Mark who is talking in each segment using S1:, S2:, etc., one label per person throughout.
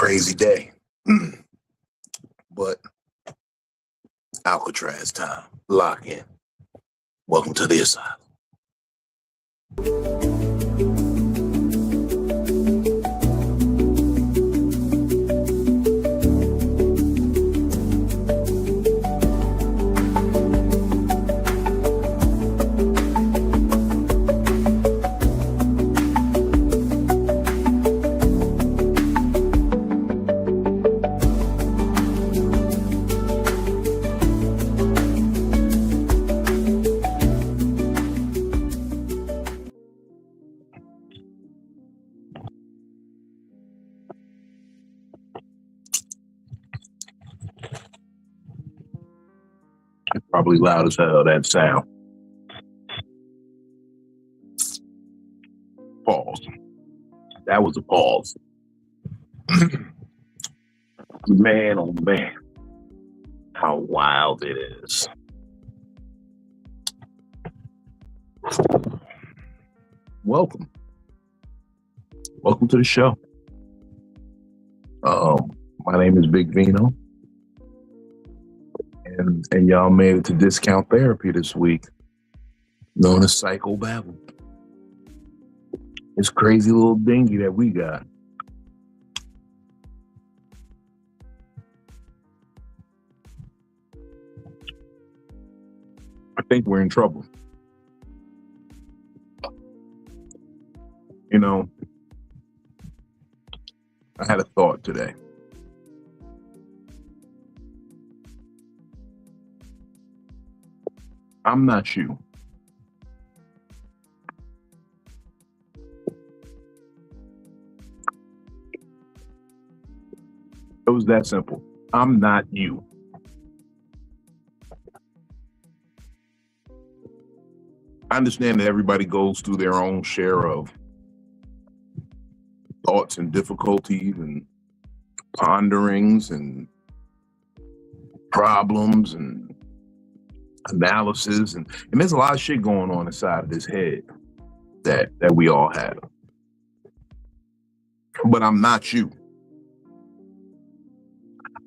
S1: crazy day. But Alcatraz time. Lock in. Welcome to the asylum. It's probably loud as hell, that sound. Pause. That was a pause. Man, oh man. How wild it is. Welcome. Welcome to the show. My name is Big Vino. And y'all made it to discount therapy this week, known as Psycho-Babble. This crazy little dinghy that we got. I think we're in trouble. You know, I had a thought today. I'm not you. It was that simple. I'm not you. I understand that everybody goes through their own share of thoughts and difficulties and ponderings and problems and analysis, and there's a lot of shit going on inside of this head that we all have. But I'm not you.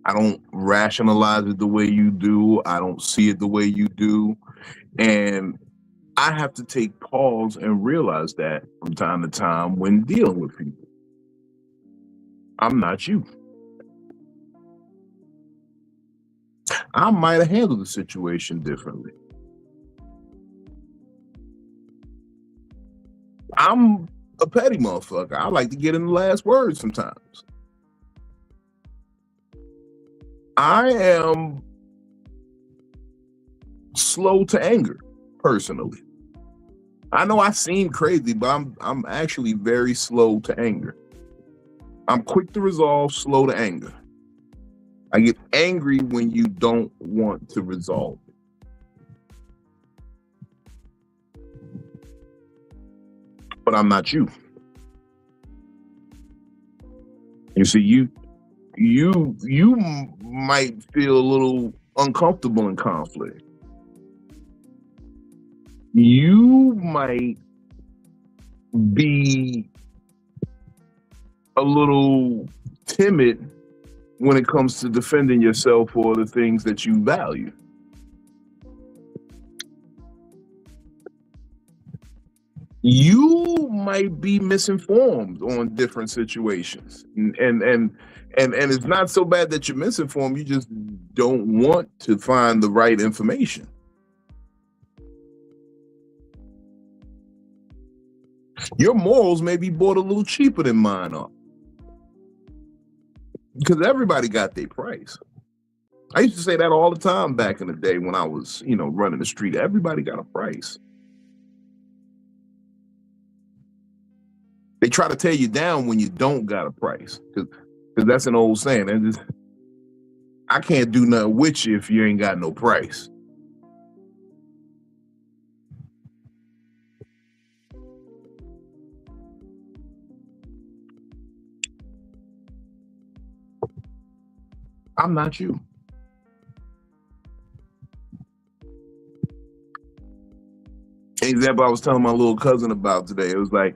S1: I don't rationalize it the way you do. I don't see it the way you do. And I have to take pause and realize that from time to time when dealing with people. I'm not you. I might have handled the situation differently. I'm a petty motherfucker. I like to get in the last word sometimes. I am slow to anger, personally. I know I seem crazy, but I'm actually very slow to anger. I'm quick to resolve, slow to anger. I get angry when you don't want to resolve it. But I'm not you. You see, you might feel a little uncomfortable in conflict. You might be a little timid when it comes to defending yourself or the things that you value. You might be misinformed on different situations. And it's not so bad that you're misinformed, you just don't want to find the right information. Your morals may be bought a little cheaper than mine are. Because everybody got their price. I used to say that all the time back in the day when I was, running the street. Everybody got a price. They try to tear you down when you don't got a price. Because that's an old saying. I can't do nothing with you if you ain't got no price. I'm not you. An example I was telling my little cousin about today, it was like,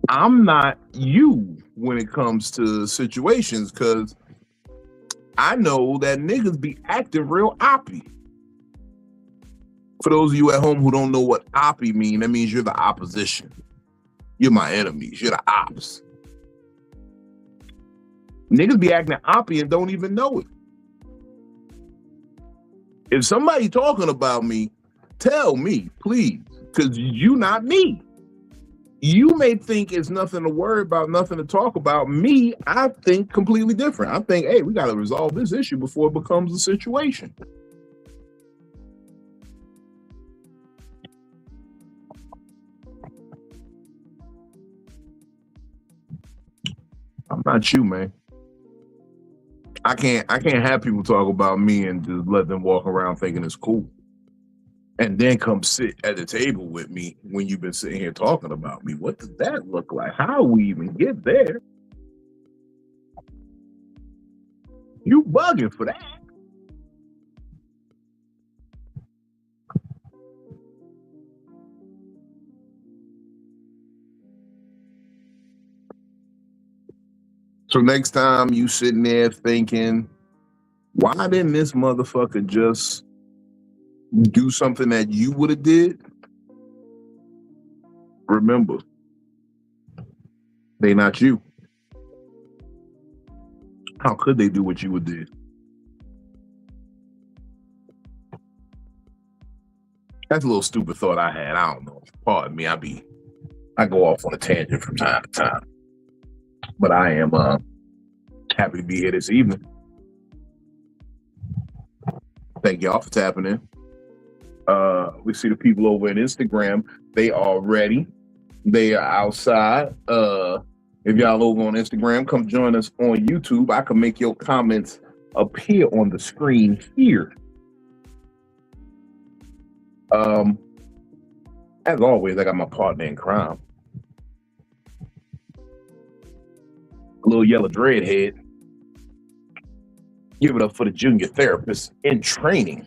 S1: I'm not you when it comes to situations because I know that niggas be acting real oppy. For those of you at home who don't know what oppy mean, that means you're the opposition. You're my enemies. You're the ops. Niggas be acting oppy and don't even know it. If somebody talking about me, tell me, please, because you not me. You may think it's nothing to worry about, nothing to talk about. Me, I think completely different. I think, hey, we got to resolve this issue before it becomes a situation. I'm not you, man. I can't have people talk about me and just let them walk around thinking it's cool. And then come sit at the table with me when you've been sitting here talking about me. What does that look like? How we even get there? You bugging for that. So next time you sitting there thinking, why didn't this motherfucker just do something that you would have did? Remember, they not you. How could they do what you would do? That's a little stupid thought I had. I don't know. Pardon me. I go off on a tangent from time to time. But I am happy to be here this evening. Thank y'all for tapping in. We see the people over on Instagram. They are ready. They are outside. If y'all over on Instagram, come join us on YouTube. I can make your comments appear on the screen here. As always, I got my partner in crime. Little yellow dreadhead. Give it up for the junior therapist in training,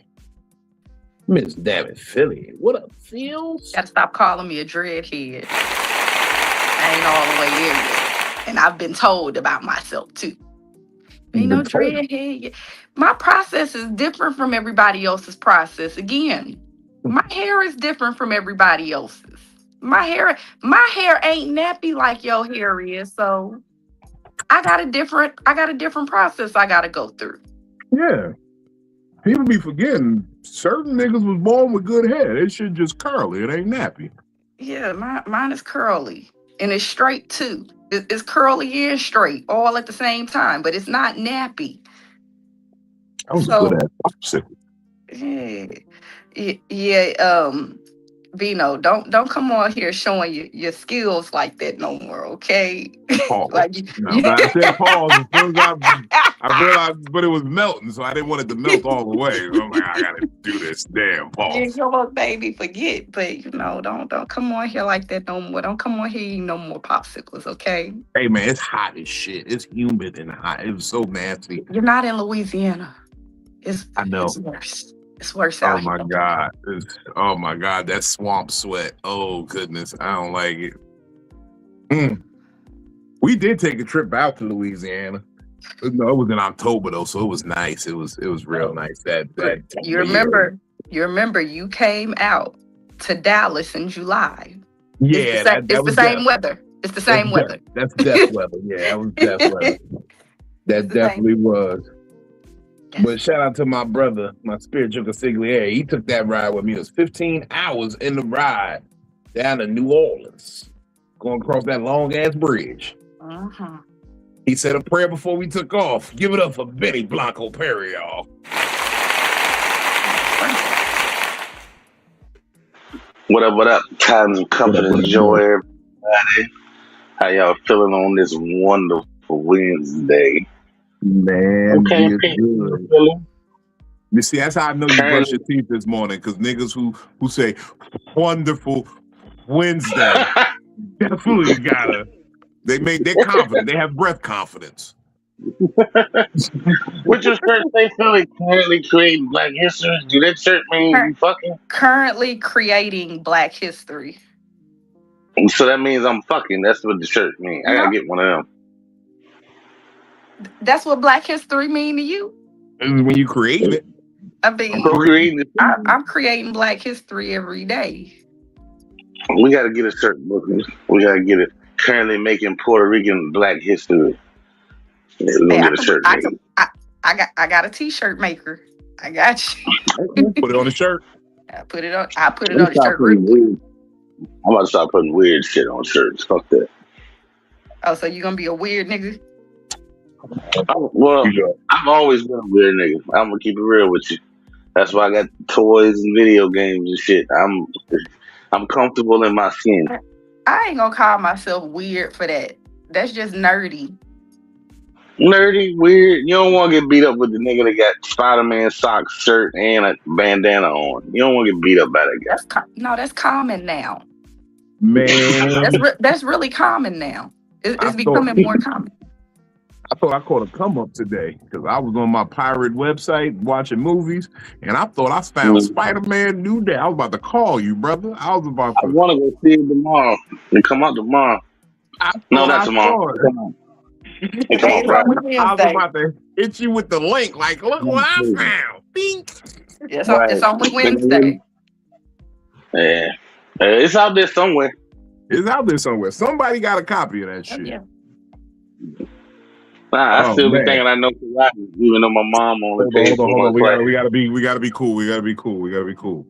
S1: Miss DamnItPhilly. What up, Phils?
S2: Gotta stop calling me a dreadhead. I ain't all the way there yet. And I've been told about myself too. Ain't no dreadhead. My process is different from everybody else's process. Again, my hair is different from everybody else's. My hair ain't nappy like your hair is, so I got a different process I gotta go through.
S1: Yeah. People be forgetting certain niggas was born with good hair. It should just curly. It ain't nappy.
S2: Yeah, mine is curly. And it's straight too. It's curly and straight all at the same time, but it's not nappy.
S1: I was good at popsicle.
S2: Yeah, Vino, don't come on here showing your skills like that no more, okay?
S1: Pause.
S2: Like
S1: I said pause as soon as I realized, but it was melting, so I didn't want it to melt all the way. So I'm like, I gotta do this. Damn, pause.
S2: Yeah, come on, baby, forget. But don't come on here like that no more. Don't come on here eating no more popsicles, okay?
S1: Hey man, it's hot as shit. It's humid and hot. It was so nasty.
S2: You're not in Louisiana.
S1: I know.
S2: It's worse. It's worse out here.
S1: Oh my God, that swamp sweat. Oh goodness, I don't like it. We did take a trip out to Louisiana. No, it was in October though, so it was nice. It was real nice. That
S2: you remember you came out to Dallas in July.
S1: Yeah,
S2: it's the same weather. It's the same weather.
S1: That's death weather. Yeah, that was death weather. That definitely was. But shout out to my brother, my spiritual consigliere. He took that ride with me. It was 15 hours in the ride down to New Orleans, going across that long ass bridge. He said a prayer before we took off. Give it up for Benny Blanco Perry, y'all.
S3: What up, Cotton Company, Joy, everybody. How y'all feeling on this wonderful Wednesday?
S1: Man, okay, good. You see, that's how I know you brush your teeth this morning, because niggas who say wonderful Wednesday definitely gotta. They're confident. They have breath confidence.
S3: Which is shirt they Philly currently creating Black History? Do that shirt mean you fucking?
S2: Currently creating Black History.
S3: So that means I'm fucking. That's what the shirt means. I gotta
S2: No,
S3: get one of them.
S2: that's what Black History mean to you.
S1: When you create it,
S2: I
S3: I'm
S2: mean,
S3: procreating the
S2: I'm creating Black History every day.
S3: We gotta get a shirt, Brooklyn. We gotta get it. Currently making Puerto Rican Black history. Yeah, we're
S2: Hey,
S3: gonna get a shirt made.
S2: I got a T-shirt maker. I got you.
S1: put it on the shirt.
S2: I put it on. I put it
S3: Let me
S2: on the
S3: start
S2: shirt real
S3: putting
S2: quick.
S3: weird. I'm about to start putting weird shit on shirts. Fuck that.
S2: Oh, so you gonna be a weird nigga?
S3: Well, I've always been a weird nigga. I'm gonna keep it real with you. That's why I got toys and video games and shit. I'm comfortable in my skin.
S2: I ain't gonna call myself weird for that. That's just nerdy.
S3: Nerdy, weird. You don't want to get beat up with the nigga that got Spider-Man socks, shirt, and a bandana on. You don't want to get beat up by that guy.
S2: That's common now.
S1: Man,
S2: That's really common now.
S1: I
S2: It's
S1: thought
S2: becoming more common.
S1: I caught a come up today because I was on my pirate website watching movies, and I thought I found Spider-Man New Day. I was about to call you, brother. I was about
S3: I
S1: to.
S3: want to go see it tomorrow. It come out tomorrow. No, not tomorrow. Come on. It come
S2: Hey,
S3: out
S2: it's
S3: Friday.
S2: only
S1: I was
S2: Wednesday.
S1: about to hit you with the link. Like, look what I found. Bink.
S2: It's
S3: Right.
S2: only Wednesday.
S3: Yeah. It's out there somewhere.
S1: It's out there somewhere. Somebody got a copy of that shit.
S2: Yeah.
S3: Nah, I still be
S1: man.
S3: thinking I know karate, even though my mom only pays for
S1: Hold
S3: one
S1: on.
S3: class.
S1: We gotta be cool. The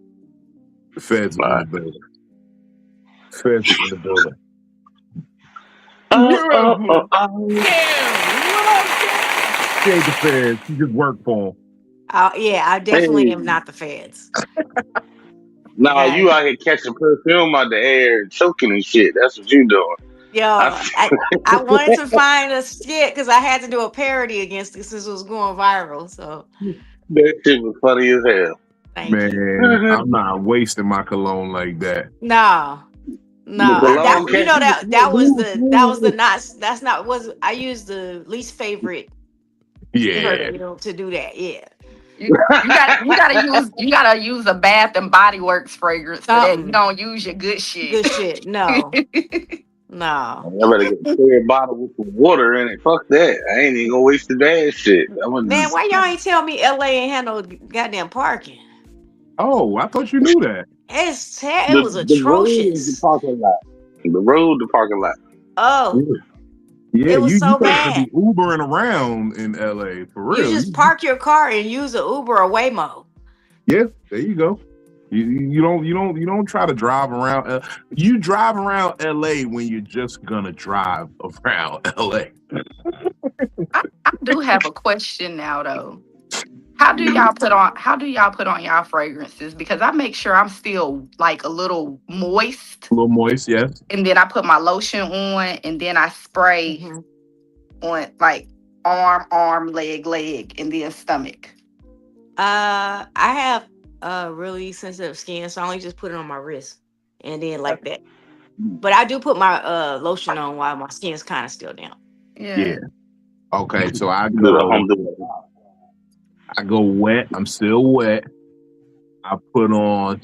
S1: feds is in the building. Feds is in the building. Shade the feds. You just work for them.
S4: Yeah, I definitely am not the feds.
S3: Nah,
S4: Okay.
S3: you out here catching perfume out the air, choking and shit. That's what you doing.
S4: Yo, I wanted to find a skit because I had to do a parody against it since it was going viral. So
S3: That shit was funny as hell.
S4: thank you.
S1: Man, I'm not wasting my cologne like that.
S4: No.
S3: cologne
S4: You know that was the not that's not was I used the least favorite
S1: Yeah.
S4: to do that. Yeah.
S2: You gotta use a Bath and Body Works fragrance for that. You don't use your good shit.
S4: Good shit. No. No.
S3: I better get a clear bottle with some water in it. Fuck that. I ain't even gonna waste the bad shit.
S4: Man, why y'all ain't tell me LA ain't had no goddamn parking?
S1: Oh, I thought you knew that.
S4: It was atrocious.
S3: The road, the parking lot.
S4: Oh.
S1: Yeah,
S4: it was so bad.
S1: You be Ubering around in LA for real.
S4: You just park your car and use an Uber or Waymo.
S1: Yeah, there you go. You don't try to drive around. You drive around LA when you're just gonna drive around LA.
S2: I do have a question now though. How do y'all put on y'all fragrances? Because I make sure I'm still like a little moist.
S1: A little moist, yes.
S2: And then I put my lotion on and then I spray on like arm, leg, and then stomach.
S4: I have really sensitive skin, so I only just put it on my wrist and then like that. But I do put my lotion on while my skin's kind of still down.
S2: Yeah.
S1: Okay, so I go wet. I'm still wet. I put on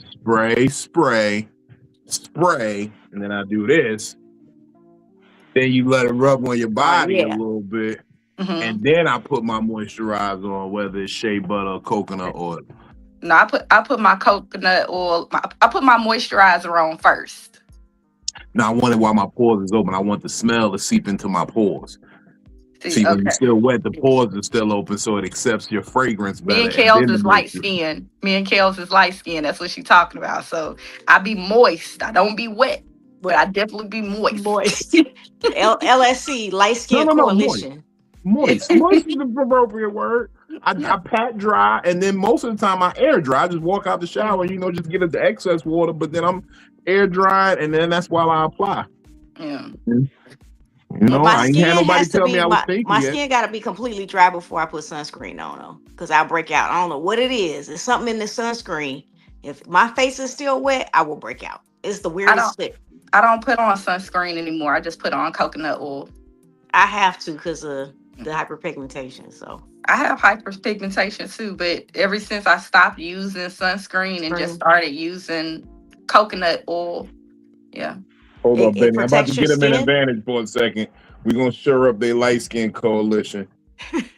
S1: spray, and then I do this. Then you let it rub on your body a little bit. And then I put my moisturizer on, whether it's shea butter or coconut oil.
S2: No, I put my coconut oil. I put my moisturizer on first.
S1: Now I want it while my pores is open. I want the smell to seep into my pores. See, when you're still wet, the pores are still open, so it accepts your fragrance better.
S2: Me and Kels is light skin. That's what she's talking about. So I be moist. I don't be wet, but I definitely be moist.
S4: LSC, light skin coalition.
S1: Moist. Moist is the appropriate word. I pat dry, and then most of the time I air dry. I just walk out the shower, just get the excess water, but then I'm air drying, and then that's while I apply.
S2: Yeah.
S1: I ain't had nobody tell me I was thinking
S4: my skin got to be completely dry before I put sunscreen on, though, because I'll break out. I don't know what it is. It's something in the sunscreen. If my face is still wet, I will break out. It's the weirdest thing.
S2: I don't put on sunscreen anymore. I just put on coconut oil.
S4: I have to because of the hyperpigmentation. So
S2: I have hyperpigmentation too, but ever since I stopped using sunscreen and just started using coconut oil, yeah.
S1: Hold on,
S4: It
S1: Benny. I'm about to
S4: protects your
S1: get him an
S4: skin.
S1: advantage for a second. We're gonna shore up their light skin coalition. He looked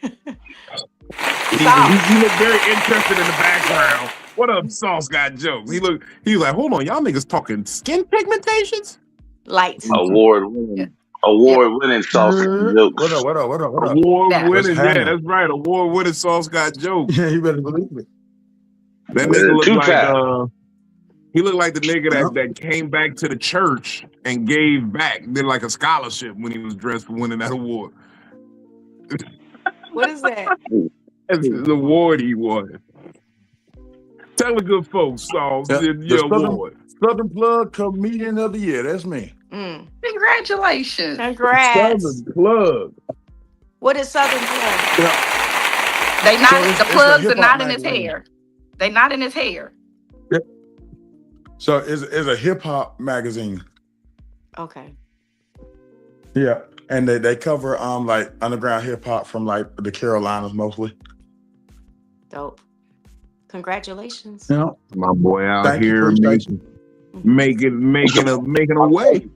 S1: very interested in the background. What up, Sauce got jokes? He like, hold on, y'all niggas talking skin pigmentations?
S4: Light.
S3: Award-winning sauce jokes.
S5: What up?
S1: Award
S2: Yeah.
S5: What's
S1: winning, yeah,
S5: happening?
S1: that's right. Award winning Sauce got jokes.
S5: Yeah, you better believe it.
S1: That nigga looked like
S3: Two-time.
S1: he looked like the nigga that came back to the church and gave back, did like a scholarship when he was dressed for winning that award.
S4: What is that?
S1: That's the award he won. Tell the good folks, Sauce, your award.
S5: Southern Plug Comedian of the Year. That's me.
S2: Congratulations.
S4: Congrats.
S1: Southern Plug.
S4: What is Southern Plug?
S2: They not
S5: So it's
S2: the
S5: a
S2: plugs are
S5: hip-hop
S2: not in his
S5: magazine.
S2: hair. They not in his hair.
S5: So it's a hip hop magazine.
S4: Okay.
S5: Yeah, and they cover like underground hip hop from like the Carolinas mostly.
S4: Dope. Congratulations.
S5: You know,
S1: My boy out
S5: Thank you,
S1: here
S5: appreciate you.
S1: making a way.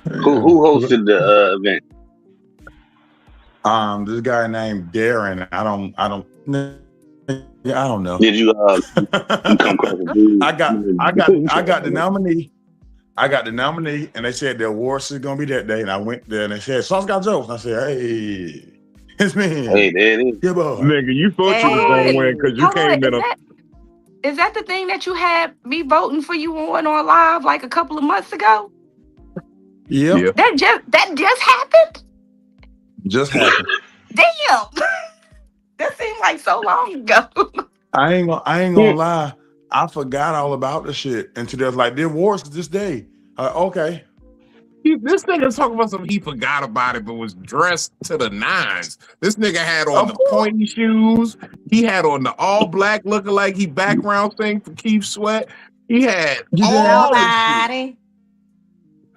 S3: Who hosted the event?
S5: This guy named Darren. I don't know.
S3: Did you come across a dude?
S5: I got the nominee. I got the nominee, and they said the awards is gonna be that day, and I went there, and they said Sauce got jokes. I said, hey, it's me.
S3: Hey, there it is.
S5: Yeah, boy.
S1: Nigga, you thought you was gonna win because you
S2: Hold
S1: came
S2: on,
S1: in
S2: is that the thing that you had me voting for you on live like a couple of months ago?
S5: Yep.
S1: Yeah.
S2: That just happened?
S5: Just happened.
S2: Damn. That seemed like so long ago.
S5: I ain't gonna lie. I forgot all about the shit until there's like the awards this day. Okay.
S1: This nigga talking about something he forgot about it, but was dressed to the nines. This nigga had on the pointy shoes. He had on the all black, looking like he background thing for Keith Sweat. He had all the shit.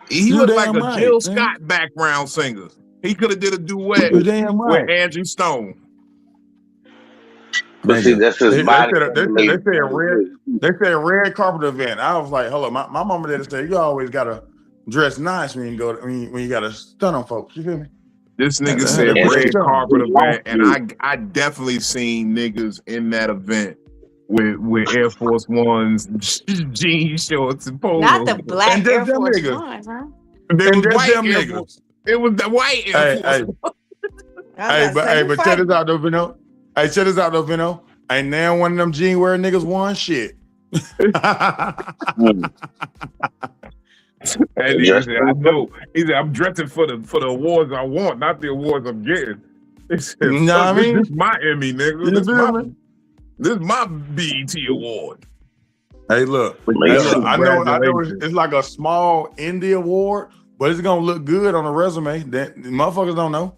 S1: He looked like a Jill Scott background singer. He could have did a duet with Angie Stone.
S3: But see, that's his body.
S5: They said red carpet event. I was like, hello, my mama did say you always gotta dress nice when you go when you gotta stun on folks. You feel me?
S1: This nigga said red carpet event, and I definitely seen niggas in that event with Air Force Ones, jean shorts, and polos.
S4: Not the black Air Force Ones, huh?
S1: They was white
S5: them
S1: Air
S5: niggas.
S1: Force. It was the white Air Force.
S5: But check this out though, Vino. Hey, check this out though, Vino. Ain't now one of them jean wearing niggas won shit.
S1: And he said, I know. He said, I'm dressing for the awards I want, not the awards I'm getting. He said, this is my Emmy, nigga. This is my BET award.
S5: Hey, look. I know it's like a small indie award, but it's gonna look good on a resume. That motherfuckers don't know.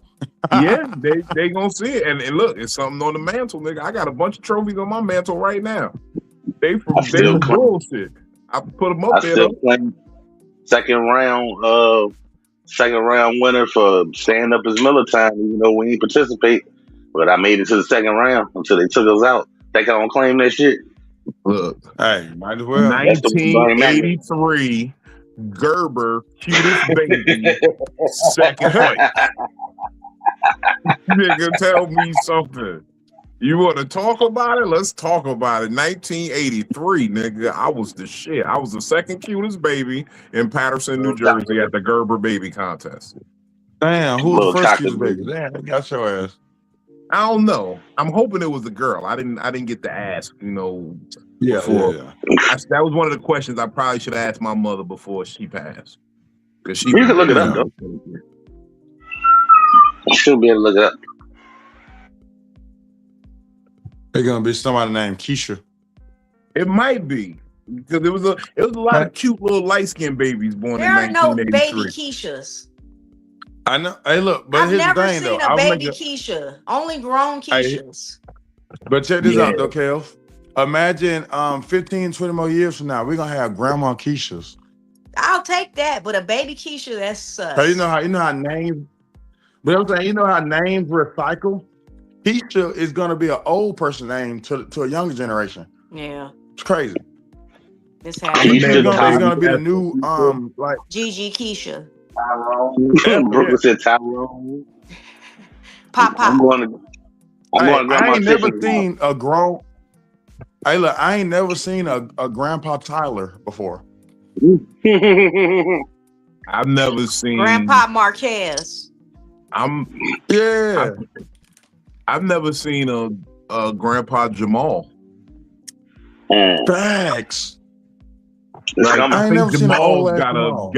S1: Yeah, they gonna see it. And look, it's something on the mantle, nigga. I got a bunch of trophies on my mantle right now. They from bullshit. I put them up there.
S3: Still playing second round winner for stand up is Miller time, even though we didn't participate. But I made it to the second round until they took us out. Think I don't claim that shit?
S1: Look,
S5: hey, might as well.
S1: 1983 Gerber, cutest baby, second place. Nigga, tell me something. You want to talk about it? Let's talk about it. 1983, nigga. I was the shit. I was the second cutest baby in Patterson, New Jersey at the Gerber baby contest.
S5: Damn, who was the first cutest baby? Damn, they got your ass.
S1: I don't know. I'm hoping it was a girl. I didn't get to ask, before.
S5: Yeah.
S1: That was one of the questions I probably should have asked my mother before she passed. Because
S3: you can look it up, though. You should be able to look it up.
S5: They're gonna be somebody named Keisha.
S1: It might be because it was a lot of cute little light skinned babies born in 1983. There are no
S4: baby Keishas.
S5: I know. Hey, look, but here's the thing, though.
S4: I've never seen a baby Keisha. Only grown Keishas.
S5: But check this out, though, Kel. Imagine 15, 20 more years from now, we're gonna have grandma Keishas.
S4: I'll take that, but a baby Keisha, that's sus.
S5: So you know how names. But I'm saying, you know how names recycle. Keisha is gonna be an old person name to a younger generation.
S4: Yeah,
S5: it's crazy.
S4: This
S5: I'm
S4: happened.
S5: gonna name
S3: Keisha,
S5: it's gonna be the
S3: Tyrone.
S5: new like
S4: Gigi Keisha.
S3: Brooklyn said Tyrone.
S4: Pop
S3: I'm
S4: Pop.
S3: going to
S5: hey, I
S3: Grandma
S5: ain't never
S3: Tiffany's house.
S5: seen a grown hey look, I ain't never seen a Grandpa Tyler before.
S1: I've never seen.
S4: Grandpa Marquez.
S5: Yeah.
S1: I've never seen a Grandpa Jamal.
S5: Facts.
S3: It's
S1: Like,
S3: coming.
S5: I
S1: I
S5: ain't
S1: think
S5: never seen an
S1: Jamal's
S5: old ass
S1: got
S5: Jamal.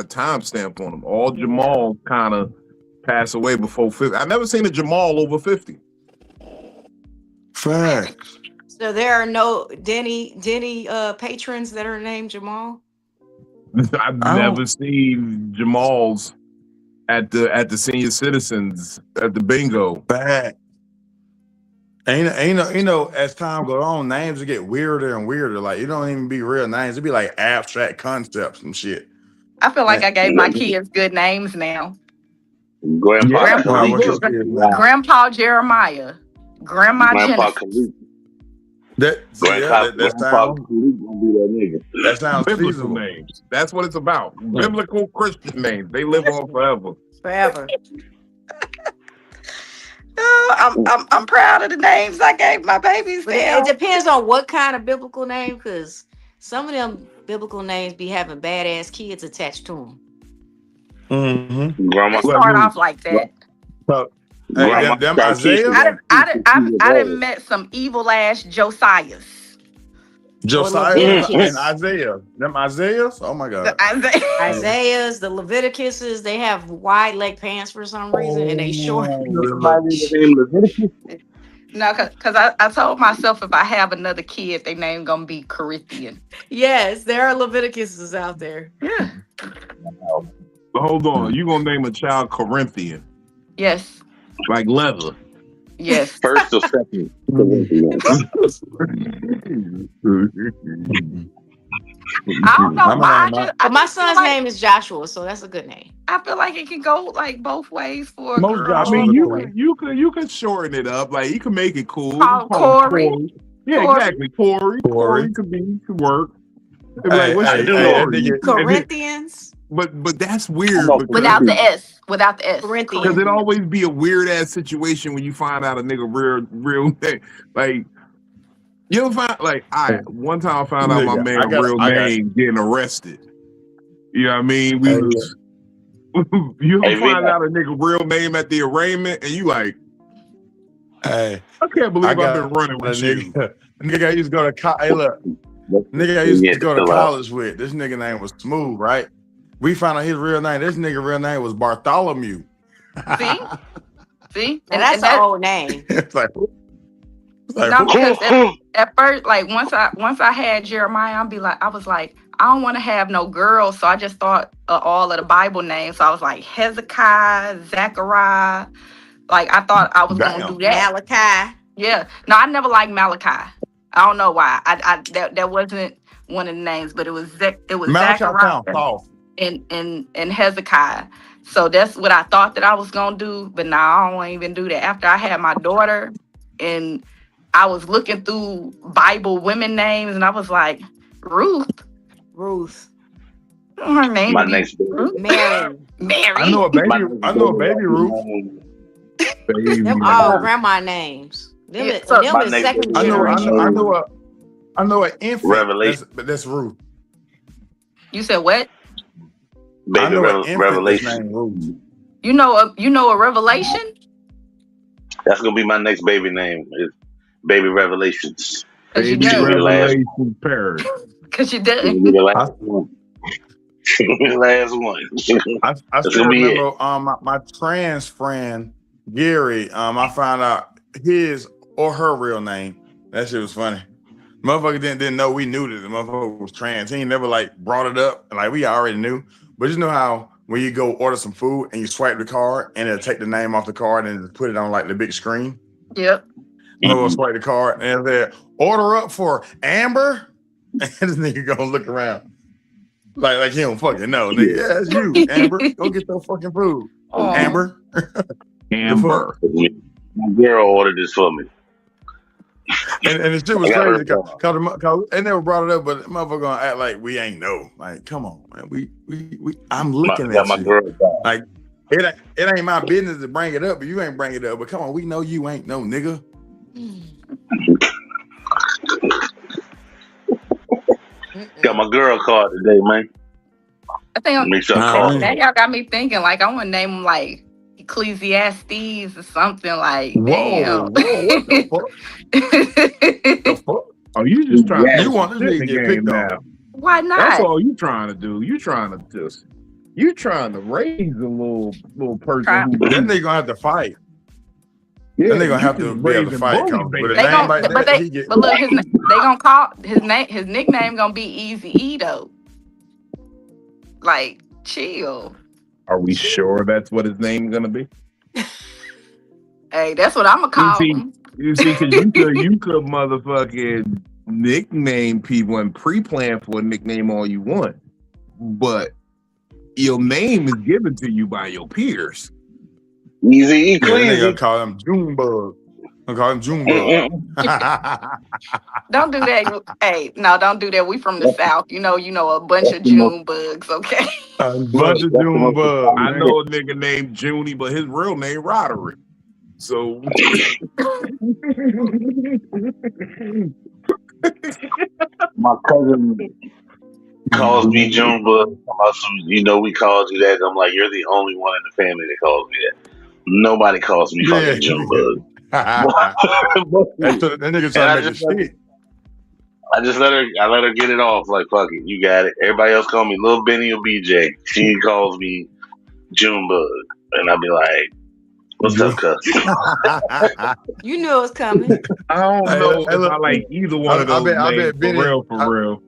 S1: a timestamp on him. All Jamals kind of pass away before 50. I've never seen a Jamal over 50.
S5: Facts.
S4: So there are no Denny patrons that are named Jamal.
S1: I've never seen Jamals at the senior citizens at the bingo.
S5: Fact. Ain't you know, as time goes on, names will get weirder and weirder. Like it don't even be real names. It be like abstract concepts and shit.
S2: I feel like I gave my kids good names now.
S3: Grandpa
S1: Yeah.
S5: Wow, what's your
S3: Khalid.
S5: kid's name?
S2: Grandpa Jeremiah, Grandma
S3: Grandpa
S2: Genesis.
S3: Khalid.
S5: That
S3: Grandpa
S5: sounds
S3: Khalid gonna be that nigga.
S5: that sounds
S1: Biblical
S5: feasible.
S1: names. That's what it's about. Biblical Christian names. They live on forever.
S4: Forever.
S2: I'm proud of the names I gave my babies.
S4: But it depends on what kind of biblical name, because some of them biblical names be having badass kids attached to them.
S5: Mm-hmm.
S3: Grandma.
S2: They start off like that.
S5: So,
S3: Grandma
S5: them
S3: got
S5: Isaiah,
S3: Keisha.
S2: I done met some evil ass Josiahs.
S5: Josiah,
S4: Leviticus.
S5: and Isaiah. Them Isaiahs. Oh my god.
S4: Isaiahs, the Leviticuses, they have wide leg pants for some reason, and they short.
S2: No, because I told myself if I have another kid, their name gonna be Corinthian.
S4: Yes, there are Leviticuses out there.
S2: Yeah.
S1: Hold on. You gonna name a child Corinthian?
S2: Yes.
S1: Like leather.
S2: Yes.
S3: First or second.
S2: I don't know why.
S4: My son's name is Joshua, so that's a good name.
S2: I feel like it can go like both ways for a
S5: Most
S2: girl.
S1: I
S5: Joshua
S1: mean, you could shorten it up. Like you can make it cool.
S2: Call
S1: Corey.
S2: Corey.
S1: Yeah,
S2: Corey.
S1: exactly. Corey could work. It'd be like, what's
S5: Hey,
S1: your story?
S4: Corinthians.
S1: But that's weird
S2: Without the S.
S4: Corinthians.
S1: because it always be a weird ass situation when you find out a nigga real name. Like you ever find one time I found out my man real name getting arrested. You know what I mean? We was you ever find out a nigga real name at the arraignment and you like,
S5: hey,
S1: I can't believe I've been running with you.
S5: Nigga I used to go to nigga I used to go to college with. This nigga name was Smooth, right? We found out his real name. This nigga real name was Bartholomew.
S2: See?
S4: And that's an old name.
S5: It's like
S2: no, because at first, like once I had Jeremiah, I was like, I don't want to have no girls, so I just thought of all of the Bible names. So I was like Hezekiah, Zechariah. Like I thought I was gonna do that.
S4: Malachi.
S2: Yeah. No, I never liked Malachi. I don't know why. That wasn't one of the names, but it was Zechariah and Hezekiah. So that's what I thought that I was gonna do, but now I don't even do that. After I had my daughter, and I was looking through Bible women names, and I was like, Ruth. Her name.
S3: My next
S2: Ruth.
S4: Mary.
S5: I know a baby Ruth.
S4: Them all grandma names. Them is second generation.
S5: I know an infant.
S3: Revelation.
S5: That's Ruth.
S2: You said what?
S3: Baby Revelation.
S5: Named Ruth.
S2: You know a revelation?
S3: That's gonna be my next baby name. It's Baby Revelations.
S1: Baby Revelation Paris.
S2: Because you did.
S3: The last one. The last one.
S5: I still remember my trans friend Gary. I found out his or her real name. That shit was funny. Motherfucker didn't know we knew that the motherfucker was trans. He ain't never brought it up. Like we already knew. But you know how when you go order some food and you swipe the card and it'll take the name off the card and put it on the big screen?
S2: Yep.
S5: Motherfucker swipe the card and they're order up for Amber. And this nigga gonna look around. Like he don't fucking know. Nigga, yeah, that's you, Amber. Go get your fucking food. Amber.
S1: Amber.
S3: My girl ordered this for me.
S5: And the shit was
S3: I got
S5: crazy
S3: hurt
S5: because they never brought it up, but the motherfucker gonna act like we ain't know. Like, come on, man. We I'm looking
S3: got
S5: at
S3: my
S5: you.
S3: girl back.
S5: Like, it ain't my business to bring it up, but you ain't bring it up. But come on, we know you ain't no nigga.
S3: Got my girl card today, man.
S2: I think
S3: Make sure I call.
S2: now y'all got me thinking. Like I want to name him like Ecclesiastes or something. Like
S5: Whoa,
S2: damn.
S5: what the fuck? The fuck?
S1: Oh, you just trying to
S5: You
S1: put
S5: want
S1: some
S5: this
S1: shit
S5: nigga
S1: in
S5: to
S1: the
S5: get
S1: game
S5: picked
S1: now.
S5: on?
S2: Why not?
S1: That's all you trying to do. You trying to raise a little person
S2: Try-
S1: who
S5: Then they gonna have to fight.
S1: yeah,
S5: Then they gonna
S1: you
S5: have to
S1: just
S5: be able to
S1: raising
S5: fight.
S1: bully
S5: With a
S1: baby.
S2: They
S5: name
S2: gon'
S5: like
S2: but
S5: that,
S2: they
S5: he get.
S2: but look, they gonna call his nickname gonna be Easy E though. Like chill.
S1: Are we sure that's what his name's gonna be?
S2: Hey, that's what I'm gonna call him.
S1: You see, because you could motherfucking nickname people and pre-plan for a nickname all you want, but your name is given to you by your peers.
S3: Easy
S5: Yeah, then they gonna
S3: Ecclesi.
S5: call him Junebug. I'm call him Junebug.
S2: Don't do that. Hey, no, don't do that. We from the South. You know a bunch
S3: That's
S2: of
S3: the most-
S2: June bugs, okay?
S5: A bunch of
S3: That's the most
S5: Junebug.
S1: I
S5: man.
S1: know a nigga named Junie, but his real name Roderick. So
S3: My cousin calls me Junebug. You know we called you that. I'm like, you're the only one in the family that calls me that. Nobody calls me fucking Junebug.
S5: That's what that nigga trying to make it shit.
S3: I let her get it off. Like, fuck it, you got it. Everybody else call me Lil Benny or BJ. She calls me Junebug, and I'll be like, "What's up, cuz?"
S4: You knew it was coming.
S1: I don't
S5: Hey,
S1: know
S5: hey,
S1: if
S5: look,
S1: I like either one of those
S5: I
S1: names
S5: bet Benny,
S1: for real.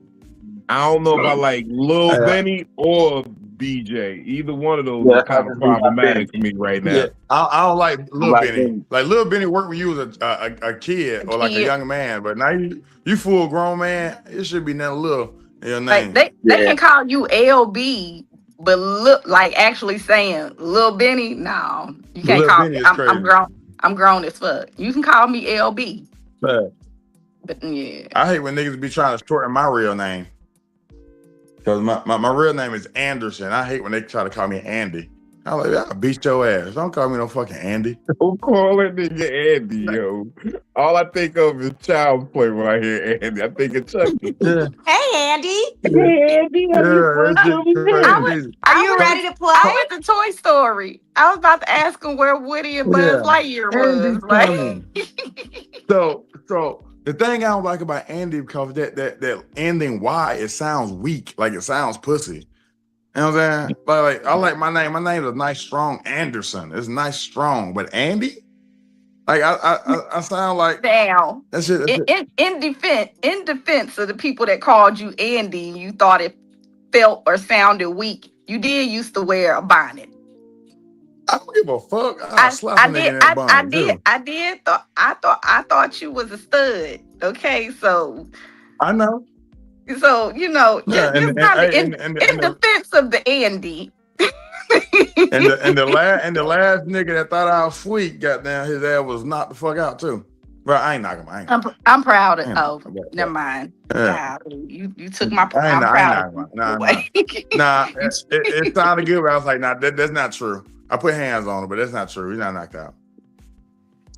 S1: I don't know if I like Lil
S5: Hey,
S1: Benny or BJ. Either one of those
S3: Yeah,
S1: is kind of problematic to me right now.
S5: yeah, I don't like Lil
S3: Like
S5: Benny.
S3: Benny.
S5: Like Lil Benny worked when you was a kid or like a
S2: Kid.
S5: young man, but now you full grown man. It should be nothing little in your
S2: Like
S5: name.
S2: they can call you LB, but look like actually saying Lil Benny. No, you can't
S5: Lil
S2: call
S5: Benny
S2: me.
S5: is
S2: I'm
S5: crazy.
S2: grown. I'm grown as fuck. You can call me LB,
S5: But
S2: but yeah.
S5: I hate when niggas be trying to shorten my real name. Because my real name is Anderson. I hate when they try to call me Andy. I'm like, I'll beat your ass. Don't call me no fucking Andy.
S1: Don't call that nigga Andy, yo. All I think of is Child's Play when I hear Andy. I think of Chucky.
S5: Yeah.
S4: Hey, Andy.
S1: Hey, Andy, have you
S5: Yeah,
S1: first
S5: that
S1: time
S5: shit
S1: you
S5: crazy.
S4: Are you ready to play?
S2: I went to Toy Story. I was about to ask him where Woody and Buzz
S5: Yeah.
S2: Lightyear
S5: Andy
S2: was. Like,
S5: coming. So the thing I don't like about Andy, because that ending Y, it sounds weak, like it sounds pussy. You know what I'm saying? Like I like my name. My name is nice, strong Anderson. It's nice, strong, but Andy, like I sound like
S2: damn.
S5: that's it.
S2: In defense of the people that called you Andy, and you thought it felt or sounded weak. You did used to wear a bonnet.
S5: I don't give a fuck. I'll slap a nigga in that bun.
S2: I thought you was a stud. Okay, so
S5: I know.
S2: you know,
S5: Yeah,
S2: just in defense of the Andy.
S5: and the last nigga that thought I was sweet, goddamn, his ass was knocked the fuck out too. But I ain't knock him.
S2: I'm proud of.
S5: I ain't
S2: Oh,
S5: knock him.
S2: never mind.
S5: Yeah.
S2: God, you took my.
S5: I ain't
S2: I'm proud of.
S5: knock him. Nah, it sounded good, but I was like, nah, that's not true. I put hands on him, but that's not true. He's not knocked out.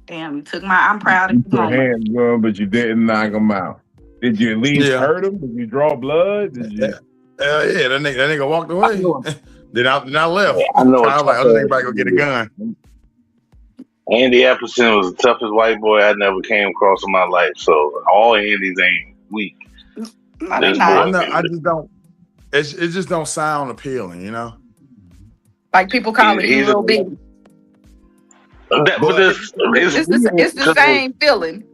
S2: Damn, you took my. I'm proud of
S1: You
S2: you.
S1: put
S2: moment.
S1: hands on him, but you didn't knock him out. Did you at least hurt him? Did you draw blood? Did you?
S5: Yeah, that nigga walked away. Then I left.
S3: I know.
S5: I was like, other nigga about to go get a gun.
S3: Andy Epperson was the toughest white boy I never came across in my life. So all Andys ain't weak.
S2: No, they
S3: This
S2: not.
S3: boy-
S5: I just don't. It just don't sound appealing, you know.
S2: Like people calling you
S3: He's
S2: Lil
S3: a-
S2: Big.
S3: It's
S2: It's the same feeling.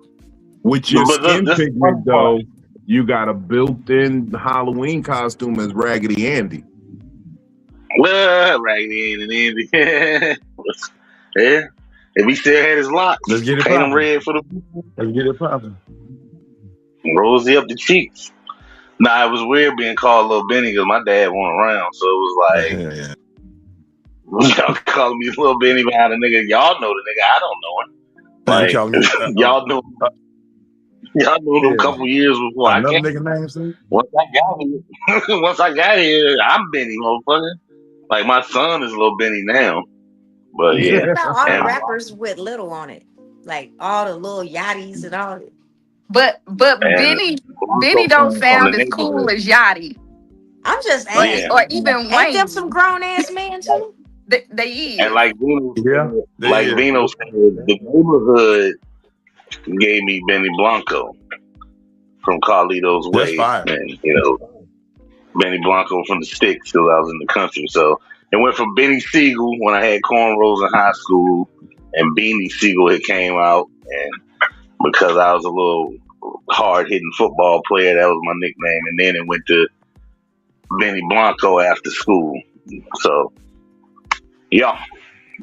S1: With your
S3: But
S1: skin
S3: this-
S1: pigment, though, you got a built-in Halloween costume as Raggedy Andy.
S3: Raggedy Andy and Andy. Yeah. If he still had his locks,
S5: Let's get it
S3: paint him
S5: poppin'.
S3: red for the
S5: Let's get it popping.
S3: rosy up the cheeks. Nah, it was weird being called Lil Benny because my dad wasn't around, so it was like y'all calling me Lil Benny behind a nigga. Y'all know the nigga. I don't know him.
S5: Man,
S3: Like
S5: you calling me,
S3: y'all know. Y'all knew them a couple years before I
S5: Another
S3: came.
S5: nigga name, see?
S3: Once I got here, I'm Benny, motherfucker. Like my son is little Benny now. But yeah,
S4: What about all the
S3: and
S4: rappers with little on it? Like all the little yachties and all it.
S2: But
S3: and
S2: Benny don't
S3: from
S2: sound
S3: the
S2: as cool
S3: neighborhood.
S2: as Yachty
S4: I'm just
S3: But yeah,
S4: asking.
S2: or even
S4: Ain't them some
S2: Wayne.
S4: grown ass men too?
S2: They
S3: and
S2: is.
S3: like Vino,
S5: Yeah, they
S3: like
S5: is.
S3: Vino said, the neighborhood gave me Benny Blanco from Carlito's
S5: That's
S3: Way,
S5: fire.
S3: and Benny Blanco from the sticks because I was in the country. So it went from Benny Siegel when I had cornrows in high school, and Beanie Siegel had came out, and because I was a little hard hitting football player, that was my nickname. And then it went to Benny Blanco after school. So yeah,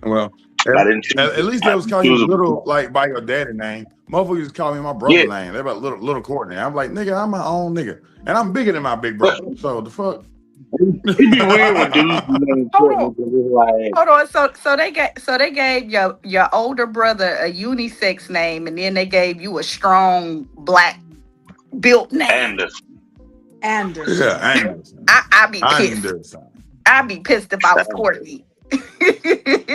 S5: Well,
S3: I didn't choose
S5: at least they was calling
S3: choose
S5: you
S3: it.
S5: little, like by your daddy name. Motherfuckers used to call me my brother
S3: Yeah.
S5: name. They're about little Courtney. I'm like, nigga, I'm my own nigga. And I'm bigger than my big brother. So the fuck?
S3: It'd be weird when dudes be named
S2: Hold
S3: Courtney
S2: on.
S3: because it's like,
S2: Hold on. So they gave your older brother a unisex name, and then they gave you a strong black built name.
S3: Anderson.
S5: Yeah, Anderson.
S2: I'd be pissed.
S5: Anderson.
S2: I'd be pissed if I was Courtney.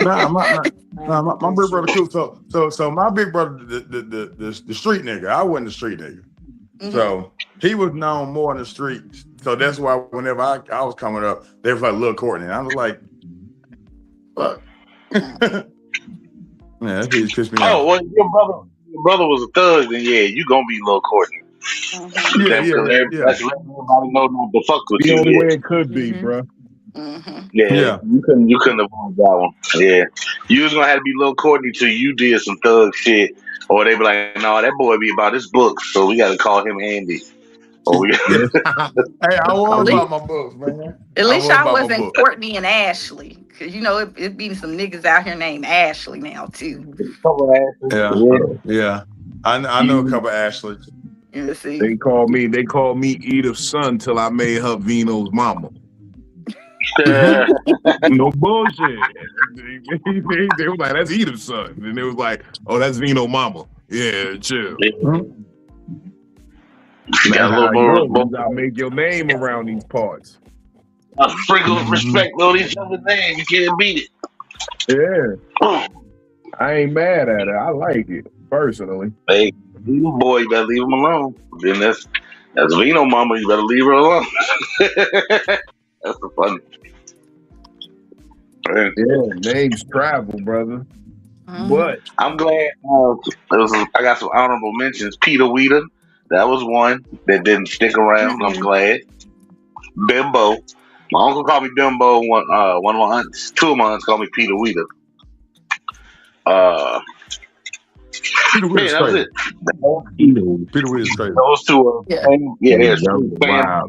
S5: Nah, my big brother cool. So my big brother, the street nigga. I wasn't the street nigga.
S2: Mhm.
S5: So he was known more in the streets. So that's why whenever I was coming up, they was like Lil Courtney. And I was like, fuck. Yeah, that shit pissed me off.
S3: Oh, well, your brother was a thug, then yeah, you gonna be Lil Courtney.
S5: Yeah.
S3: That's letting everybody know not to fuck with
S1: The
S3: you.
S1: only
S3: Yeah.
S1: way it could be, bro.
S2: Mhm.
S3: Yeah, you couldn't avoid that one. Yeah, you was gonna have to be Lil Courtney till you did some thug shit, or they be like, "No, that boy be about his books, so we got to call him Andy." Or we
S5: Hey, I was about my books, man.
S2: At least I
S5: about my
S2: wasn't
S5: books.
S2: Courtney and Ashley, because it be some niggas out here named Ashley now too.
S5: Yeah. I know a couple Ashleys.
S2: You see,
S1: They call me Edith's son till I made her Vino's mama. No bullshit. They was like, that's Edith's son. And they was like, oh, that's Vino mama. Yeah, chill.
S3: You got a little more.
S1: You gotta make your name around these parts.
S3: A sprinkle of respect on each other's name. You can't beat
S1: Yeah.
S3: it.
S1: I ain't mad at it. I like it, personally.
S3: Hey, Vino boy, you better leave him alone. Then that's Vino mama. You better leave her alone. That's the funny.
S1: Yeah, names travel, brother. But
S3: I'm glad I got some honorable mentions. Peter Weeder, that was one that didn't stick around. I'm glad. Bimbo, my uncle called me Bimbo. One of my aunts, two of my aunts called me Peter Weeder.
S5: Peter Weeder's
S3: that was
S5: crazy.
S3: it.
S5: Peter Weeder's crazy.
S3: Those two they're
S1: wow,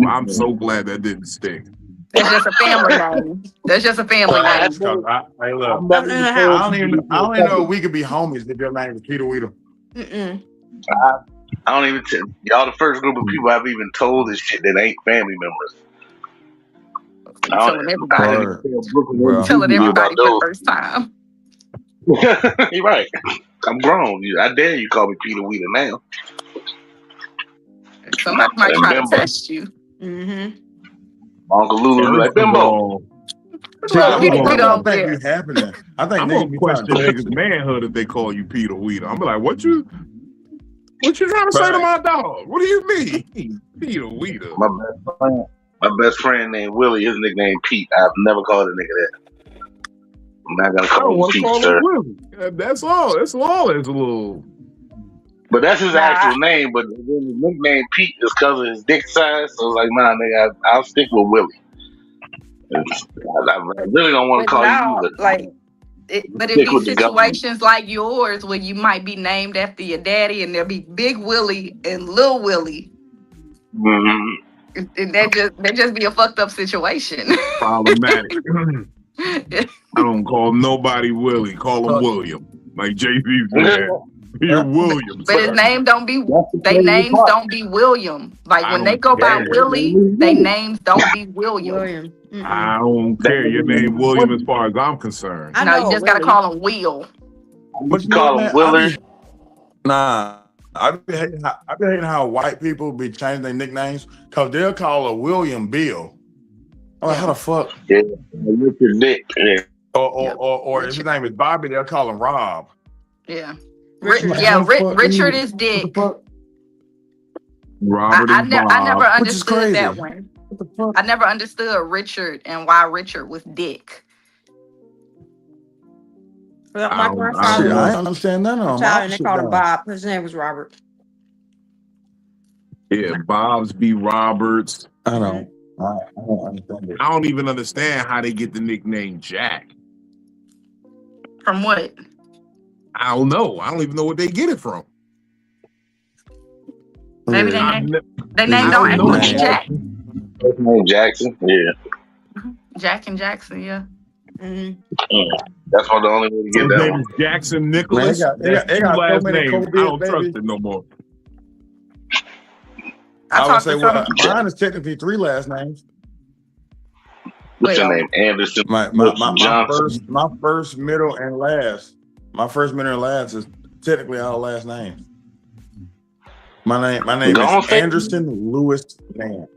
S1: I'm so glad that didn't stick.
S2: that's just a family name. That's just a family name.
S5: I don't even know if we could be homies if your name was Peter Weeder.
S3: I don't even y'all the first group of people I've even told this shit that ain't family members.
S2: Telling everybody
S3: about
S2: for the first time.
S3: You're right. I'm grown. I dare you call me Peter Weeder now.
S2: Somebody might try to test you.
S3: My Uncle Lulu be like, Bimbo.
S5: I think it's happening. I think
S1: I'm gonna question niggas' manhood if they call you Peter Weeder. I'm like, what you trying to say to my dog? What do you mean, Peter Weeder?
S3: My best friend named Willie. His nickname Pete. I've never called a nigga that. I'm not gonna call him Pete, sir.
S1: That's all. That's all. It's a little.
S3: But that's his actual name. But his nickname Pete is because of his dick size. So it's like, nah, nigga, I'll stick with Willie. I really don't want to call you either.
S2: But it be situations like yours where you might be named after your daddy, and there'll be Big Willie and Lil Willie. And that just be a fucked up situation.
S1: Problematic. I don't call nobody Willie. Call him William, like Jay-Z said. You're William.
S2: But his name don't be. They names don't be William. Like when they go by Willie, they names don't be William.
S1: I don't care. Your name William as far as I'm concerned.
S2: No, you just gotta call him Will.
S3: What you call him, Willard?
S5: Nah, I be hating how white people be changing their nicknames because they'll call a William Bill. I'm like, how the fuck?
S3: Yeah, Richard Dick. Yeah.
S5: Or if his name is Bobby, they'll call him Rob.
S2: Yeah.
S4: Richard.
S2: Richard is Dick.
S1: Robert
S2: I
S1: and Bob.
S2: never
S5: Which is
S2: understood
S5: crazy.
S2: that one.
S5: What the fuck?
S2: I never understood Richard and why Richard was Dick.
S4: Well,
S1: I
S4: my
S1: don't-
S4: grandfather
S5: Shit, I
S4: was
S5: ain't understand none of them.
S4: Italian, and they
S5: Shit
S4: called him
S5: down.
S4: Bob. His name was Robert.
S1: Yeah, Bob's B. Roberts.
S5: I don't understand it.
S1: I don't even understand how they get the nickname Jack.
S2: From what?
S1: I don't know. I don't even know what they get it from.
S2: Maybe
S5: Yeah.
S2: they name don't
S1: I know
S2: include
S1: Jack.
S2: Jack.
S3: Jackson. Yeah.
S2: Jack and Jackson, yeah.
S4: Mm-hmm.
S3: That's one of the only way to get
S1: His
S3: that
S1: name
S3: one.
S1: is Jackson Nicholas.
S5: Man, they got
S1: That's
S5: so
S1: two last
S5: many
S1: names.
S5: Kobe
S1: I don't
S5: baby.
S1: trust it no more.
S2: I
S5: would
S2: talked
S5: say,
S2: to
S5: well,
S2: some.
S5: mine is technically 3 last names.
S3: What's your
S2: Well,
S3: name? Anderson.
S5: My first, middle, and last. My first, middle, and last is technically all last names. My name
S3: Go
S5: is
S3: say-
S5: Anderson Lewis Nance.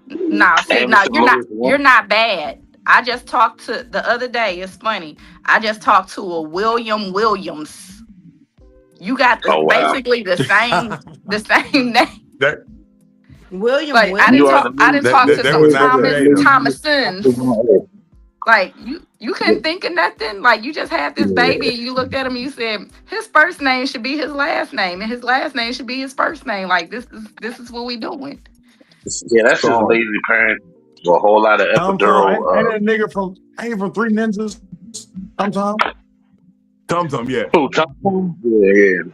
S2: No, see, no, you're not bad. I just talked to the other day. It's funny. I just talked to a William Williams. You got basically the same name.
S5: That
S4: William.
S2: Like I
S4: Williams.
S2: didn't talk to
S5: that
S2: some
S5: was never native.
S2: Thomasons. Like you couldn't think of nothing. Like you just had this baby and you looked at him and you said his first name should be his last name and his last name should be his first name. Like this is what we doing.
S3: Yeah, that's just lazy parent. A whole lot of epidural.
S5: Ain't that nigga from Three Ninjas? Tom?
S1: Tum yeah.
S3: Oh, Tom? Yeah.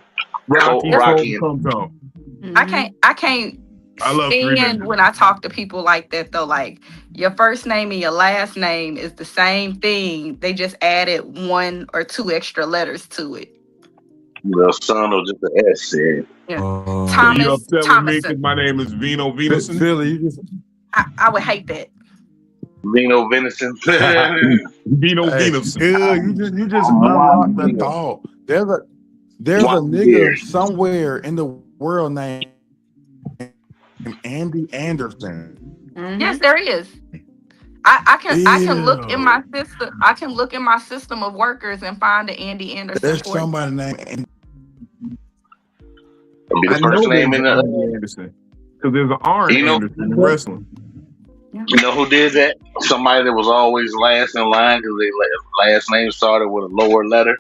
S3: Rocky.
S1: Tum.
S4: Mm-hmm.
S2: I can't
S1: I love Three
S2: stand
S1: Ninjas.
S2: when I talk to people like that though. Like your first name and your last name is the same thing. They just added 1 or 2 extra letters to it.
S3: The son or just the S. Yeah.
S2: Thomas
S1: You upset with me
S2: Thomason.
S1: because my name is Vino Venison?
S5: Philly, you just
S2: I would hate that.
S3: Vino Venison.
S1: Vino
S5: hey,
S1: Venison.
S5: you just unlocked the thought. There's a nigga somewhere in the world named Andy Anderson.
S4: Mm-hmm.
S2: Yes, there is. I can look in my system. I can look in my system of workers and find the Andy Anderson.
S5: There's
S2: for you.
S5: somebody named Andy.
S3: It'll be the
S1: I
S3: first
S1: know
S3: name
S1: there's
S3: in
S1: an
S3: the.
S1: Andy Anderson. Because there's an R in
S3: You know-
S1: Anderson in wrestling.
S3: You know who did that? Somebody that was always last in line because their last name started with a lower letter.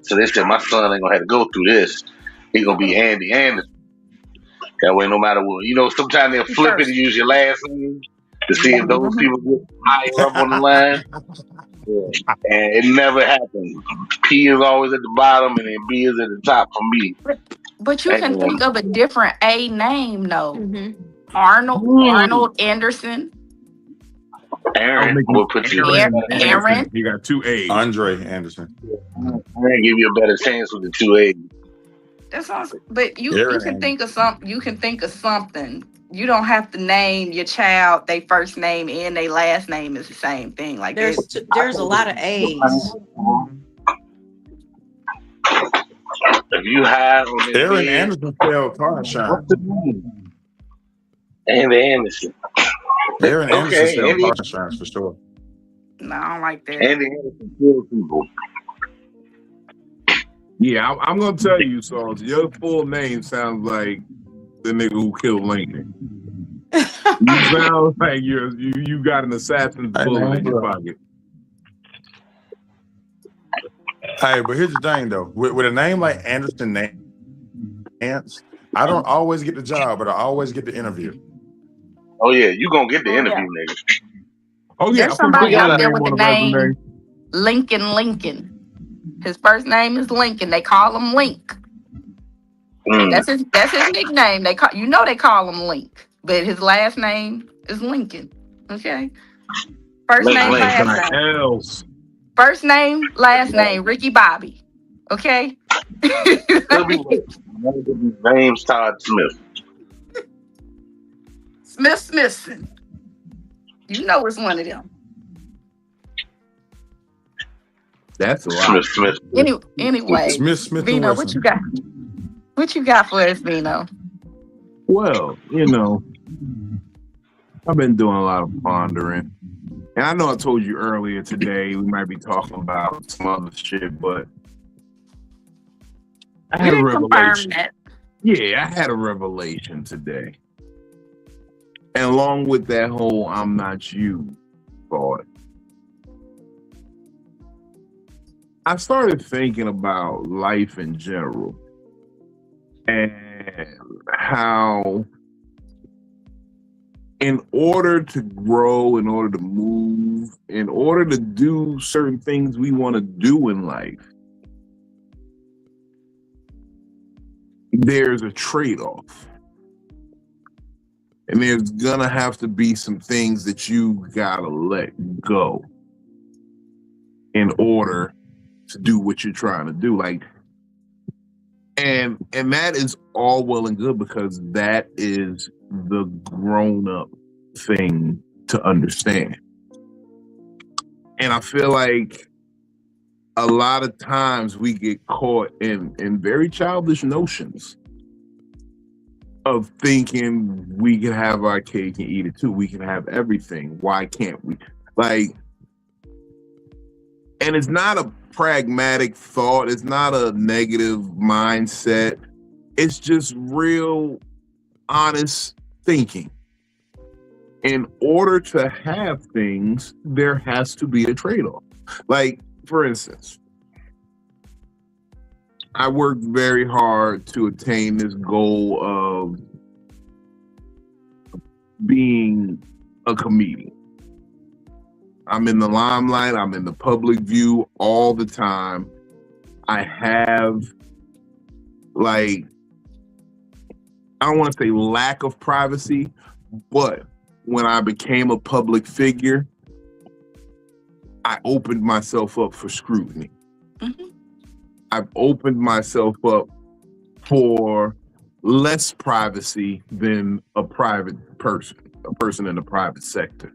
S3: So they said, my son ain't gonna have to go through this. He gonna be Andy Anderson. That way, no matter what, sometimes they'll flip it and use your last name to see if those people get higher up on the line. Yeah. And it never happened. P is always at the bottom, and then B is at the top for me.
S2: But you can think of a different A name, though.
S4: Mm-hmm.
S2: Arnold Anderson.
S3: Aaron will put you.
S2: Aaron.
S1: You got 2 A's.
S5: Andre Anderson.
S3: Aaron give you a better chance with the 2 A's.
S2: That's awesome. But you
S5: Aaron
S2: can think of something. You can think of something. You don't have to name your child. Their first name and their last name is the same thing. Like
S4: There's a lot of A's.
S3: If you have on this
S5: Aaron
S3: bed,
S5: Anderson spelled car insurance.
S3: what's the name? Andy Anderson.
S5: Aaron Anderson
S3: Okay,
S5: spelled
S3: Andy.
S5: car insurance for sure.
S2: no, I don't like that.
S3: Andy Anderson kills people.
S1: Yeah, I'm going to tell you, Sauce. Your full name sounds like the nigga who killed Lincoln. You sound like you got an assassin's bullet in your pocket.
S5: Hey, but here's the thing though. With a name like Anderson Nance, I don't always get the job, but I always get the interview.
S3: Oh yeah, you gonna get the interview, nigga.
S1: Oh, yeah.
S2: There's somebody
S1: I put
S2: out there
S1: my
S2: with the
S1: name on a
S2: name Lincoln. His first name is Lincoln. They call him Link. That's his nickname. They call him Link, but his last name is Lincoln. Okay. First name, last name.
S1: Else.
S2: First name, last name, Ricky Bobby. Okay.
S3: Name's Todd Smith.
S2: Smithson. You know it's one of them.
S1: That's a lot.
S3: Smith.
S2: Anyway,
S5: Smith
S2: Vino,
S5: and
S2: what
S5: Wesson.
S2: you got? What you got for us, Nino?
S1: Well, I've been doing a lot of pondering. And I know I told you earlier today we might be talking about some other shit, but I
S2: We
S1: had a
S2: didn't confirm
S1: revelation.
S2: that.
S1: Yeah, I had a revelation today. And along with that whole I'm not you thought, I started thinking about life in general and how in order to grow, in order to move, in order to do certain things we want to do in life, there's a trade-off. And there's gonna have to be some things that you gotta let go in order to do what you're trying to do. Like, and that is all well and good because that is the grown-up thing to understand. And I feel like a lot of times we get caught in very childish notions of thinking we can have our cake and eat it too. We can have everything. Why can't we? Like, and it's not a pragmatic thought. It's not a negative mindset. It's just real honest thinking. In order to have things, there has to be a trade-off. Like, for instance, I worked very hard to attain this goal of being a comedian. I'm in the limelight, I'm in the public view all the time. I have, like, I don't want to say lack of privacy, but when I became a public figure, I opened myself up for scrutiny.
S2: Mm-hmm.
S1: I've opened myself up for less privacy than a private person, a person in the private sector.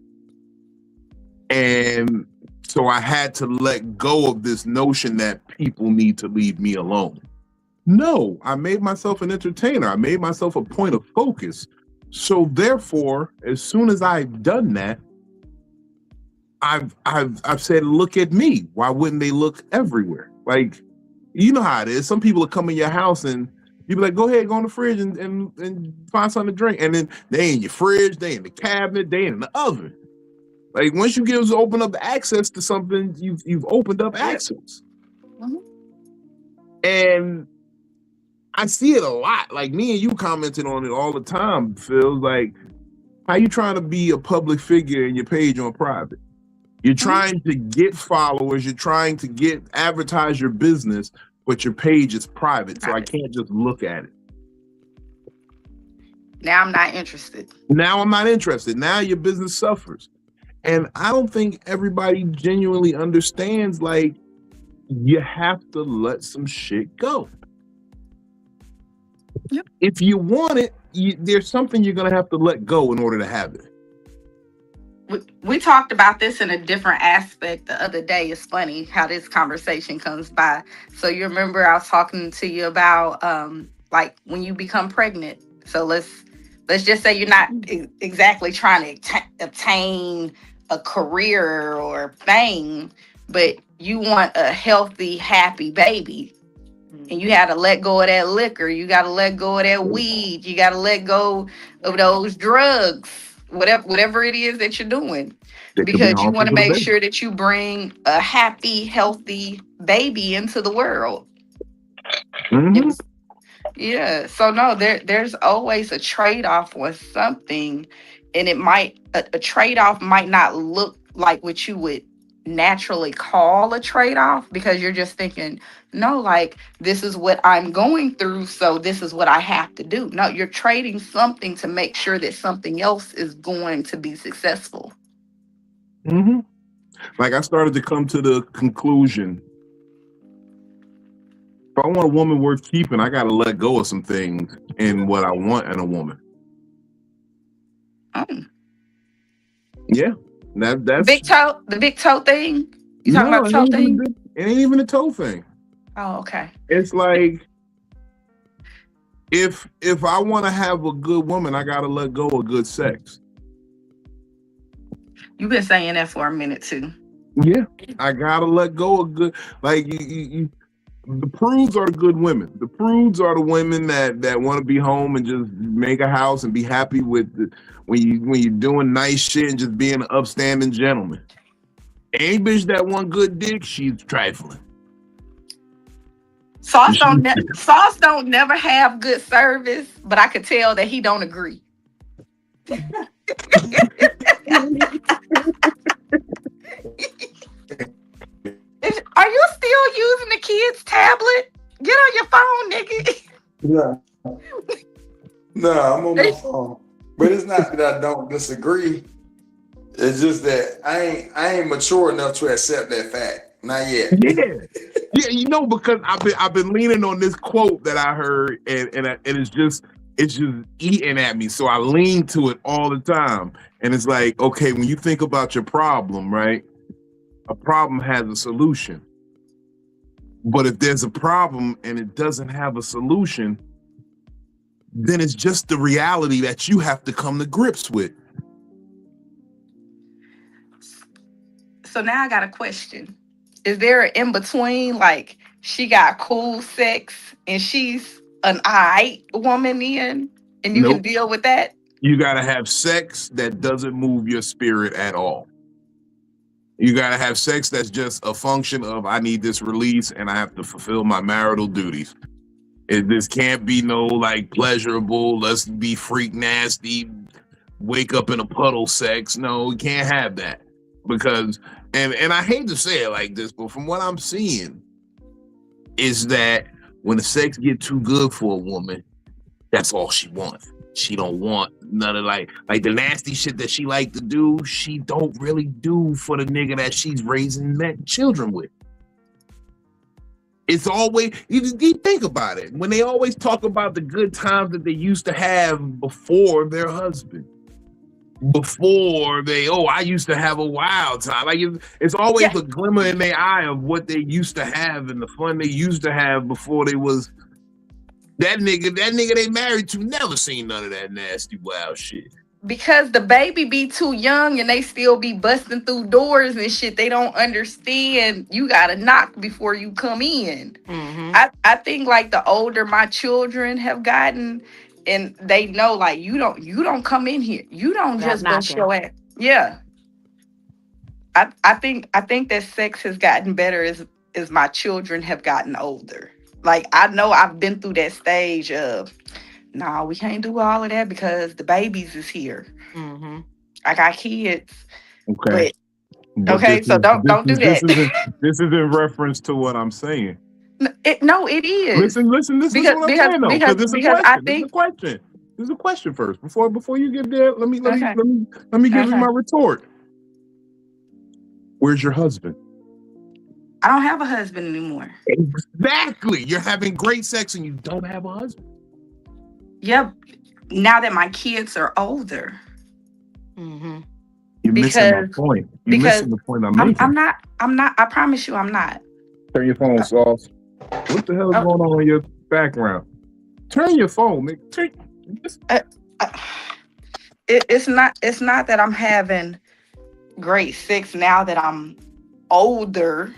S1: And so I had to let go of this notion that people need to leave me alone. No, I made myself an entertainer. I made myself a point of focus. So therefore, as soon as I've done that, I've said, look at me. Why wouldn't they look everywhere? Like, you know how it is. Some people will come in your house and you be like, go ahead, go in the fridge and find something to drink. And then they in your fridge, they in the cabinet, they in the oven. Like, once you open up access to something, you've opened up access.
S2: Mm-hmm.
S1: And I see it a lot. Like, me and you commented on it all the time, Phil. Like, how you trying to be a public figure and your page on private? You're trying to get followers, you're trying to advertise your business, but your page is private, so I can't just look at it.
S2: Now I'm not interested.
S1: Now your business suffers. And I don't think everybody genuinely understands, like, you have to let some shit go.
S2: Yep.
S1: If you want it, there's something you're going to have to let go in order to have it.
S2: We talked about this in a different aspect the other day. It's funny how this conversation comes by. So you remember I was talking to you about like when you become pregnant. So let's just say you're not exactly trying to obtain a career or fame, but you want a healthy, happy baby. And you had to let go of that liquor. You got to let go of that weed. You got to let go of those drugs. Whatever it is that you're doing, because you want to make sure that you bring a happy, healthy baby into the world.
S1: Mm-hmm.
S2: Yeah. So no, there's always a trade-off with something, and it might a trade-off might not look like what you would naturally call a trade-off, because you're just thinking, no, like, this is what I'm going through, so this is what I have to do. No, you're trading something to make sure that something else is going to be successful.
S1: Mm-hmm. Like, I started to come to the conclusion, if I want a woman worth keeping, I got to let go of some things in what I want in a woman.
S2: Oh.
S1: Yeah. That's
S2: the big toe thing. You talking about the toe thing?
S1: It ain't even a toe thing.
S2: Oh, okay.
S1: It's like, If I want to have a good woman, I gotta let go of good sex.
S2: You've been saying that for a minute too.
S1: Yeah, I gotta let go of good. Like the prudes are the good women. The prudes are the women that want to be home and just make a house and be happy with when you're doing nice shit and just being an upstanding gentleman. Any bitch that want good dick, she's trifling.
S2: Sauce don't never have good service, but I could tell that he don't agree. Are you still using the kid's tablet? Get on your phone, nigga.
S5: No, I'm on my phone. But it's not that I don't disagree. It's just that I ain't mature enough to accept that fact. Not yet.
S1: Yeah, you know, because I've been leaning on this quote that I heard, and it's just eating at me. So I lean to it all the time, and it's like, okay, when you think about your problem, right? A problem has a solution, but if there's a problem and it doesn't have a solution, then it's just the reality that you have to come to grips with.
S2: So now I got a question. Is there an in-between, like she got cool sex and she's an alright woman then, and you can deal with that?
S1: You gotta have sex that doesn't move your spirit at all. You gotta have sex that's just a function of, I need this release and I have to fulfill my marital duties. This can't be no like pleasurable, let's be freak nasty, wake up in a puddle sex. No, we can't have that. Because and I hate to say it like this, but from what I'm seeing is that when the sex get too good for a woman, that's all she wants. She don't want none of like the nasty shit that she like to do. She don't really do for the nigga that she's raising children with. It's always, you think about it, when they always talk about the good times that they used to have before their husband. Before I used to have a wild time. Like it's always a glimmer in their eye of what they used to have and the fun they used to have before they was that nigga they married to never seen none of that nasty wild shit.
S2: Because the baby be too young and they still be busting through doors and shit. They don't understand you gotta knock before you come in. Mm-hmm. I think like the older my children have gotten, and they know like you don't come in here. You don't just bust your ass. Yeah. I think that sex has gotten better as my children have gotten older. Like I know I've been through that stage of, nah, we can't do all of that because the babies is here. Mm-hmm. I got kids.
S1: Okay.
S2: But okay, so don't do that.
S1: This is in reference to what I'm saying.
S2: No, it is.
S1: Listen. This is what I'm saying though. Because this is a question first. Before you get there, let me give you my retort. Where's your husband?
S2: I don't have a husband anymore.
S1: Exactly. You're having great sex and you don't have a husband.
S2: Yep. Now that my kids are older.
S1: Mm-hmm. You're missing my point. You're missing the point I'm making.
S2: I'm not. I promise you, I'm not.
S1: Turn your phone off. What the hell is going on in your background? Turn your phone, nigga.
S2: It's not that I'm having great sex now that I'm older.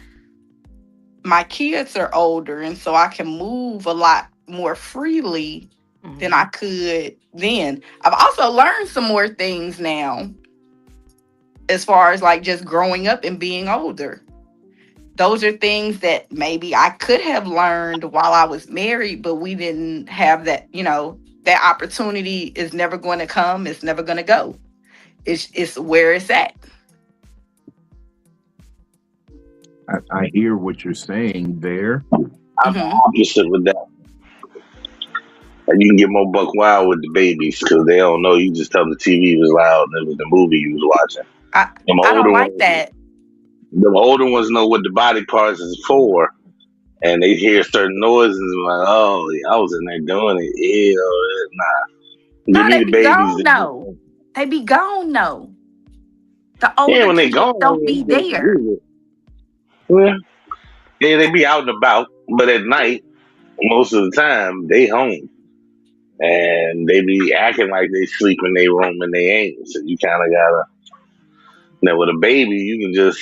S2: My kids are older, and so I can move a lot more freely than I could then. I've also learned some more things now as far as like just growing up and being older. Those are things that maybe I could have learned while I was married, but we didn't have that, that opportunity is never going to come. It's never going to go. It's where it's at.
S1: I hear what you're saying there.
S3: I'm opposite with that. And you can get more buck wild with the babies because they don't know. You just tell them the TV was loud and it was the movie you was watching.
S2: I don't like that.
S3: The older ones know what the body parts is for, and they hear certain noises and like, oh, I was in there doing it. Nah.
S2: No, they be gone, no. They be gone, no. The older
S3: when they
S2: kids
S3: gone,
S2: don't be there.
S3: Yeah, they be out and about, but at night, most of the time, they home. and they be acting like they sleep in their room and they ain't. So you kind of gotta. Now with a baby, you can just.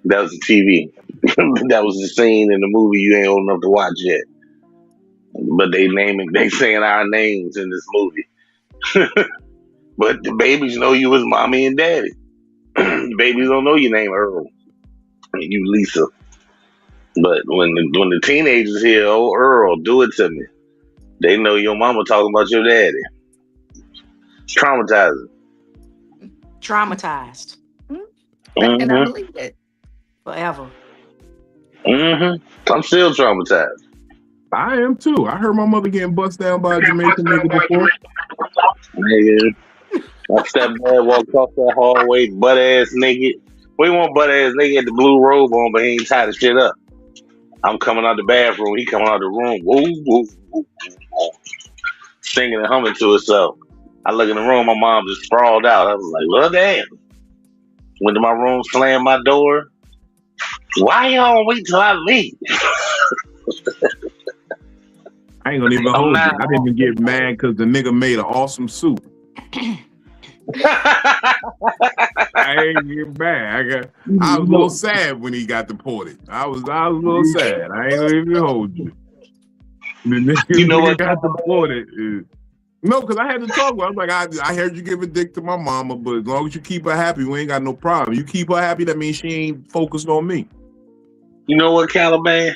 S3: That was the TV. That was the scene in the movie you ain't old enough to watch yet. But they saying our names in this movie. But the babies know you as mommy and daddy. The babies don't know your name Earl. You Lisa. But when the teenagers hear, oh Earl, do it to me. They know your mama talking about your daddy. It's traumatizing.
S4: Traumatized
S2: And I believe it.
S4: forever.
S3: I'm still traumatized.
S1: I am too. I heard my mother getting bust down by a Jamaican nigga before.
S3: Nigga. My stepdad walked off that hallway, butt ass naked. We want butt ass nigga at the blue robe on, but he ain't tied the shit up. I'm coming out the bathroom, he coming out the room, woo, woo, woo, woo, singing and humming to herself. I look in the room, my mom just sprawled out. I was like, well, damn. Went to my room, slammed my door. Why y'all wait till I leave?
S1: I ain't gonna even hold you. I didn't even get mad because the nigga made an awesome soup. I ain't get mad. I was a little sad when he got deported. I was a little sad. I ain't gonna even hold you. The nigga,
S3: You know what?
S1: got deported. No, because I had to talk with her. I was like, I heard you give a dick to my mama, but as long as you keep her happy, we ain't got no problem. You keep her happy, that means she ain't focused on me.
S3: You know what, Caliban?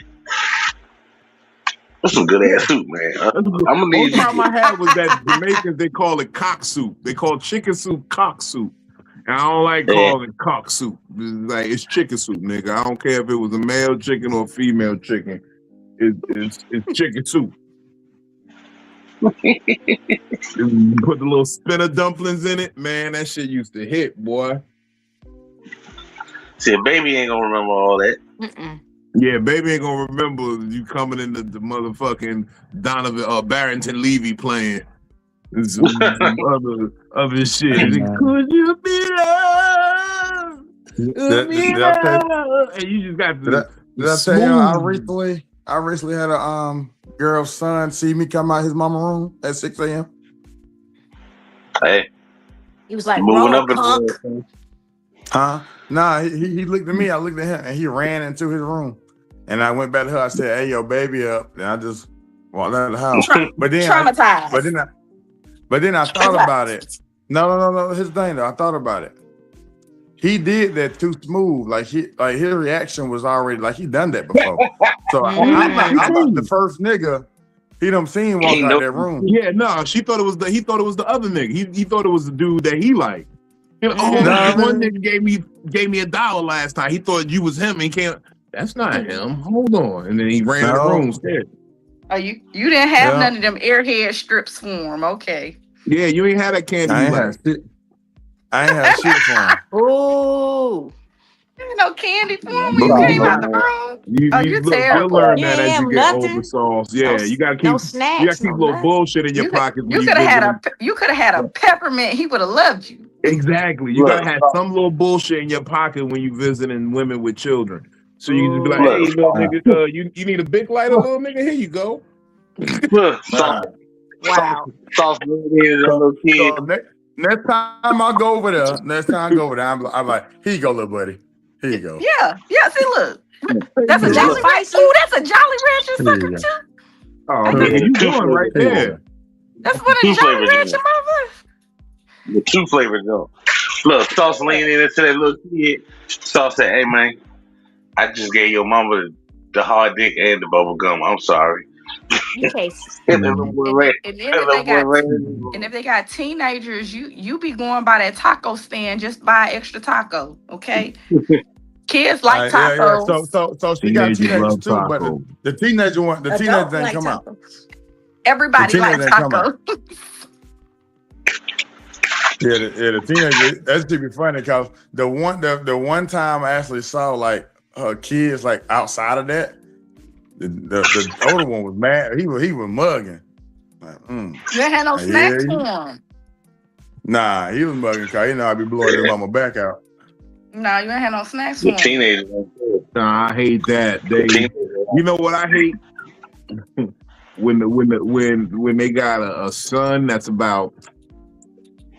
S3: That's some good ass soup, man. I'm gonna need
S1: the problem I had was that Jamaicans, they call it cock soup. They call chicken soup cock soup. And I don't like calling it cock soup. It's chicken soup, nigga. I don't care if it was a male chicken or a female chicken. It's chicken soup. You put the little spinner dumplings in it, man. That shit used to hit, boy.
S3: See, baby ain't gonna remember all that.
S1: Yeah, baby ain't gonna remember you coming into the motherfucking Donovan Barrington Levy playing some other shit. Could you be loved? And you just got to.
S5: Did I tell you I recently had a girl's son see me come out his mama room at 6 a.m.
S3: Hey,
S4: he was like,
S3: moving up
S4: punk.
S5: Huh? Nah, he looked at me, I looked at him, and he ran into his room. And I went back to her, I said, hey, yo, baby up. And I just walked out of the house.
S2: Traumatized.
S5: But then I thought about it. No. His thing though, I thought about it. He did that too smooth. Like his reaction was already like he done that before. So I'm not the first nigga he done seen walk out that room.
S1: Yeah, no, he thought it was the other nigga. He thought it was the dude that he liked. One nigga gave me $1 last time. He thought you was him, and he can't. That's not him. Hold on, and then he ran in the room scared.
S2: Oh, you didn't have none of them airhead strips for him, okay?
S1: Yeah, you ain't had that candy.
S5: I ain't have shit for him.
S4: Ooh.
S2: There ain't no candy for him when you came out the room.
S1: You
S2: terrible.
S1: learn that as you get older, Sauce. Yeah, you gotta keep
S4: snacks,
S1: you gotta keep a little bullshit in your pocket.
S2: You could have had a peppermint. He would have loved you.
S1: Exactly. You gotta have some little bullshit in your pocket when you visiting women with children. So you can just be like, hey, little nigga, you need a big lighter, little nigga? Here you go.
S4: Wow.
S3: Soft little kid.
S5: Next time I go over there, I'm like, here you go, little buddy. Here you go.
S2: Yeah. See, look. That's a Jolly Rancher. Ooh, that's a Jolly Rancher sucker too.
S1: Oh, nigga, you going right there.
S2: That's what a Jolly Rancher mother.
S3: The two flavors though. Look, Sauce leaning into that little kid. Sauce said, hey man, I just gave your mama the hard dick and the bubble gum. I'm sorry.
S4: Okay.
S2: And if they got teenagers, you be going by that taco stand, just buy extra taco, okay? Kids like tacos.
S5: Yeah. So she got teenagers too, but the teenager one, the teenager didn't come out.
S2: Everybody likes tacos.
S5: The teenager. That should be funny because the one time I actually saw like her kids like outside of that. The older one was mad. He was mugging. Like,
S2: You ain't had no snacks for him.
S5: Nah, he was mugging because I be blowing his mama back out.
S2: No, you ain't had no snacks for him.
S3: Teenagers.
S1: Nah, I hate that. You know what I hate? when they got a son that's about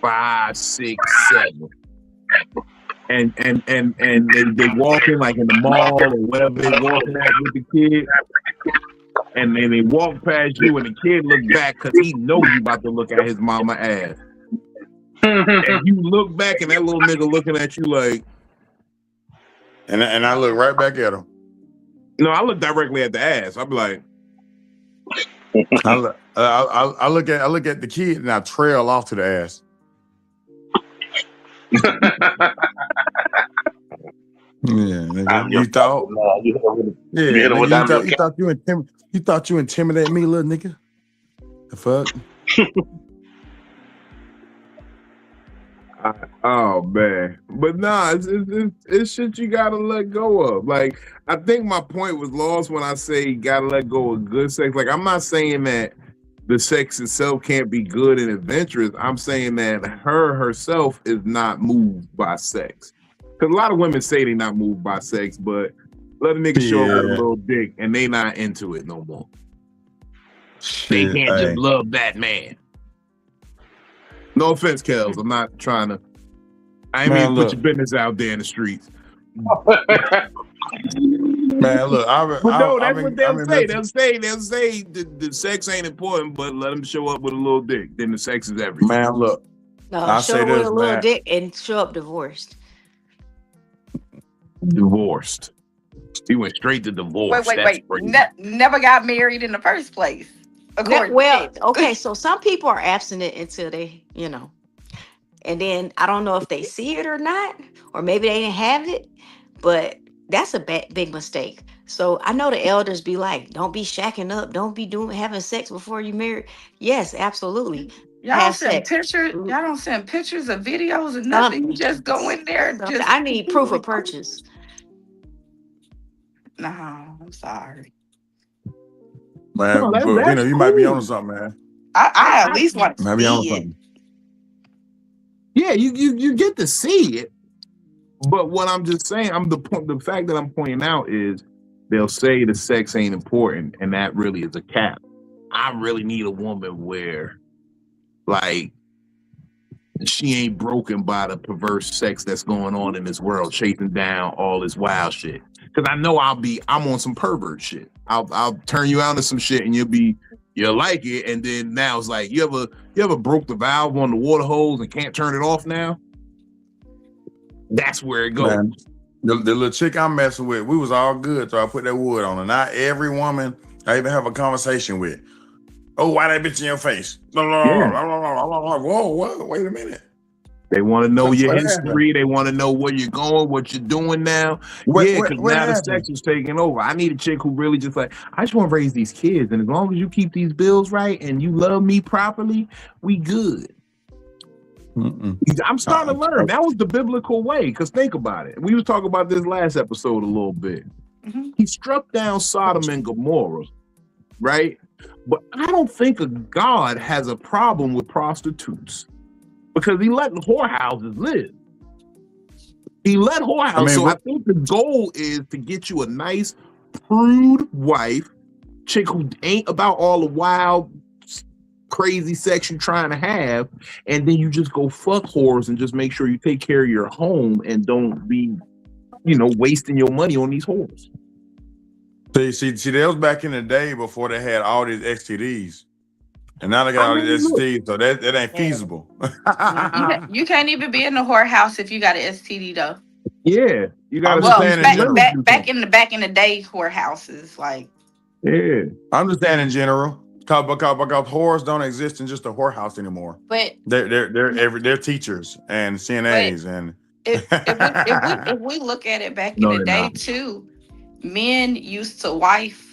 S1: 5, 6, 7, and they walking like in the mall or whatever they walking at with the kid, and then they walk past you and the kid look back because he know you about to look at his mama ass. And you look back and that little nigga looking at you like,
S5: and I look right back at him.
S1: no, I look directly at the ass. I'm like,
S5: I look at the kid and I trail off to the ass. Nigga, you thought? You thought you intimidate me, little nigga? The fuck?
S1: Oh man, but nah, it's shit you gotta let go of. Like, I think my point was lost when I say you gotta let go of good sex. Like, I'm not saying that the sex itself can't be good and adventurous. I'm saying that herself is not moved by sex. Because a lot of women say they're not moved by sex, but let a nigga show up with a little dick and they not into it no more. They can't just love that man. No offense, Kels. I'm not trying to. I ain't mean to put your business out there in the streets.
S5: Man, look,
S1: that's what they'll say. They'll say the sex ain't important, but let them show up with a little dick. Then the sex is everything.
S5: Man, look.
S4: No, show up with a little dick and show up divorced.
S1: Divorced. He went straight to divorce.
S2: Wait. Never got married in the first place.
S4: Okay, so some people are abstinent until they, and then I don't know if they see it or not, or maybe they didn't have it, but that's a big mistake. So I know the elders be like, don't be shacking up, don't be having sex before you marry. Yes, absolutely.
S2: Y'all don't send pictures. Y'all don't send pictures of videos and nothing. You just go in there.
S4: I need proof of purchase.
S2: No, I'm sorry.
S5: Man,
S1: no,
S5: you might be on something, man.
S2: I at least want to
S5: might be on
S2: see
S5: something.
S1: Yeah, you get to see it, but what I'm just saying, the fact that I'm pointing out is they'll say the sex ain't important, and that really is a cap. I really need a woman where, like, she ain't broken by the perverse sex that's going on in this world, chasing down all this wild shit. Because I know I'm on some pervert shit. I'll turn you out to some shit and you'll like it, and then now it's like, you ever broke the valve on the water hose and can't turn it off now? That's where it goes. Man,
S5: the little chick I'm messing with, we was all good, so I put that wood on her. Not every woman I even have a conversation with. Oh, why that bitch in your face? Yeah. Whoa, wait a minute.
S1: They want to know your history. They want to know where you're going, what you're doing now. Because now the sex is taking over. I need a chick who really just like, I just want to raise these kids. And as long as you keep these bills right and you love me properly, we good. I'm starting to learn. That was the biblical way. Because think about it. We was talking about this last episode a little bit. Mm-hmm. He struck down Sodom and Gomorrah, right? But I don't think a God has a problem with prostitutes. Because he let whorehouses live. He let whorehouses. So I think the goal is to get you a nice, prude wife, chick who ain't about all the wild, crazy sex you're trying to have, and then you just go fuck whores and just make sure you take care of your home and don't be, wasting your money on these whores.
S5: See, that was back in the day before they had all these STDs. And now they got all these STDs, so that ain't feasible.
S2: You can't even be in the whorehouse if you got an STD, though.
S1: Yeah, you got
S2: to back in the day, whorehouses, like.
S1: Yeah,
S5: I'm just saying in general, because whores don't exist in just a whorehouse anymore.
S2: But
S5: they're teachers and CNAs and.
S2: If we look at it back in the day too, men used to wife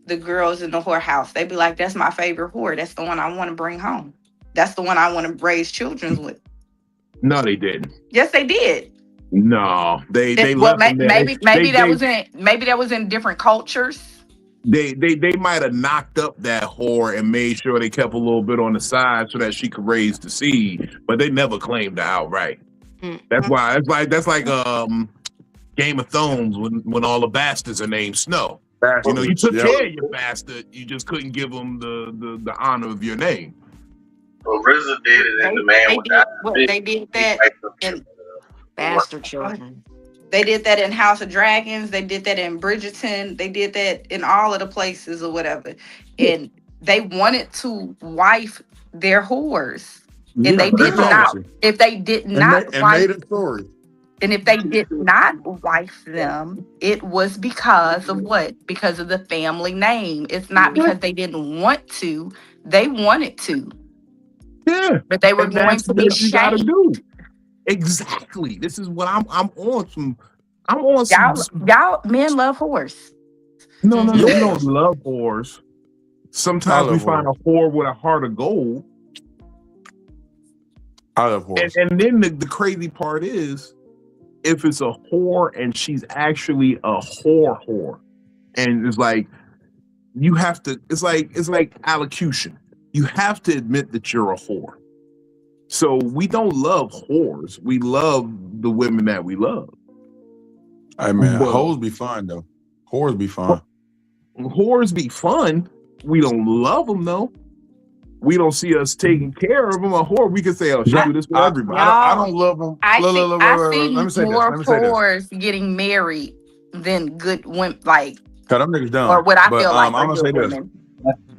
S2: the girls in the whorehouse. They'd be like, that's my favorite whore. That's the one I want to bring home. That's the one I want to raise children with.
S1: No, they didn't.
S2: Yes, they did.
S1: No, they
S2: left maybe that was in different cultures.
S1: They might have knocked up that whore and made sure they kept a little bit on the side so that she could raise the seed, but they never claimed her outright. Mm-hmm. That's why that's like Game of Thrones when all the bastards are named Snow. You know, you took
S5: Yep.
S1: care of your bastard. You just couldn't give him the honor of your name.
S3: Well, RZA did it, and the man
S2: They
S3: with
S2: did what they did that in
S4: Bastard children.
S2: they did that in House of Dragons. They did that in Bridgerton. They did that in all of the places or whatever. And they wanted to wife their whores. And they did not. If they did not
S5: and
S2: wife,
S5: made a story.
S2: and if they did not wife them, it was because of what? Because of the family name. It's not because they didn't want to. They wanted to.
S1: Yeah,
S2: But they were
S1: and
S2: going
S1: that's
S2: to be
S1: what you gotta
S2: shamed.
S1: do. Exactly. This is what I'm on some. I'm on some.
S2: Y'all men love whores.
S1: No,
S2: Mhm.
S1: we don't love whores. Sometimes we find a whore with a heart of gold.
S5: I love whores.
S1: And then the crazy part is, if it's a whore and she's actually a whore, and it's like you have to. It's like allocution. You have to admit that you're a whore. So we don't love whores. We love the women that we love.
S5: Hey man,
S1: But-
S5: hoes be fun though. Whores be fun.
S1: Whores be fun. We don't love them though. We don't see us taking care of them. A whore, we can say, "Oh, she do this for everybody."
S5: I don't love them.
S2: I
S5: Look,
S2: see,
S5: look, look,
S2: I
S5: look,
S2: see
S5: let me say this.
S2: more
S5: Let me say this.
S2: whores getting married than good women, like,
S5: Cause them niggas dumb.
S2: or what I
S5: But,
S2: feel like
S5: I'm
S2: are
S5: gonna say
S2: good
S5: this.
S2: women.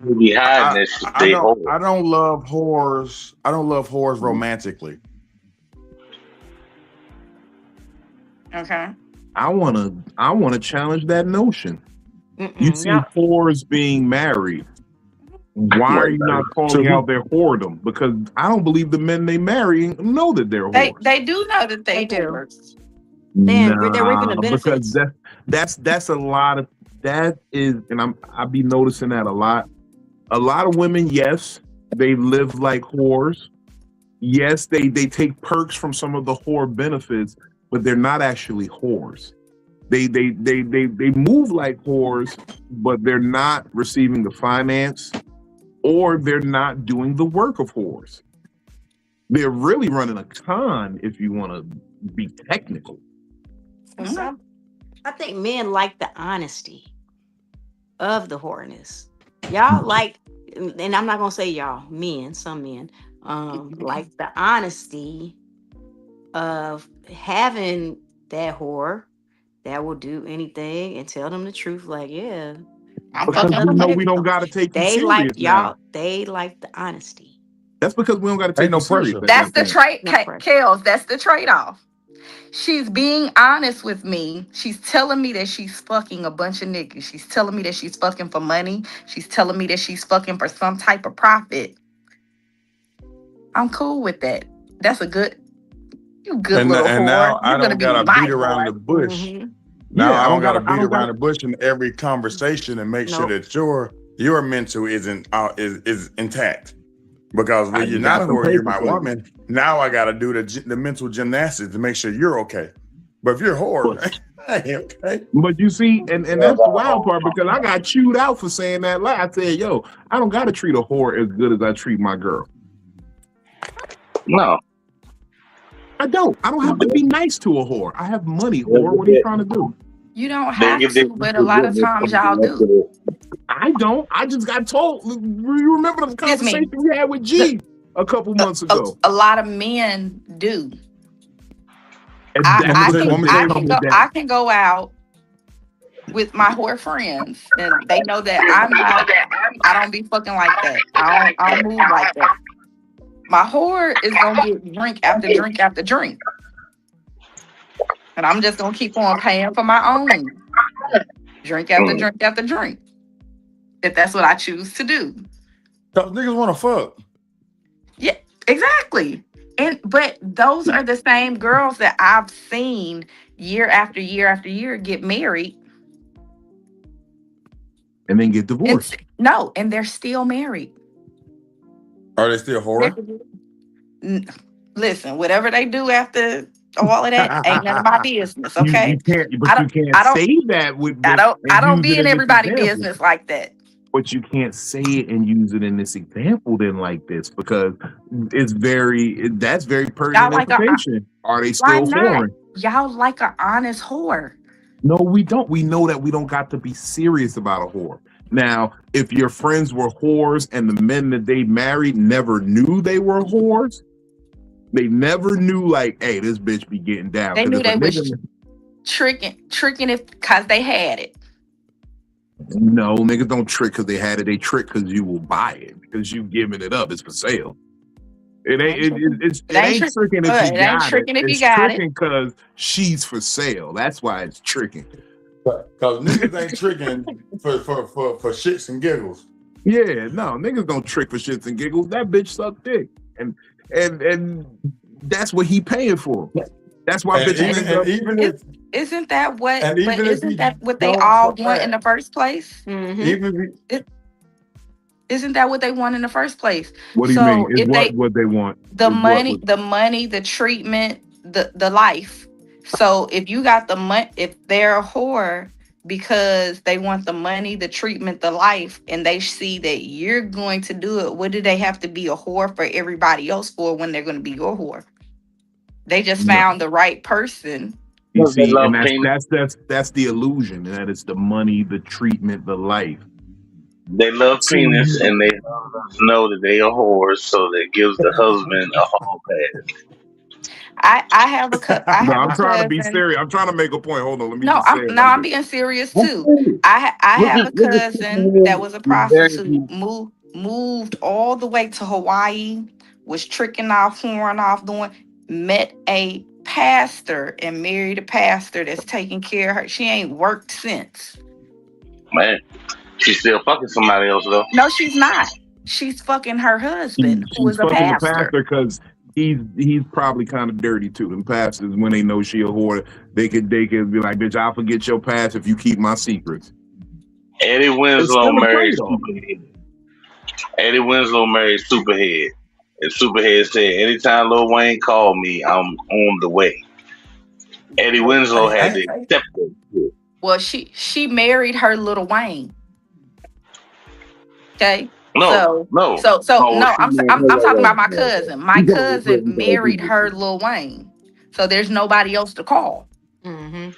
S3: You be hiding this shit.
S5: I don't love whores. I don't love whores romantically.
S2: Okay.
S1: I wanna challenge that notion. You see
S4: Yeah.
S1: whores being married. Why are you not calling out their whoredom? Because I don't believe the men they marry know that they're whores.
S2: They do know that they
S4: They do.
S2: whores.
S4: They're reaping the
S1: because
S4: benefits.
S1: that's a lot of that is, and I be noticing that a lot. A lot of women, yes, they live like whores. Yes, they take perks from some of the whore benefits, but they're not actually whores. They move like whores, but they're not receiving the finance, or they're not doing the work of whores. They're really running a con, if you want to be technical.
S4: I think men like the honesty of the whoreness. Y'all like, and I'm not gonna say y'all, men, some men, like the honesty of having that whore that will do anything and tell them the truth. Like, yeah,
S2: I'm
S1: Because
S2: fucking
S1: we know
S2: up.
S1: we don't got to take you
S4: they
S1: serious
S4: like
S1: now.
S4: y'all. They like the honesty.
S1: That's because we don't got to take
S5: Ain't no
S1: you serious.
S5: pressure.
S1: at
S2: That's
S1: that
S2: the
S1: point.
S2: trade,
S4: No pressure.
S2: Kels. That's the trade-off. She's being honest with me. She's telling me that she's fucking a bunch of niggas. She's telling me that she's fucking for money. She's telling me that she's fucking for some type of profit. I'm cool with that. That's a good, you good
S5: And
S2: little
S5: now
S2: whore.
S5: I
S2: You're gonna
S5: don't
S2: be
S5: gotta
S2: my
S5: beat around the
S2: whore.
S5: bush.
S4: Mhm.
S5: Now
S1: Yeah,
S5: I don't gotta beat
S1: I don't
S5: around
S1: gotta-
S5: the bush in every conversation and make sure
S4: Nope.
S5: that your mental is intact. Because when
S1: I
S5: you're
S1: got
S5: not a
S1: some
S5: whore, you're
S1: paper
S5: my
S1: for you.
S5: woman. Now I gotta do the mental gymnastics to make sure you're okay. But if you're a whore, I ain't okay.
S1: But you see, and that's the wild part, because I got chewed out for saying that lie. I said, "Yo, I don't got to treat a whore as good as I treat my girl.
S3: No.
S1: I don't. I don't have to be nice to a whore. I have money, whore. What are you trying to do?
S2: You don't
S3: They
S2: have
S3: give
S2: to, but a lot of times y'all do.
S1: I don't. I just got told. You remember the
S2: Excuse me.
S1: conversation we had with G a couple months ago?
S2: A lot of men do.
S1: And
S2: I
S1: that's because
S5: want me
S1: they
S5: to
S2: I
S1: come
S2: can
S1: with
S2: go.
S1: that.
S2: I can go out with my whore friends, and they know that I'm not. I don't be fucking like that. I don't move like that. My whore is gonna get drink after drink after drink, and I'm just gonna keep on paying for my own drink after drink after drink, if that's what I choose to do.
S5: Cause niggas wanna fuck.
S2: Yeah, exactly. But those are the same girls that I've seen year after year after year get married.
S1: And then get divorced.
S2: And they're still married.
S5: Are they still whore?
S2: Listen, whatever they do after all of that ain't none of my business. Okay,
S1: You can't, but
S2: I
S1: you
S2: don't-
S1: can't say that with.
S2: I don't
S1: use
S2: be
S1: it
S2: in
S1: this
S2: everybody's
S1: example.
S2: business like that.
S1: But you can't say it and use it in this example then like this, because that's very pertinent
S2: like
S1: information. Are they
S2: Why
S1: still
S2: not?
S1: foreign?
S2: Y'all like an honest whore.
S1: No, we don't. We know that we don't got to be serious about a whore. Now, if your friends were whores and the men that they married never knew they were whores, they never knew like, hey, this bitch be getting down.
S2: They
S1: Because
S2: knew
S1: if a
S2: they was
S1: nigga,
S2: tricking it because they had it.
S1: no, niggas don't trick because they had it. They trick because you will buy it because you giving it up. It's for sale. It ain't. It ain't tricking if you
S2: It ain't
S1: got it.
S2: tricking if you
S1: It's
S2: got it.
S1: tricking because she's for sale. That's why it's tricking.
S5: Because niggas ain't tricking for shits and giggles.
S1: Yeah, no, niggas don't trick for shits and giggles. That bitch suck dick, and that's what he paying for. That's why bitches.
S2: Isn't that what?
S5: And even
S2: But
S5: if
S2: isn't
S5: you
S2: that what they
S5: don't
S2: all
S5: fuck
S2: want
S5: that,
S2: in the first place?
S5: even if
S2: Isn't that what they want in the first place?
S1: What do you
S2: So
S1: mean? Is what they want?
S2: the
S1: Is
S2: money, the treatment, the life. So if you got the money, if they're a whore because they want the money, the treatment, the life, and they see that you're going to do it, what do they have to be a whore for everybody else for when they're going to be your whore? They just
S1: No.
S2: found the right person.
S1: You
S3: They
S1: see,
S3: love
S1: and
S3: penis.
S1: that's the illusion, and that it's the money, the treatment, the life.
S3: They love
S1: See,
S3: penis, and they know that they are whores, so that gives the husband a hall pass.
S2: I have a
S1: no, I'm trying to be
S2: cousin.
S1: serious. I'm trying to make a point. Hold on, let me
S2: No,
S1: just say it
S2: I'm
S1: like this.
S2: being serious
S3: Look
S2: too. I have a
S3: at
S2: cousin that was a prostitute, moved all the way to Hawaii, was tricking off, whoring off, met a pastor and married a pastor that's taking care of her. She ain't worked since.
S3: man. She's still fucking somebody else though.
S2: No, she's not. She's fucking her husband, who
S1: She's
S2: is a
S1: fucking the
S2: pastor.
S1: pastor because he's probably kind of dirty too. And pastors, when they know she a whore, they could be like, bitch, I'll forget your past if you keep my secrets.
S3: Eddie Winslow married Superhead. Eddie Winslow married Superhead. And Superhead said, anytime Lil Wayne called me, I'm on the way. Eddie Winslow had to accept it.
S2: Well, she married her Little Wayne. Okay.
S3: No.
S2: No, I'm talking about my cousin. My cousin married her Lil Wayne. So there's nobody else to call.
S3: I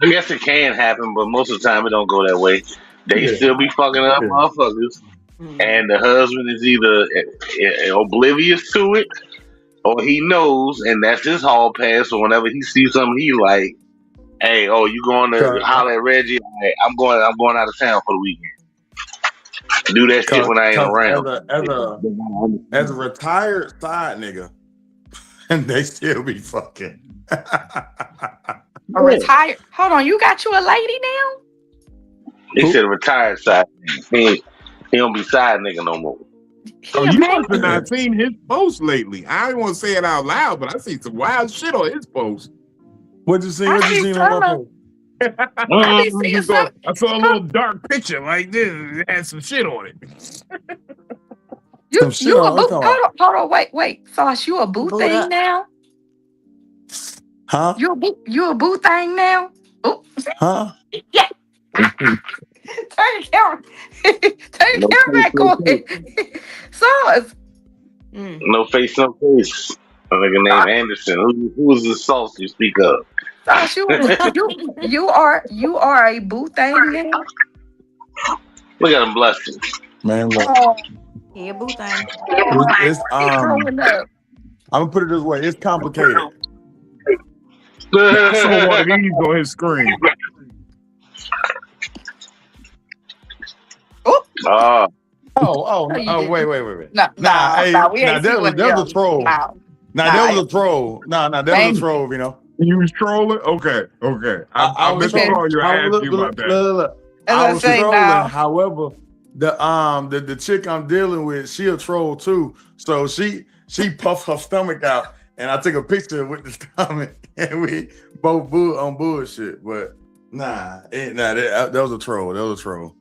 S3: guess it can happen, but most of the time it don't go that way. They still be fucking up motherfuckers. And the husband is either oblivious to it or he knows, and that's his hall pass. So whenever he sees something he like, hey, oh, you going to holler at Reggie? Hey, I'm going out of town for the weekend. Do that shit when I ain't around.
S5: As a retired side nigga, and they still be fucking.
S2: A retired. Hold on, you got you a lady now?
S3: They said a retired side nigga. He don't be side nigga no more.
S1: Oh, you must have not seen his post lately. I don't want to say it out loud, but I see some wild shit on his post.
S5: What'd you see? What you seen on my post?
S1: I saw a little dark picture like this. It had some shit on it.
S2: You a boo? Hold on, wait, Sauce, you a boo thing now?
S5: Huh?
S2: You a boo thing now? Ooh.
S5: Huh?
S2: Yeah. Turn the camera. Turn the camera back on. Sauce.
S3: No face, no face. A nigga named Anderson. Who is the Sauce you speak of?
S2: Sauce, you are a boo thing now.
S3: Look at him blushing.
S5: Man, look.
S4: Yeah, boo thing.
S5: I'm gonna put it this way. It's complicated.
S1: I saw one of these on his screen.
S5: Oh, wait.
S2: That
S5: was a troll. That was a troll. That was a troll, you know.
S1: You was trolling? Okay. I was trolling. You asked you about that.
S5: I was trolling. However, the chick I'm dealing with, she a troll too. So she puffed her stomach out, and I took a picture with the stomach, and we both on bullshit. But that was a troll. That was a troll.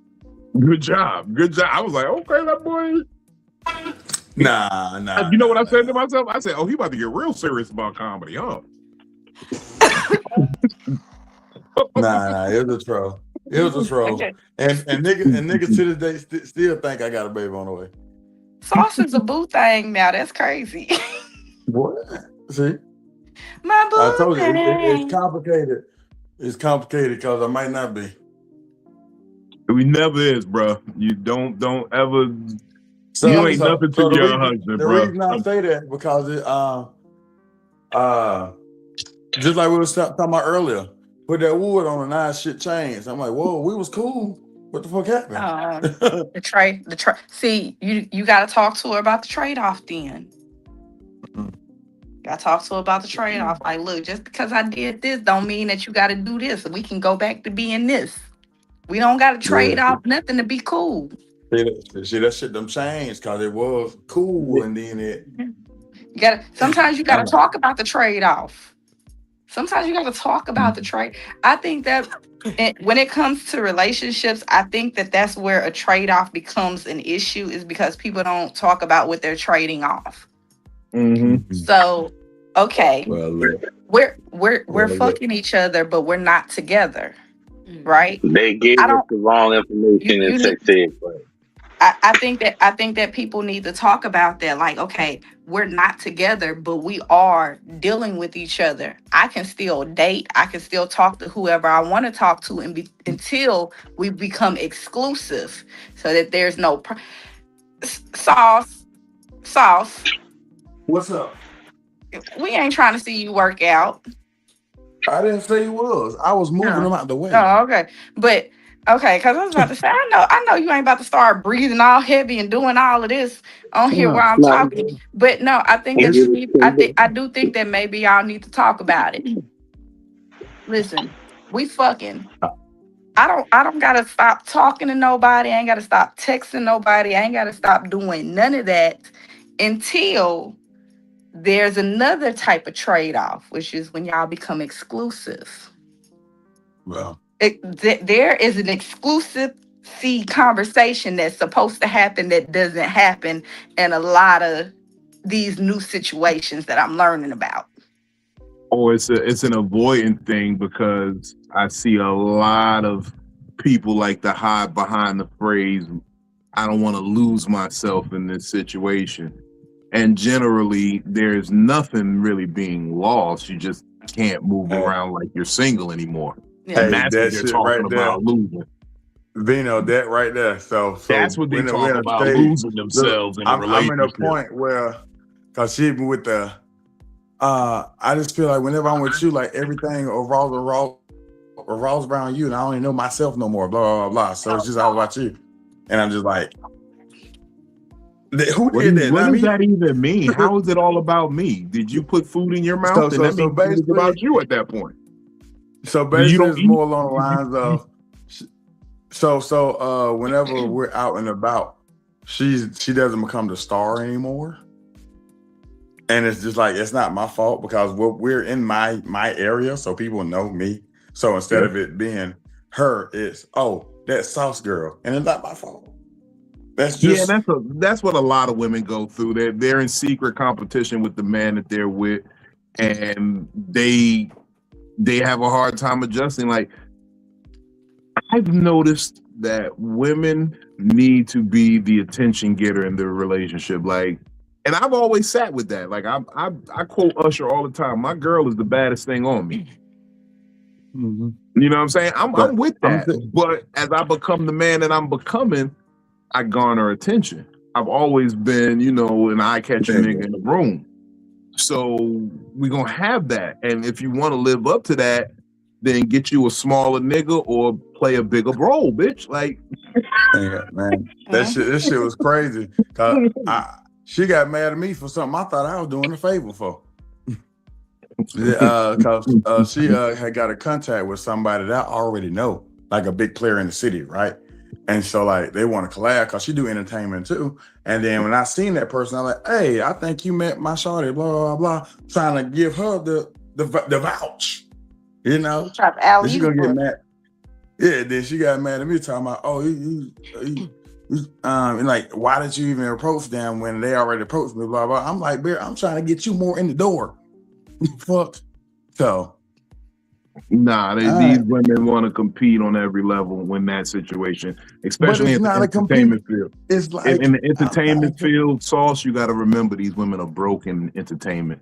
S1: Good job. I was like, okay, that boy.
S5: Nah.
S1: You know what I said to myself? I said, oh, he about to get real serious about comedy, huh?
S5: Nah, it was a troll. Okay. And niggas to this day still think I got a baby on the way.
S2: Sauce is a boo thing now. That's crazy.
S5: What? See?
S2: My
S5: I told you
S2: boo.
S5: it's complicated. It's complicated because I might not be.
S1: We never is, bro. You don't ever.
S5: So,
S1: You ain't nothing to your husband,
S5: the
S1: bro.
S5: reason I say that because it just like we was talking about earlier, put that wood on and now shit changed. I'm like, whoa, we was cool. What the fuck happened?
S2: The trade. See, you got to talk to her about the trade off. Then got to talk to her about the trade off. Like, look, just because I did this, don't mean that you got to do this. We can go back to being this. We don't got to trade off nothing to be cool.
S5: See, that shit them changed because it was cool, and then it.
S2: You gotta. Sometimes you got to talk about the trade off. Sometimes you got to talk about the trade. I think that when it comes to relationships, I think that that's where a trade off becomes an issue, is because people don't talk about what they're trading off.
S1: Mm-hmm.
S2: So, okay,
S5: Well,
S2: we're fucking each other, but we're not together, right?
S3: They gave us the wrong information in sex ed.
S2: I think that people need to talk about that. Like, okay, we're not together, but we are dealing with each other. I can still date. I can still talk to whoever I want to talk to, until we become exclusive, so that there's no sauce.
S5: What's up?
S2: We ain't trying to see you work out.
S5: I didn't say you was. I was moving them out the way.
S2: Oh, okay. But okay, because I was about to say, I know you ain't about to start breathing all heavy and doing all of this on here while I'm talking. But no, I think that you need. I do think that maybe y'all need to talk about it. Listen, we fucking. I don't gotta stop talking to nobody. I ain't gotta stop texting nobody. I ain't gotta stop doing none of that until there's another type of trade-off, which is when y'all become exclusive.
S5: Well,
S2: there is an exclusive conversation that's supposed to happen that doesn't happen in a lot of these new situations that I'm learning about.
S1: Or it's an avoidant thing, because I see a lot of people like to hide behind the phrase, I don't want to lose myself in this situation. And generally, there's nothing really being lost. You just can't move around like you're single anymore.
S2: Yeah.
S1: And that's what they're talking about, losing.
S5: Vino, that right there. So
S1: that's what they talk about, losing themselves in a relationship.
S5: I'm in a point where, because she even with the, I just feel like whenever I'm with you, like everything revolves around you, and I don't even know myself no more. Blah blah blah. So it's just all about you, and I'm just like, who did that?
S1: What does that even mean? How is it all about me? Did you put food in your mouth? And that means it's about you at that point.
S5: So basically, it's more along the lines of, so whenever we're out and about, she doesn't become the star anymore. And it's just like, it's not my fault, because we're in my area, so people know me. So instead of it being her, it's, oh, that sauce girl, and it's not my fault. That's just
S1: that's what a lot of women go through. They're in secret competition with the man that they're with, and they have a hard time adjusting. Like, I've noticed that women need to be the attention getter in their relationship. Like, and I've always sat with that. Like, I quote Usher all the time. My girl is the baddest thing on me.
S5: Mm-hmm.
S1: You know what I'm saying? I'm with that. But as I become the man that I'm becoming, I garner attention. I've always been, an eye-catching nigga in the room. So we're going to have that. And if you want to live up to that, then get you a smaller nigga or play a bigger role, bitch. Like,
S5: yeah, man, this shit was crazy. She got mad at me for something I thought I was doing a favor for. Because she had got a contact with somebody that I already know, like a big player in the city, right? And so, like, they want to collab because she do entertainment too. And then when I seen that person, I'm like, hey, I think you met my shawty, blah, blah, blah, trying to give her the vouch, She gonna get mad. Yeah, then she got mad at me talking about, oh, and like, why did you even approach them when they already approached me, blah, blah. I'm like, Bear, I'm trying to get you more in the door. Fuck. So.
S1: Nah, these women want to compete on every level in that situation, especially in the entertainment field.
S5: It's like
S1: in the entertainment field, Sauce, you got to remember these women are broke in entertainment.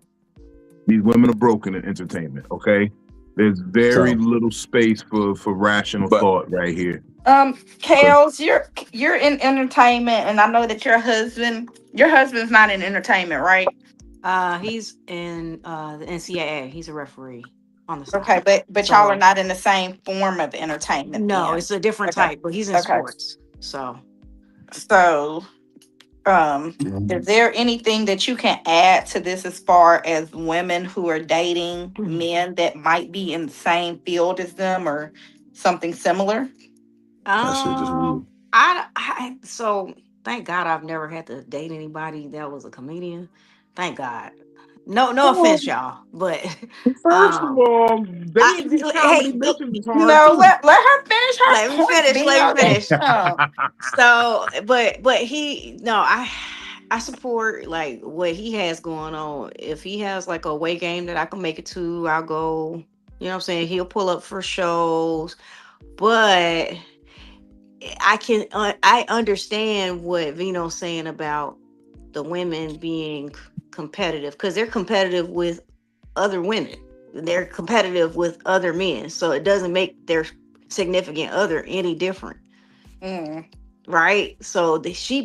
S1: These women are broken in entertainment. Okay, there's very little space for rational thought right here.
S2: Kales, you're in entertainment, and I know that your husband's not in entertainment, right?
S4: He's in the NCAA. He's a referee on the side.
S2: Okay, but y'all are not in the same form of entertainment.
S4: No,
S2: then.
S4: it's a different type, but he's in sports. So is there anything that you can add to this as far as women who are dating men that might be in the same field as them or something similar? So thank God I've never had to date anybody that was a comedian. Thank God. No offense, y'all, but
S1: First of all, dating comedy bitches is hard
S2: no,
S1: too.
S2: let her finish her
S4: Let me
S2: point.
S4: finish. So, but I support like what he has going on. If he has like a away game that I can make it to, I'll go. You know what I'm saying? He'll pull up for shows, but I understand what Vino's saying about the women being competitive because they're competitive with other women. They're competitive with other men, so it doesn't make their significant other any different. Right? So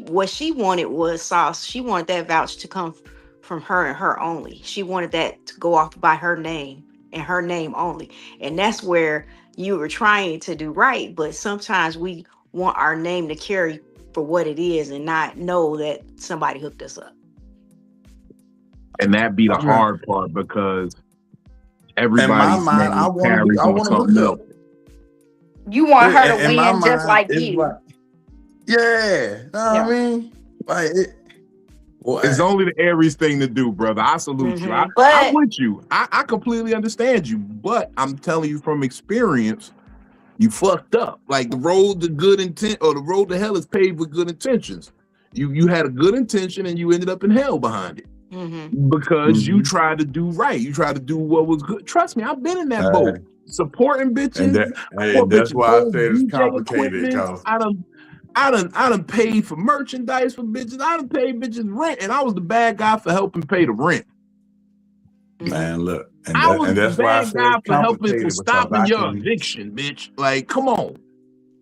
S4: what she wanted was sauce. She wanted that vouch to come from her and her only. She wanted that to go off by her name and her name only. And that's where you were trying to do right. But sometimes we want our name to carry for what it is and not know that somebody hooked us up.
S1: And that be the hard part because everybody's
S5: in my mind, I want to hook up.
S2: You want her to win just like you.
S5: Like, yeah, know what I mean? Like
S1: it's only the Aries thing to do, brother. I salute you. I'm with you. I completely understand you, but I'm telling you from experience, you fucked up. Like the road to good intent or the road to hell is paved with good intentions. You had a good intention and you ended up in hell behind it. Because you tried to do right. You tried to do what was good. Trust me, I've been in that boat. Supporting bitches.
S5: And that's why I said it's complicated.
S1: I done paid for merchandise for bitches. I done paid bitches rent, and I was the bad guy for helping pay the rent.
S5: Man, look,
S1: I was the bad guy for helping for stopping your eviction, bitch. Like, come on.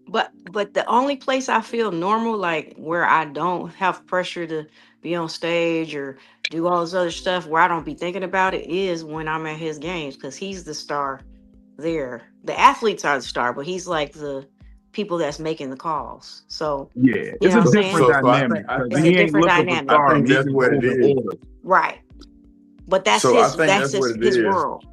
S4: But the only place I feel normal, like where I don't have pressure to be on stage or do all this other stuff, where I don't be thinking about it, is when I'm at his games because he's the star there. The athletes are the star, but he's like the people that's making the calls. So
S1: yeah, it's a different dynamic.
S4: It's a different dynamic.
S5: I think that's what it is.
S4: Right. But that's his world.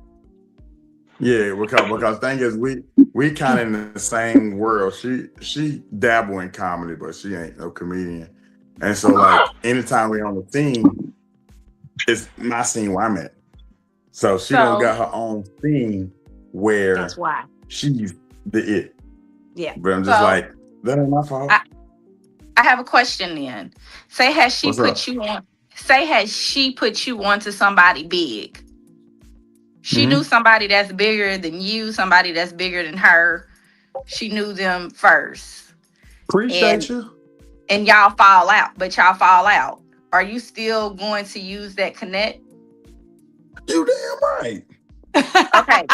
S5: Yeah, because thing is we kind of in the same world. She dabble in comedy, but she ain't no comedian. And so like anytime we're on the scene, it's my scene where I'm at. So she don't got her own scene where
S4: that's why
S5: she's the it.
S4: Yeah.
S5: But I'm just like, that ain't my fault.
S2: I have a question then. Has she put you onto somebody big? She knew somebody that's bigger than you, somebody that's bigger than her. She knew them first.
S5: Appreciate you.
S2: And y'all fall out. Are you still going to use that connect?
S5: You damn right.
S2: Okay.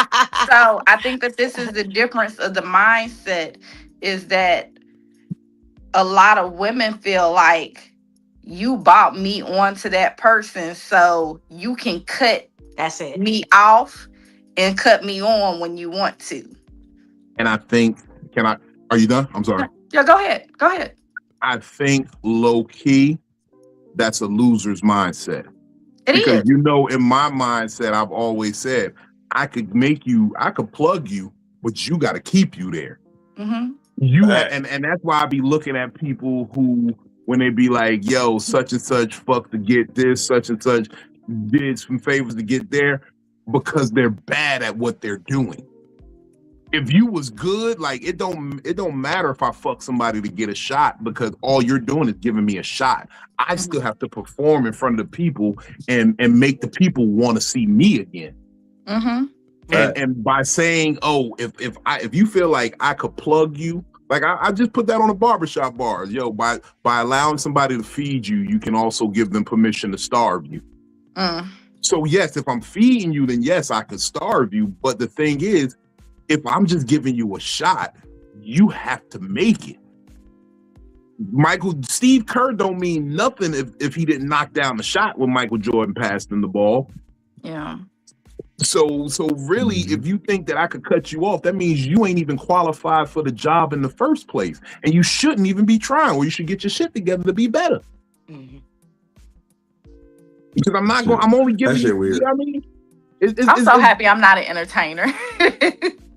S2: So I think that this is the difference of the mindset is that a lot of women feel like you bought me onto that person so you can cut me off and cut me on when you want to.
S1: And I think, are you done? I'm sorry.
S2: Yeah, go ahead.
S1: I think low key, that's a loser's mindset. Because you know, in my mindset, I've always said, I could plug you, but you got to keep you there. And that's why I be looking at people who, when they be like, yo, such and such fuck to get this, such and such did some favors to get there, because they're bad at what they're doing. If you was good, like it don't matter if I fuck somebody to get a shot, because all you're doing is giving me a shot. I still have to perform in front of the people and make the people want to see me again. And by saying, oh, if you feel like I could plug you, like I just put that on a barbershop bar, yo, by allowing somebody to feed you, you can also give them permission to starve you. So yes, if I'm feeding you, then yes, I could starve you. But the thing is, if I'm just giving you a shot, you have to make it. Steve Kerr don't mean nothing if he didn't knock down the shot when Michael Jordan passed him the ball.
S2: Yeah.
S1: So really, if you think that I could cut you off, that means you ain't even qualified for the job in the first place, and you shouldn't even be trying. Or you should get your shit together to be better. Because I'm not going. I'm only giving you.
S5: Weird.
S1: You know what I mean?
S2: I'm so happy I'm not an entertainer.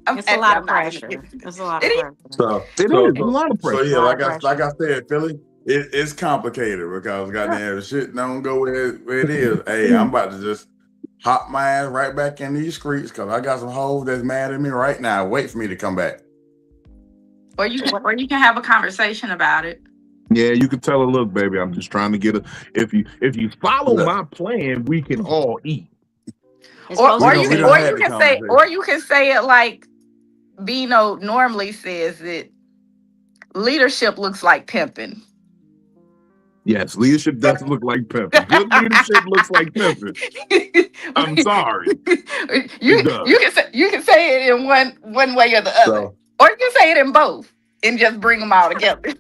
S4: It's a lot of pressure. It's a lot of pressure.
S5: So
S1: it is a lot of pressure.
S5: So yeah, like I said, Philly, it's complicated because goddamn shit don't go where it is. Hey, I'm about to just hop my ass right back in these streets because I got some hoes that's mad at me right now. Wait for me to come back.
S2: Or you can have a conversation about it.
S1: Yeah, you can tell her, look, baby, I'm just trying to get a. If you follow my plan, we can all eat.
S2: Or you can say it like Bino normally says it. Leadership looks like pimping.
S1: Yes, leadership does look like pimping. Good leadership looks like pimping. I'm sorry.
S2: You can say it in one way or the other, or you can say it in both and just bring them all together.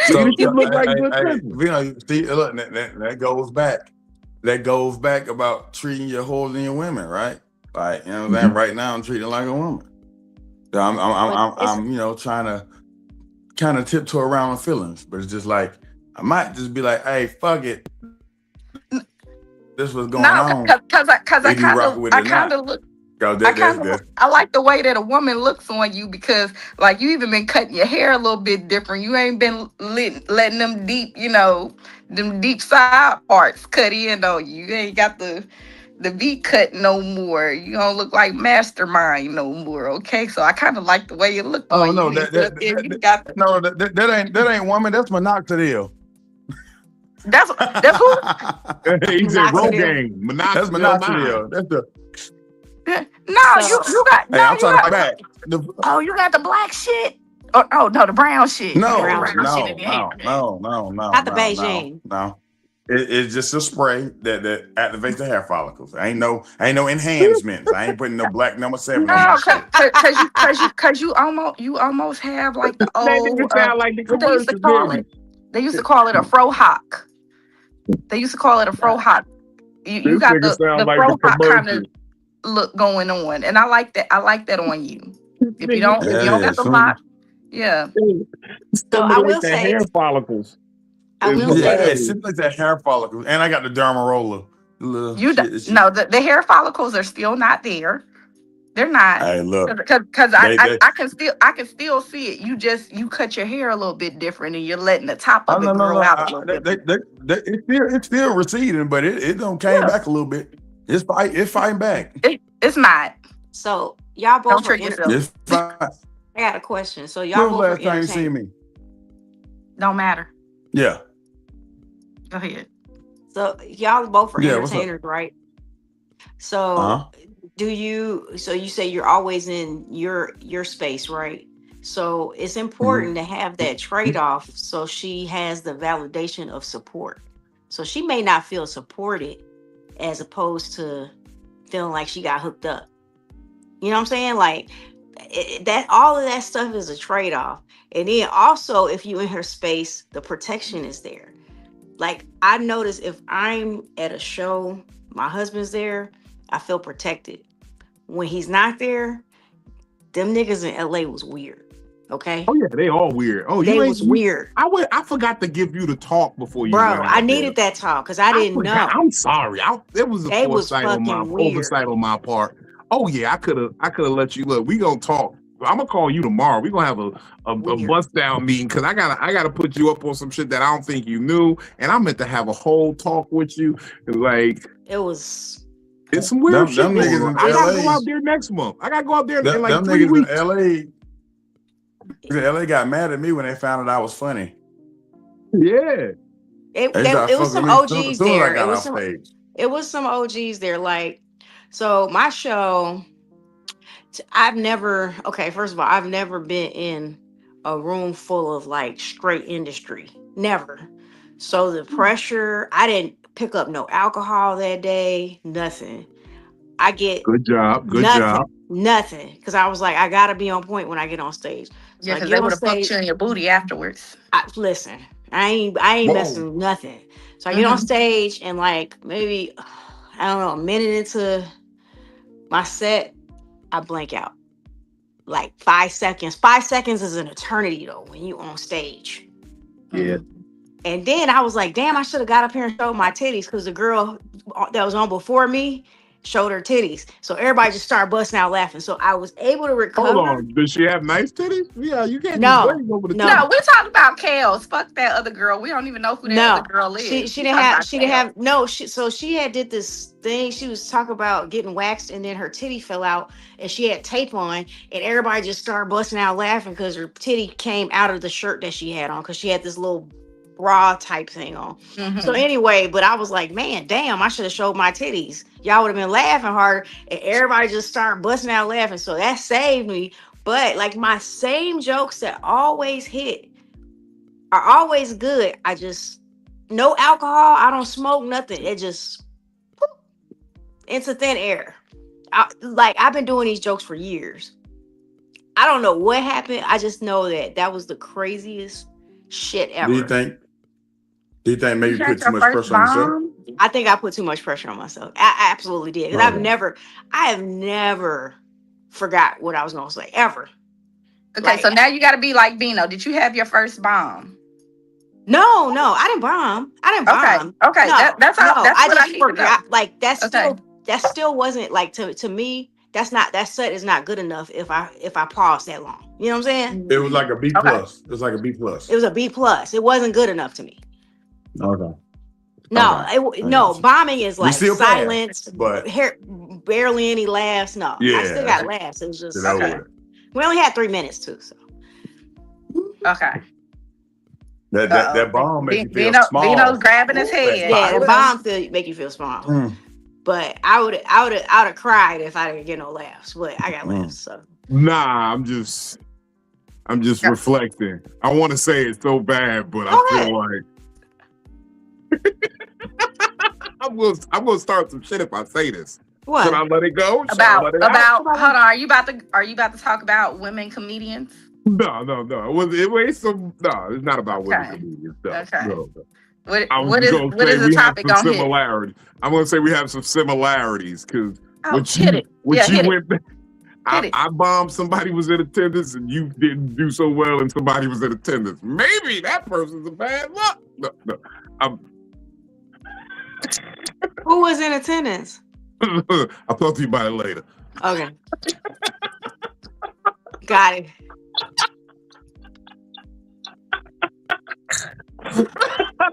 S1: Leadership look like good pimping.
S5: You know, see, look, that goes back. That goes back about treating your hoes and your women, right? Like, you know what I'm saying? Right now, I'm treating like a woman. So I'm you know, trying to kind of tiptoe around my feelings, but it's just like I might just be like, hey, fuck it. This was going on.
S2: Because I kind of look. I like the way that a woman looks on you because, like, you even been cutting your hair a little bit different. You ain't been letting them deep, you know, them deep side parts cut in on you. You ain't got the V cut no more. You don't look like Mastermind no more. Okay, so I kind of like the way you look.
S5: Oh no, that ain't woman. That's minoxidil.
S2: That's who?
S1: He said Rogaine.
S5: That's minoxidil. That's the.
S2: You got.
S5: Hey, I'm trying to back.
S2: You got the black shit. Oh no, the brown shit.
S5: No.
S2: Not
S4: the Beijing.
S5: No. It's just a spray that activates the hair follicles. Ain't no enhancements. I ain't putting no black number 7 on my shit.
S2: Cause you almost have like the old.
S1: Sound like the
S2: what they used to call it. They used to call it a frohawk. You got the frohawk kind of look going on, and I like that. I like that on you. If you don't got the lock, yeah.
S4: So I will say
S1: hair follicles.
S4: I will say
S5: it seems like that hair follicles, and I got the derma roller.
S2: The hair follicles are still not there. They're not.
S5: Hey, look,
S2: because I can still see it. You cut your hair a little bit different, and you're letting the top of it grow out a little bit.
S5: It's still receding, but it don't came back a little bit. It's fighting back.
S2: It's not.
S4: So y'all both
S2: don't trick yourself.
S5: It's fine.
S4: I got a question. So y'all both
S5: last time you seen me?
S2: Don't matter.
S5: Yeah.
S2: Go ahead.
S4: So y'all both are entertainers, right? So you say you're always in your space, right? So it's important to have that trade-off so she has the validation of support. So she may not feel supported as opposed to feeling like she got hooked up. You know what I'm saying? Like that all of that stuff is a trade-off. And then also if you in her space, the protection is there. Like I notice if I'm at a show, my husband's there, I feel protected. When he's not there, them niggas in LA was weird. Okay.
S1: Oh yeah, they all weird. Oh,
S4: they was weird.
S1: I forgot to give you the talk before you.
S4: Bro, I needed that talk because I didn't know.
S1: I'm sorry. It was a oversight on my part. Oh yeah, I could have let you look. We gonna talk. I'm gonna call you tomorrow. We're gonna have a bust down meeting because I gotta put you up on some shit that I don't think you knew, and I meant to have a whole talk with you. Like it's some weird shit. I gotta go out there next month. I gotta go out there in like 3 weeks.
S5: LA got mad at me when they found out I was funny.
S1: Yeah.
S4: It was some OGs there. It was some OGs there. Like, so my show, first of all, I've never been in a room full of like straight industry. Never. So the pressure, I didn't pick up no alcohol that day. Nothing. I get
S1: Good job. Good
S4: nothing.
S1: job.
S4: Nothing. Because I was like, I gotta be on point when I get on stage. So
S2: Yeah,
S4: I
S2: because
S4: get
S2: they
S4: on
S2: would have fucked
S4: stage.
S2: you in your booty afterwards.
S4: Listen, I ain't
S5: Whoa.
S4: messing with nothing. So I get on stage and like maybe I don't know, a minute into my set, I blank out. Like 5 seconds. 5 seconds is an eternity though when you on stage.
S1: Yeah.
S4: And then I was like, damn, I should have got up here and showed my titties because the girl that was on before me showed her titties. So everybody just started busting out laughing. So I was able to recover.
S1: Hold on. Does she have nice titties? Yeah, you can't
S4: No,
S1: just blaze over the
S4: no.
S1: top.
S2: No, we're talking about Kels. Fuck that other girl. We don't even know who that other girl is.
S4: She didn't have no. She had did this thing. She was talking about getting waxed and then her titty fell out and she had tape on and everybody just started busting out laughing because her titty came out of the shirt that she had on because she had this little bra type thing on. So anyway, but I was like, man, damn, I should have showed my titties. Y'all would have been laughing hard and everybody just started busting out laughing. So that saved me. But like my same jokes that always hit are always good. I just no alcohol. I don't smoke nothing. It just whoop, into thin air. I've been doing these jokes for years. I don't know what happened. I just know that was the craziest shit ever.
S5: Do you think maybe you put too much pressure on yourself?
S4: I think I put too much pressure on myself. I absolutely did. Because I have never forgot what I was gonna say ever.
S2: Okay, so now you got to be like Bino. Did you have your first bomb?
S4: No, I didn't bomb.
S2: Okay,
S4: No,
S2: that's all.
S4: no,
S2: That's
S4: I
S2: what
S4: just
S2: I forgot.
S4: forgot. Like that still wasn't like to me. That's not, that set is not good enough if I pause that long. You know what I'm saying?
S5: It was like a B plus. It was like a B plus.
S4: It was a B plus. It wasn't good enough to me.
S5: Okay.
S4: No, bombing is like silence,
S5: but
S4: barely any laughs. No, I still got laughs. It was just we only had 3 minutes too. So
S2: okay.
S5: That bomb makes you feel small.
S2: Bino's grabbing his head.
S4: Yeah, the bomb make you feel small. But I would have cried if I didn't get no laughs. But I got laughs. So
S1: nah, I'm just reflecting. I want to say it so bad, but I feel like I'm gonna start some shit if I say this.
S4: What?
S1: Should I let it go?
S2: About hold on. Are you about to talk about women comedians?
S1: No. It's not about women comedians.
S2: Okay.
S1: No.
S2: What is the topic on
S1: here? I'm gonna say we have some similarities because I bombed, somebody was in attendance and you didn't do so well and somebody was in attendance. Maybe that person's a bad luck. No.
S4: Who was in attendance?
S1: I'll talk to you about it later.
S4: Okay. Got it.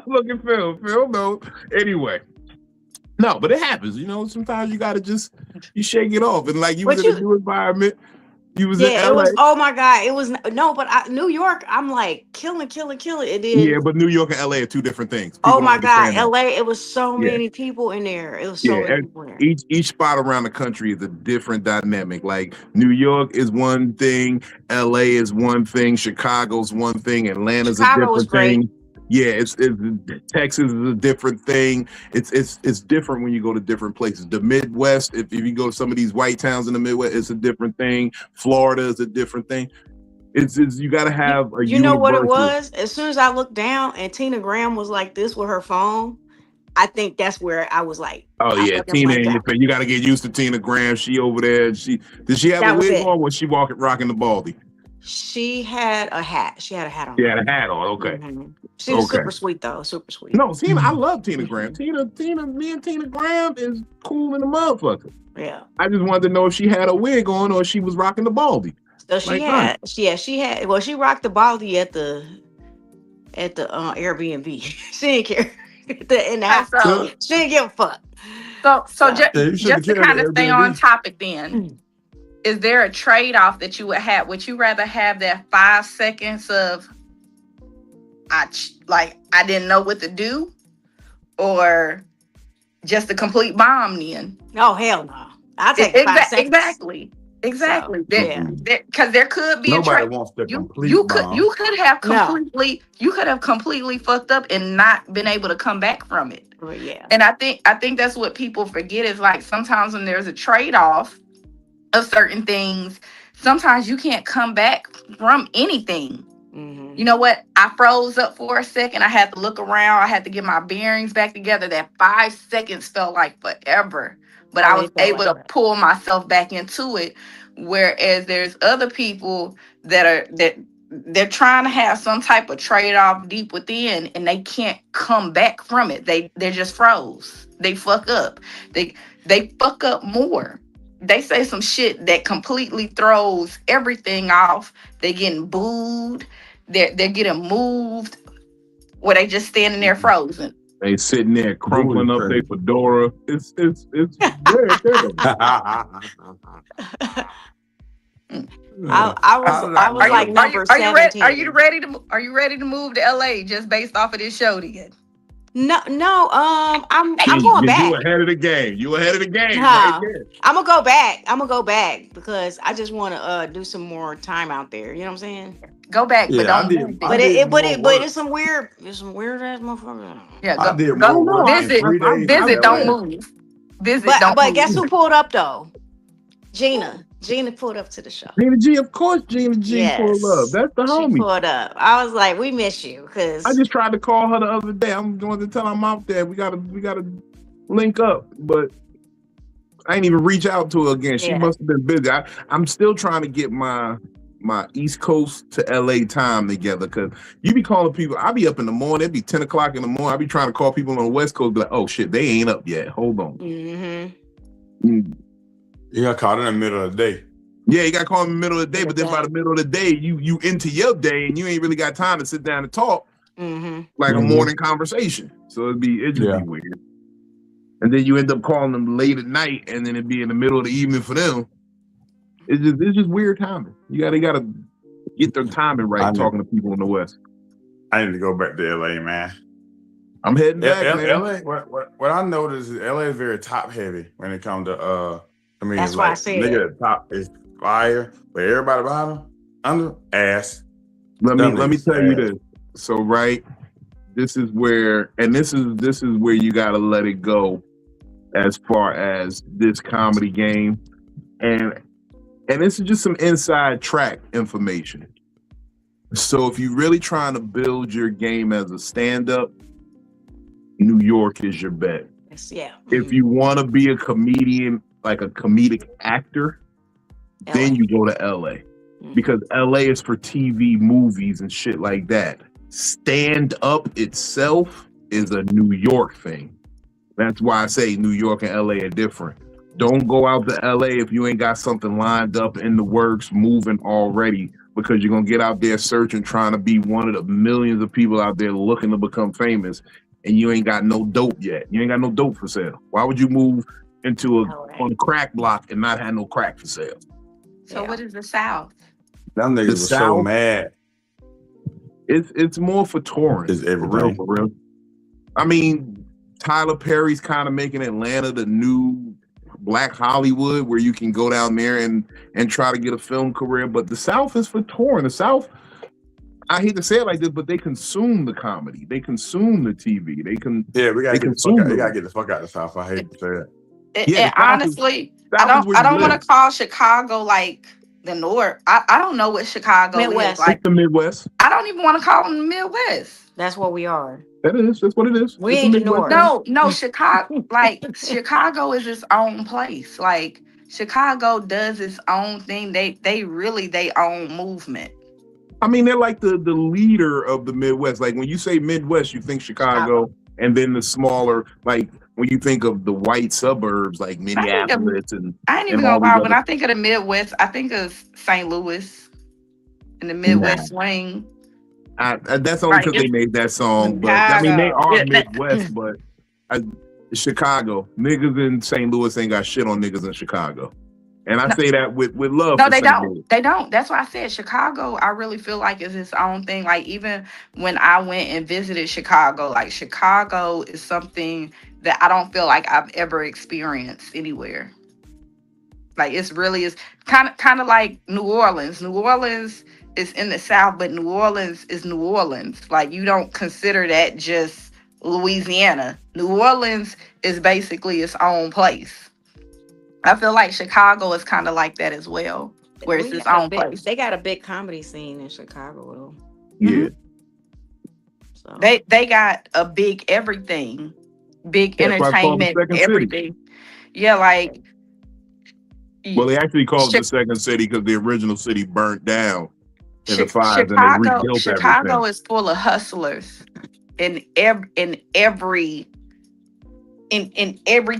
S1: Look at Phil. Phil knows. Anyway. No, but it happens. You know, sometimes you gotta you shake it off. And like you was in a new environment. You was in LA.
S4: It was, oh my God. It was New York, I'm like killing. It did.
S1: Yeah, but New York and LA are two different things.
S4: People my God. LA, it was so many people in there. It was so many people in there.
S1: Each spot around the country is a different dynamic. Like New York is one thing, LA is one thing, Chicago's one thing, Atlanta's a different thing. Yeah, it's Texas is a different thing. It's different when you go to different places. The Midwest, if you go to some of these white towns in the Midwest, it's a different thing. Florida is a different thing. It's you got to have a.
S4: You know what it was? As soon as I looked down and Tina Graham was like this with her phone, I think that's where I was like,
S1: oh yeah, Tina. You got to get used to Tina Graham. She over there. Did she have a wig on? Was she rocking the baldy?
S4: She had a hat. She had a hat on.
S1: She had a hat on. Okay.
S4: Mm-hmm. She was super sweet though. Super sweet.
S1: No, Tina. I love Tina Graham. Me and Tina Graham is cool in the motherfucker.
S4: Yeah.
S1: I just wanted to know if she had a wig on or she was rocking the baldy.
S4: So she had. Well, she rocked the baldy at the Airbnb. She didn't care. In the house. She didn't give a fuck.
S2: So just to kind of stay on topic then. Is there a trade-off that you would have? Would you rather have that 5 seconds of I didn't know what to do, or just a complete bomb then?
S4: Oh hell no! I'll take 5 seconds.
S2: Exactly.
S4: So, yeah.
S2: Because there could be
S5: Nobody wants the
S2: you
S5: complete bomb.
S2: you could have
S4: No.
S2: completely fucked up and not been able to come back from it.
S4: But yeah.
S2: And I think that's what people forget is like sometimes when there's a trade-off of certain things, sometimes you can't come back from anything.
S4: Mhm.
S2: You know what? I froze up for a second. I had to look around. I had to get my bearings back together. That 5 seconds felt like forever. But I
S4: Oh,
S2: was
S4: it felt
S2: able
S4: like
S2: to
S4: that.
S2: pull myself back into it. Whereas there's other people that they're trying to have some type of trade-off deep within and they can't come back from it. They're just froze. They fuck up. They fuck up more. They say some shit that completely throws everything off. They getting booed. They're getting moved, or they just standing there frozen.
S1: They sitting there crumpling up their fedora. It's very terrible.
S4: I was like number 17.
S2: Are you ready to move to LA just based off of this show then?
S4: No, I'm going back.
S1: You ahead of the game. You ahead of the game
S4: Huh.
S1: right there.
S4: I'm gonna go back because I just want to do some more time out there. You know what I'm saying?
S2: Go back, but don't.
S4: But it's some weird ass motherfuckers.
S2: Yeah,
S5: I did more work in 3 days.
S2: Visit, don't move. Visit, don't
S4: But
S2: move.
S4: guess who pulled up though? Gina pulled up to the show.
S1: Gina G, of course, Gina G pulled up. That's the homie.
S4: She pulled up. I was like, we miss you because
S1: I just tried to call her the other day. I'm going to tell her I'm out there. We gotta link up, but I ain't even reach out to her again. She must have been busy. I'm still trying to get my East Coast to LA time together because you be calling people. I be up in the morning. It'd be 10 o'clock in the morning. I be trying to call people on the West Coast. Be like, oh shit, they ain't up yet. Hold on.
S5: You got caught in the middle of the day.
S1: Yeah, you got called in the middle of the day, but then by the middle of the day, you into your day and you ain't really got time to sit down and talk like a morning conversation. So it'd just be weird. And then you end up calling them late at night, and then it'd be in the middle of the evening for them. It's just weird timing. You gotta get their timing right talking to people in the West.
S5: I need to go back to LA, man.
S1: I'm heading back, man.
S5: LA. What I noticed is LA is very top heavy when it comes to I mean,
S4: that's why I said
S5: nigga at the top is fire, but everybody bottom under ass.
S1: Let me tell you this. So this is where you gotta let it go as far as this comedy game, and this is just some inside track information. So if you're really trying to build your game as a stand-up, New York is your bet.
S4: Yeah.
S1: If you want to be a comedian, like a comedic actor, then you go to LA. Because LA is for TV, movies, and shit like that. Stand up itself is a New York thing. That's why I say New York and LA are different. Don't go out to LA if you ain't got something lined up in the works, moving already, because you're gonna get out there searching, trying to be one of the millions of people out there looking to become famous, and you ain't got no dope yet. You ain't got no dope for sale. Why would you move into on a crack block and not have no crack for sale?
S2: So what is the South?
S5: Them niggas were so mad.
S1: It's more for touring.
S5: It's everything.
S1: For real. I mean, Tyler Perry's kind of making Atlanta the new Black Hollywood, where you can go down there and try to get a film career. But the South is for touring. The South, I hate to say it like this, but they consume the comedy. They consume the TV. We gotta get
S5: the fuck out of the South. I hate to say it.
S2: And honestly, I don't want to call Chicago like the North. I don't know what Chicago
S4: Midwest.
S2: is like.
S1: It's the Midwest.
S2: I don't even want to call them the Midwest.
S4: That's what we are.
S1: That's what it is.
S4: We ain't the North.
S2: No, Chicago. Chicago is its own place. Like Chicago does its own thing. They really their own movement.
S1: I mean, they're like the leader of the Midwest. Like when you say Midwest, you think Chicago, and then the smaller, like when you think of the white suburbs, like Minneapolis
S2: I ain't even gonna lie. When I think of the Midwest, I think of St. Louis and the Midwest swing.
S1: That's only because they made that song, but I mean they are Midwest, but Chicago niggas in St. Louis ain't got shit on niggas in Chicago, and I say that with love.
S2: No, they don't. They don't. That's why I said Chicago. I really feel like is its own thing. Like even when I went and visited Chicago, like Chicago is something that I don't feel like I've ever experienced anywhere. Like it's really is kind of like New Orleans. New Orleans is in the South, but New Orleans is New Orleans. Like you don't consider that just Louisiana. New Orleans is basically its own place. I feel like Chicago is kind of like that as well, where it's its own place.
S4: They got a big comedy scene in Chicago though.
S1: Yeah.
S4: So
S2: They got a big everything, big
S1: That's why it's called the
S2: entertainment,
S1: second city.
S2: everything. Yeah, like
S1: Well, they actually called it the second city because the original city burnt down in the fires and they rebuilt
S2: Chicago
S1: everything.
S2: is full of hustlers in every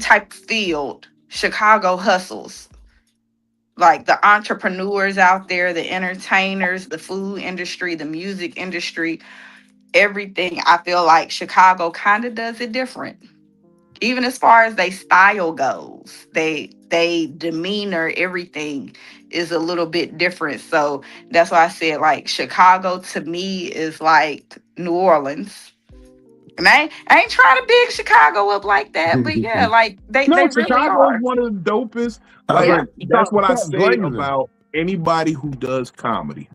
S2: type of field. Chicago hustles. Like the entrepreneurs out there, the entertainers, the food industry, the music industry, everything. I feel like Chicago kind of does it different. Even as far as they style goes, they demeanor, everything is a little bit different. So that's why I said like Chicago to me is like New Orleans. And I ain't trying to big Chicago up like that, but yeah, like they really
S1: Chicago
S2: are.
S1: is one of the dopest.
S5: I
S1: Like,
S5: like-
S1: that's what I
S5: stop
S1: say
S5: glazing.
S1: about anybody who does comedy.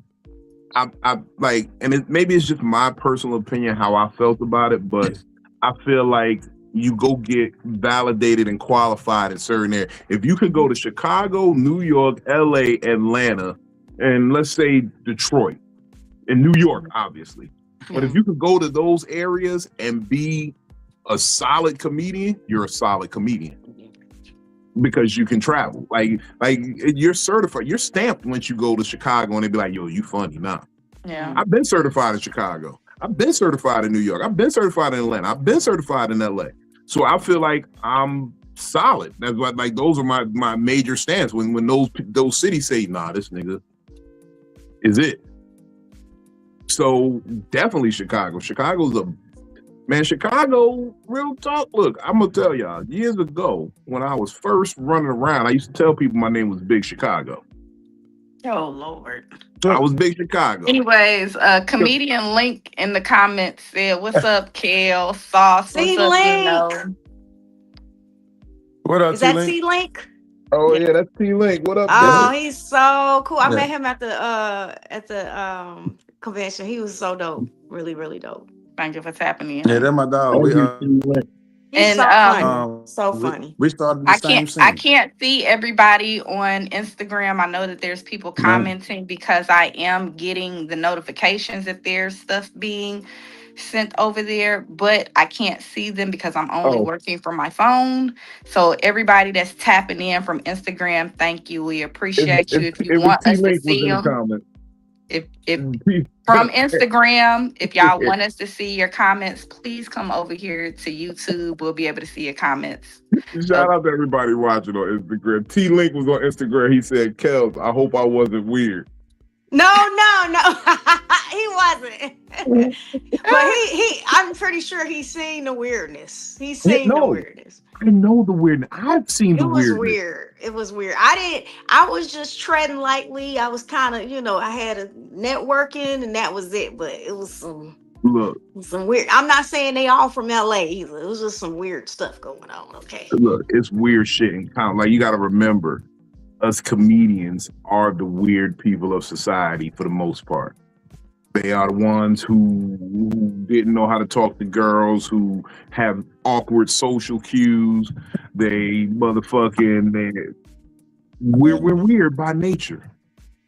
S1: I like, and maybe it's just my personal opinion how I felt about it, but I feel like you go get validated and qualified in certain areas. If you can go to Chicago, New York, LA, Atlanta, and let's say Detroit, and New York, obviously. But if you can go to those areas and be a solid comedian, you're a solid comedian because you can travel. Like you're certified, you're stamped once you go to Chicago and they be like, yo, you funny now.
S2: Yeah.
S1: I've been certified in Chicago. I've been certified in New York. I've been certified in Atlanta. I've been certified in LA. So I feel like I'm solid. That's what, like, those are my major stance when those cities say, nah, this nigga is it. So definitely Chicago. Chicago, real talk. Look, I'm gonna tell y'all, years ago when I was first running around, I used to tell people my name was Big Chicago.
S2: Oh Lord.
S1: I was Big Chicago.
S2: Anyways, comedian Link in the comments said, "What's up, Kale? Sauce? What's up,
S4: T-Link?
S5: What up,
S4: Is that
S5: T-Link?
S4: T-Link?
S1: Oh yeah, that's T-Link. What up?
S4: Oh,
S1: T-Link?
S4: he's so cool. I
S5: Yeah.
S4: met him at the convention. He was so dope. Really, really dope.
S2: Thank you for tapping in.
S5: Yeah, that's my dog. We,
S4: He's
S2: And,
S4: so funny. So
S5: we-
S4: funny.
S5: We started the
S2: I
S5: same
S2: can't
S5: scene.
S2: see everybody on Instagram. I know that there's people commenting because I am getting the notifications if there's stuff being sent over there, but I can't see them because I'm only working from my phone. So everybody that's tapping in from Instagram, thank you. We appreciate you. If you want us to see them, if from Instagram, if y'all want us to see your comments, please come over here to YouTube. We'll be able to see your comments.
S1: Shout out to everybody watching on Instagram. T-Link was on Instagram. He said, Kels, I hope I wasn't weird.
S4: No. He wasn't. But he I'm pretty sure he's seen the weirdness. He's seen the weirdness.
S1: I know the weirdness. I've seen the weirdness.
S4: It was weird. It was weird. I was just treading lightly. I was kind of, I had a networking and that was it. But it was some weird. I'm not saying they all from LA either. It was just some weird stuff going on. Okay.
S1: Look, it's weird shit in comedy. Like, you got to remember, us comedians are the weird people of society for the most part. They are the ones who didn't know how to talk to girls, who have awkward social cues. We're weird by nature.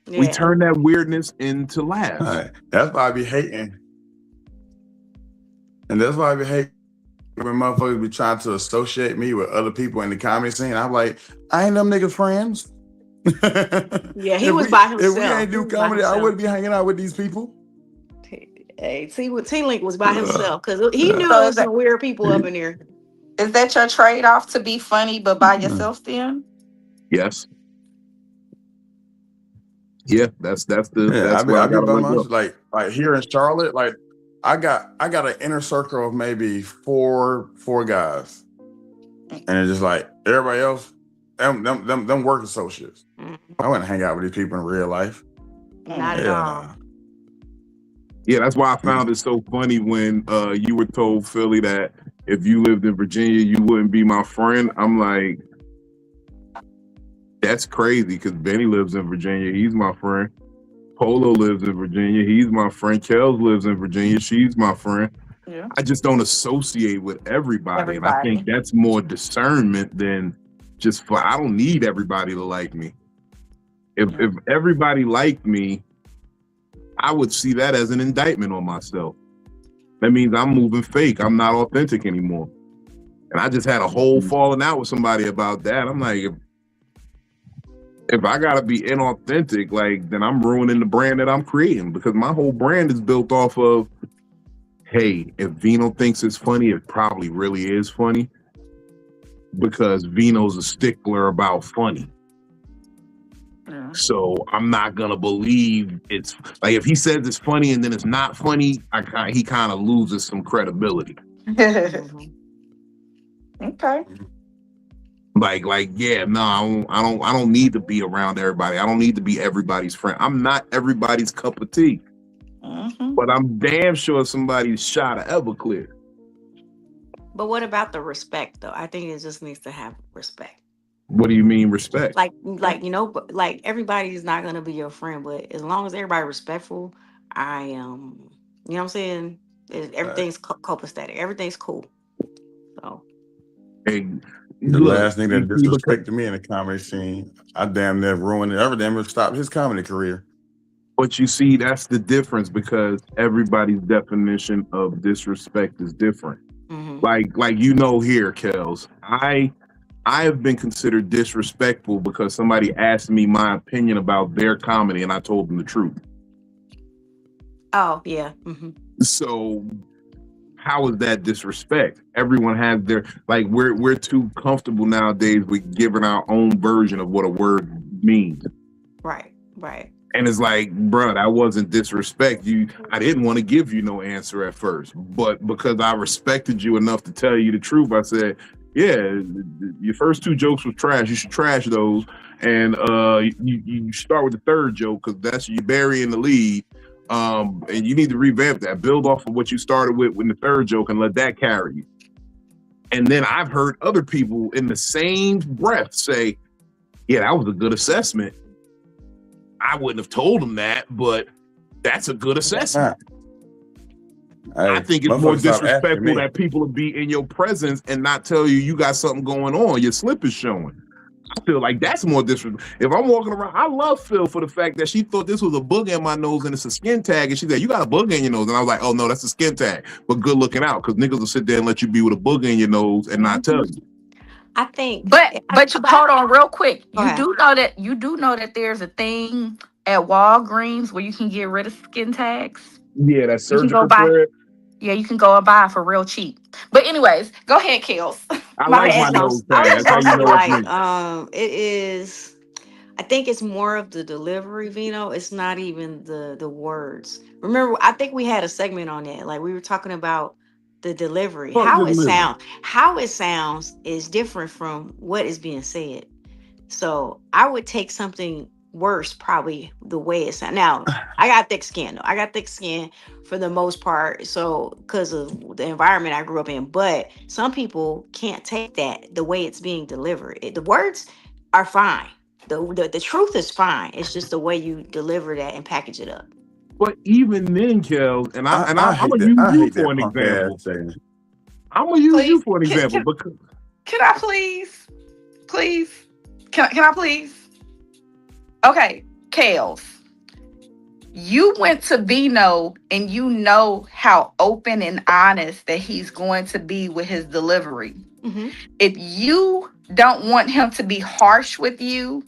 S1: Yeah. We turn that weirdness into laughs.
S5: Right. That's why I be hating. And that's why I be hating when motherfuckers be trying to associate me with other people in the comedy scene. I'm like, I ain't them niggas friends.
S4: Yeah, he was by himself.
S5: If we ain't do comedy, I wouldn't be hanging out with these people.
S4: Hey, T-Link was by himself because he knew there was some weird people up in there.
S2: Is that your trade-off, to be funny but by yourself then?
S1: Yes. Yeah, that's
S5: I be by myself. Like here in Charlotte, like I got an inner circle of maybe four guys, and it's just like everybody else, them work associates. I wouldn't hang out with these people in real life.
S4: Not at all.
S1: Yeah, that's why I found it so funny when you were told, Philly, that if you lived in Virginia, you wouldn't be my friend. I'm like, That's crazy because Benny lives in Virginia. He's my friend. Polo lives in Virginia. He's my friend. Kels lives in Virginia. She's my friend.
S2: Yeah.
S1: I just don't associate with everybody. And I think
S2: Everybody.
S1: that's more discernment than just for, I don't need everybody to like me. If everybody liked me, I would see that as an indictment on myself. That means I'm moving fake. I'm not authentic anymore. And I just had a whole falling out with somebody about that. I'm like, if I gotta be inauthentic, like, then I'm ruining the brand that I'm creating, because my whole brand is built off of, hey, if Vino thinks it's funny, it probably really is funny, because Vino's a stickler about funny.
S2: Yeah.
S1: So I'm not gonna believe it's like, if he says it's funny and then it's not funny, he kind of loses some credibility.
S2: Okay.
S1: Like, yeah, no, I don't need to be around everybody. I don't need to be everybody's friend. I'm not everybody's cup of tea. But I'm damn sure somebody's shot of Everclear.
S4: But what about the respect, though? I think it just needs to have respect.
S1: What do you mean respect?
S4: Like but like everybody's not gonna be your friend, but as long as everybody respectful, I you know what I'm saying? Everything's copacetic. Everything's cool. So.
S1: And
S5: the last thing that disrespected me in the comedy scene, I damn near ruined it. I damn near stopped his comedy career.
S1: But you see, that's the difference, because everybody's definition of disrespect is different. Like here, Kels, I have been considered disrespectful because somebody asked me my opinion about their comedy and I told them the truth.
S4: Oh yeah.
S1: So how is that disrespect? Everyone has their, like, we're too comfortable nowadays with giving our own version of what a word means.
S4: Right.
S1: And it's like, bro, that wasn't disrespect. I didn't want to give you no answer at first, but because I respected you enough to tell you the truth, I said, yeah, your first two jokes was trash. You should trash those, and you start with the third joke, because that's you burying the lead. And you need to revamp that. Build off of what you started with the third joke and let that carry you. And then I've heard other people in the same breath say, yeah, that was a good assessment. I wouldn't have told them that, but that's a good assessment. I think it's more disrespectful that people will be in your presence and not tell you got something going on. Your slip is showing. I feel like that's more disrespectful. If I'm walking around, I love Phil for the fact that she thought this was a booger in my nose and it's a skin tag. And she said, you got a booger in your nose. And I was like, oh no, that's a skin tag. But good looking out, because niggas will sit there and let you be with a booger in your nose and not tell you.
S4: I think,
S2: but hold on real quick. You do know that there's a thing at Walgreens where you can get rid of skin tags.
S1: Yeah, that's surgical thread.
S2: Yeah, you can go and buy it for real cheap. But anyways, go ahead, Kels.
S1: I like my nose tag. That's how you know it's me.
S4: It is. I think it's more of the delivery, Vino. It's not even the words. Remember, I think we had a segment on that. Like, we were talking about the delivery. How it sounds is different from what is being said. So I would take something worse, probably the way it sounds. Now, I got thick skin though. I got thick skin for the most part, so because of the environment I grew up in. But some people can't take that the way it's being delivered. The words are fine. The truth is fine. It's just the way you deliver that and package it up.
S1: But even then, Kels, I'm gonna use you for an example. I'm gonna use you for an example.
S2: Can I please? Can I please? Okay, Kels, you went to Vino and you know how open and honest that he's going to be with his delivery. If you don't want him to be harsh with you,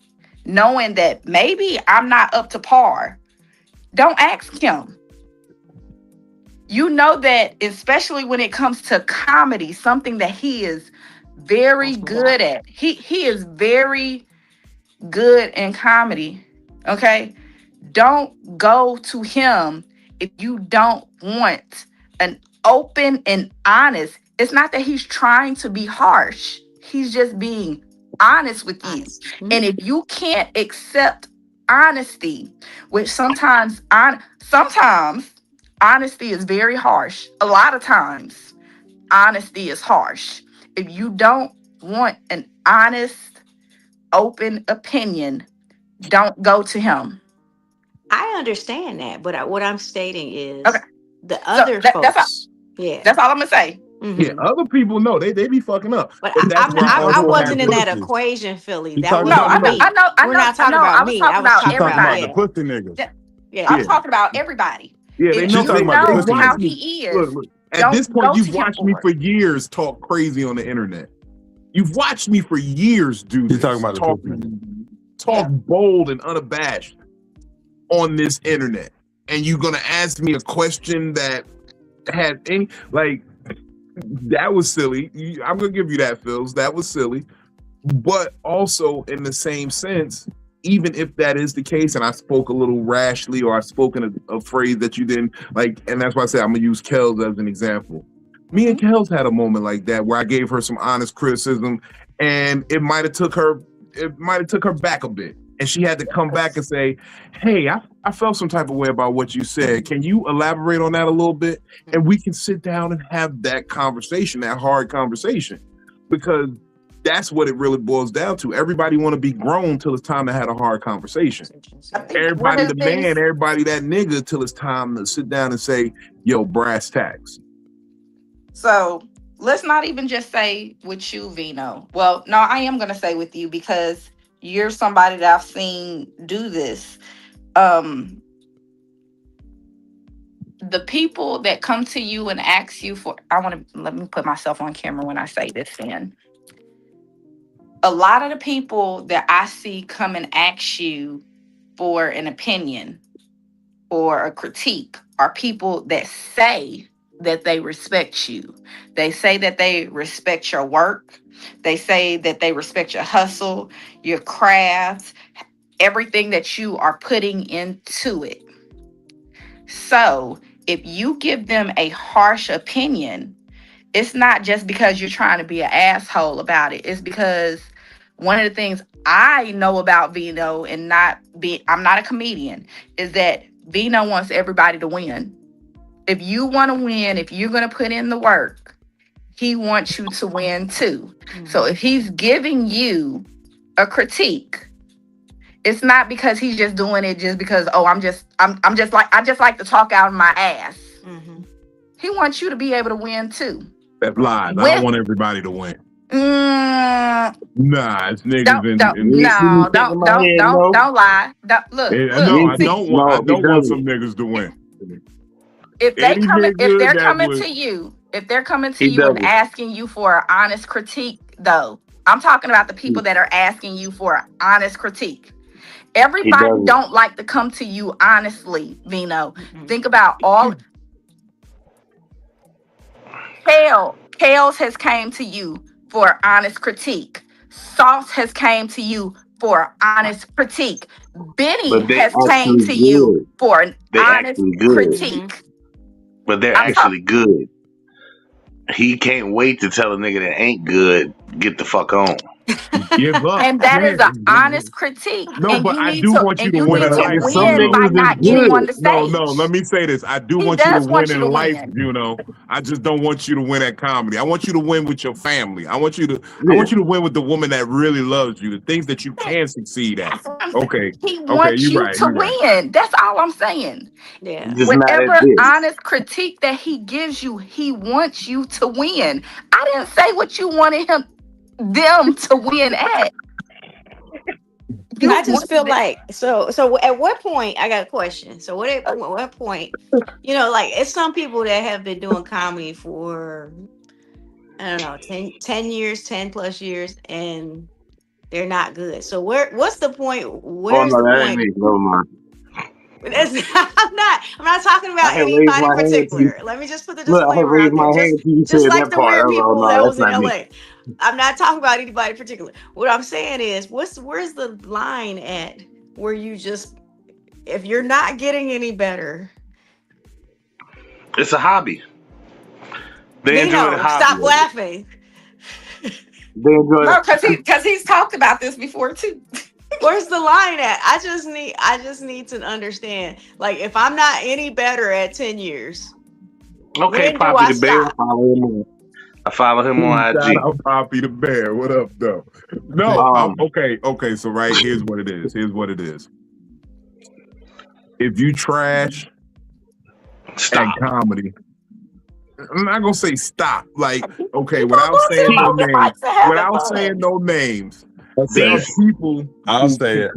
S2: knowing that maybe I'm not up to par, don't ask him. You know that, especially when it comes to comedy, something that he is very good at. He is very good in comedy. Okay, don't go to him if you don't want an open and honest. It's not that he's trying to be harsh. He's just being honest with you. And if you can't accept honesty, which sometimes honesty is very harsh. A lot of times honesty is harsh. If you don't want an honest, open opinion, don't go to him.
S4: I understand that, but what I'm stating is
S2: Okay.
S4: the
S2: So
S4: other folks.
S2: that's all I'm gonna say.
S1: Yeah, other people know they be fucking up,
S4: But
S1: but that's where I
S4: I
S1: also
S4: wasn't
S1: have
S4: in that
S5: pussies.
S4: equation, Philly.
S5: He
S4: That
S5: talking
S4: was
S2: No,
S5: about
S4: on
S5: the
S4: me.
S2: I
S4: We're not talking about
S2: I was
S4: me.
S2: talking
S4: I was
S2: about
S5: She talking about
S2: everybody.
S5: the pussy niggas.
S2: Yeah,
S1: yeah.
S2: I'm talking about everybody.
S1: Yeah, they
S2: If
S1: know
S5: She talking about the
S2: knows
S5: pussy
S2: how
S5: niggas.
S2: he is,
S1: Look, at this
S2: don't
S1: point,
S2: go
S1: you've
S2: to him
S1: watched me
S2: for
S1: for
S2: it.
S1: years talk crazy on the internet. You've watched me for years do
S5: He
S1: this.
S5: talking about the pussy niggas.
S1: Talk bold and unabashed on this internet, and you're gonna ask me a question that had any that was silly. I'm gonna give you that, Phils. That was silly, but also in the same sense, even if that is the case, and I spoke a little rashly or I spoke in a phrase that you didn't like, and that's why I say I'm gonna use Kels as an example. Me and Kels had a moment like that where I gave her some honest criticism, and it might have took her back a bit, and she had to come back and say, "Hey, I felt some type of way about what you said. Can you elaborate on that a little bit?" And we can sit down and have that conversation, that hard conversation, because that's what it really boils down to. Everybody want to be grown till it's time to have a hard conversation.
S2: I think one
S1: Everybody
S2: of
S1: the
S2: the things.
S1: man, everybody that nigga till it's time to sit down and say, "Yo, brass tacks."
S2: So let's not even just say with you, Vino. Well, no, I am gonna say with you because you're somebody that I've seen do this. The people that come to you and ask you for, I want to let me put myself on camera when I say this. Then a lot of the people that I see come and ask you for an opinion or a critique are people that say that they respect you. They say that they respect your work. They say that they respect your hustle, your craft, everything that you are putting into it. So if you give them a harsh opinion, it's not just because you're trying to be an asshole about it. It's because one of the things I know about Vino and I'm not a comedian, is that Vino wants everybody to win. If you want to win, if you're going to put in the work, he wants you to win too. So if he's giving you a critique, it's not because he's just doing it just because, oh, I just like to talk out of my ass. He wants you to be able to win too.
S1: That's lies. I don't want everybody to win. Nah, it's niggas
S2: don't lie. Look.
S1: No, I don't want some niggas to win.
S2: If they're coming to you and asking you for an honest critique, though, I'm talking about the people that are asking you for an honest critique. Everybody don't like to come to you honestly, Vino. Think about all. Kales has came to you for honest critique. Sauce has came to you for honest critique. Benny has came to you for an honest critique.
S3: But they're actually good. He can't wait to tell a nigga that ain't good, get the fuck on.
S1: Give up.
S2: And that is an honest critique.
S1: No,
S2: and
S1: but I do want you to win in life.
S2: Win by not getting on the stage.
S1: No, let me say this. I do want you to win in life, I just don't want you to win at comedy. I want you to win with your family. I want you to win with the woman that really loves you, the things that you can succeed at. Okay.
S2: He wants you to win. That's all I'm saying.
S4: Yeah.
S2: Whatever honest critique that he gives you, he wants you to win. I didn't say what you wanted them to win at.
S4: I just feel like so at what point, I got a question. So at what point, like it's some people that have been doing comedy for I don't know 10 years, 10 plus years, and they're not good. So what's the point? Where's the point?
S3: Never mind.
S4: I'm not talking about anybody in particular. Let me just put the disclaimer out there. Just like the weird people that was in LA. I'm not talking about anybody in particular. What I'm saying is, where's the line at where you just, if you're not getting any better,
S3: it's a hobby. They enjoy the hobby.
S4: Stop laughing.
S3: They enjoy
S2: because he's talked about this before too.
S4: Where's the line at? I just need to understand. Like, if I'm not any better at 10 years,
S3: okay,
S4: when do I stop?
S3: I follow him on
S1: Shout
S3: IG.
S1: out Poppy the Bear. What up, though? No, okay. So here's what it is. If you trash
S3: Stop.
S1: at comedy, I'm not gonna say stop. Like, okay,
S2: People
S1: without
S2: losing
S1: saying no
S2: their
S1: names,
S2: rights to having
S1: without
S2: fun.
S1: saying no names,
S5: I'll
S1: there
S5: say
S1: are
S5: it.
S1: people.
S5: I'll
S1: who
S5: say it.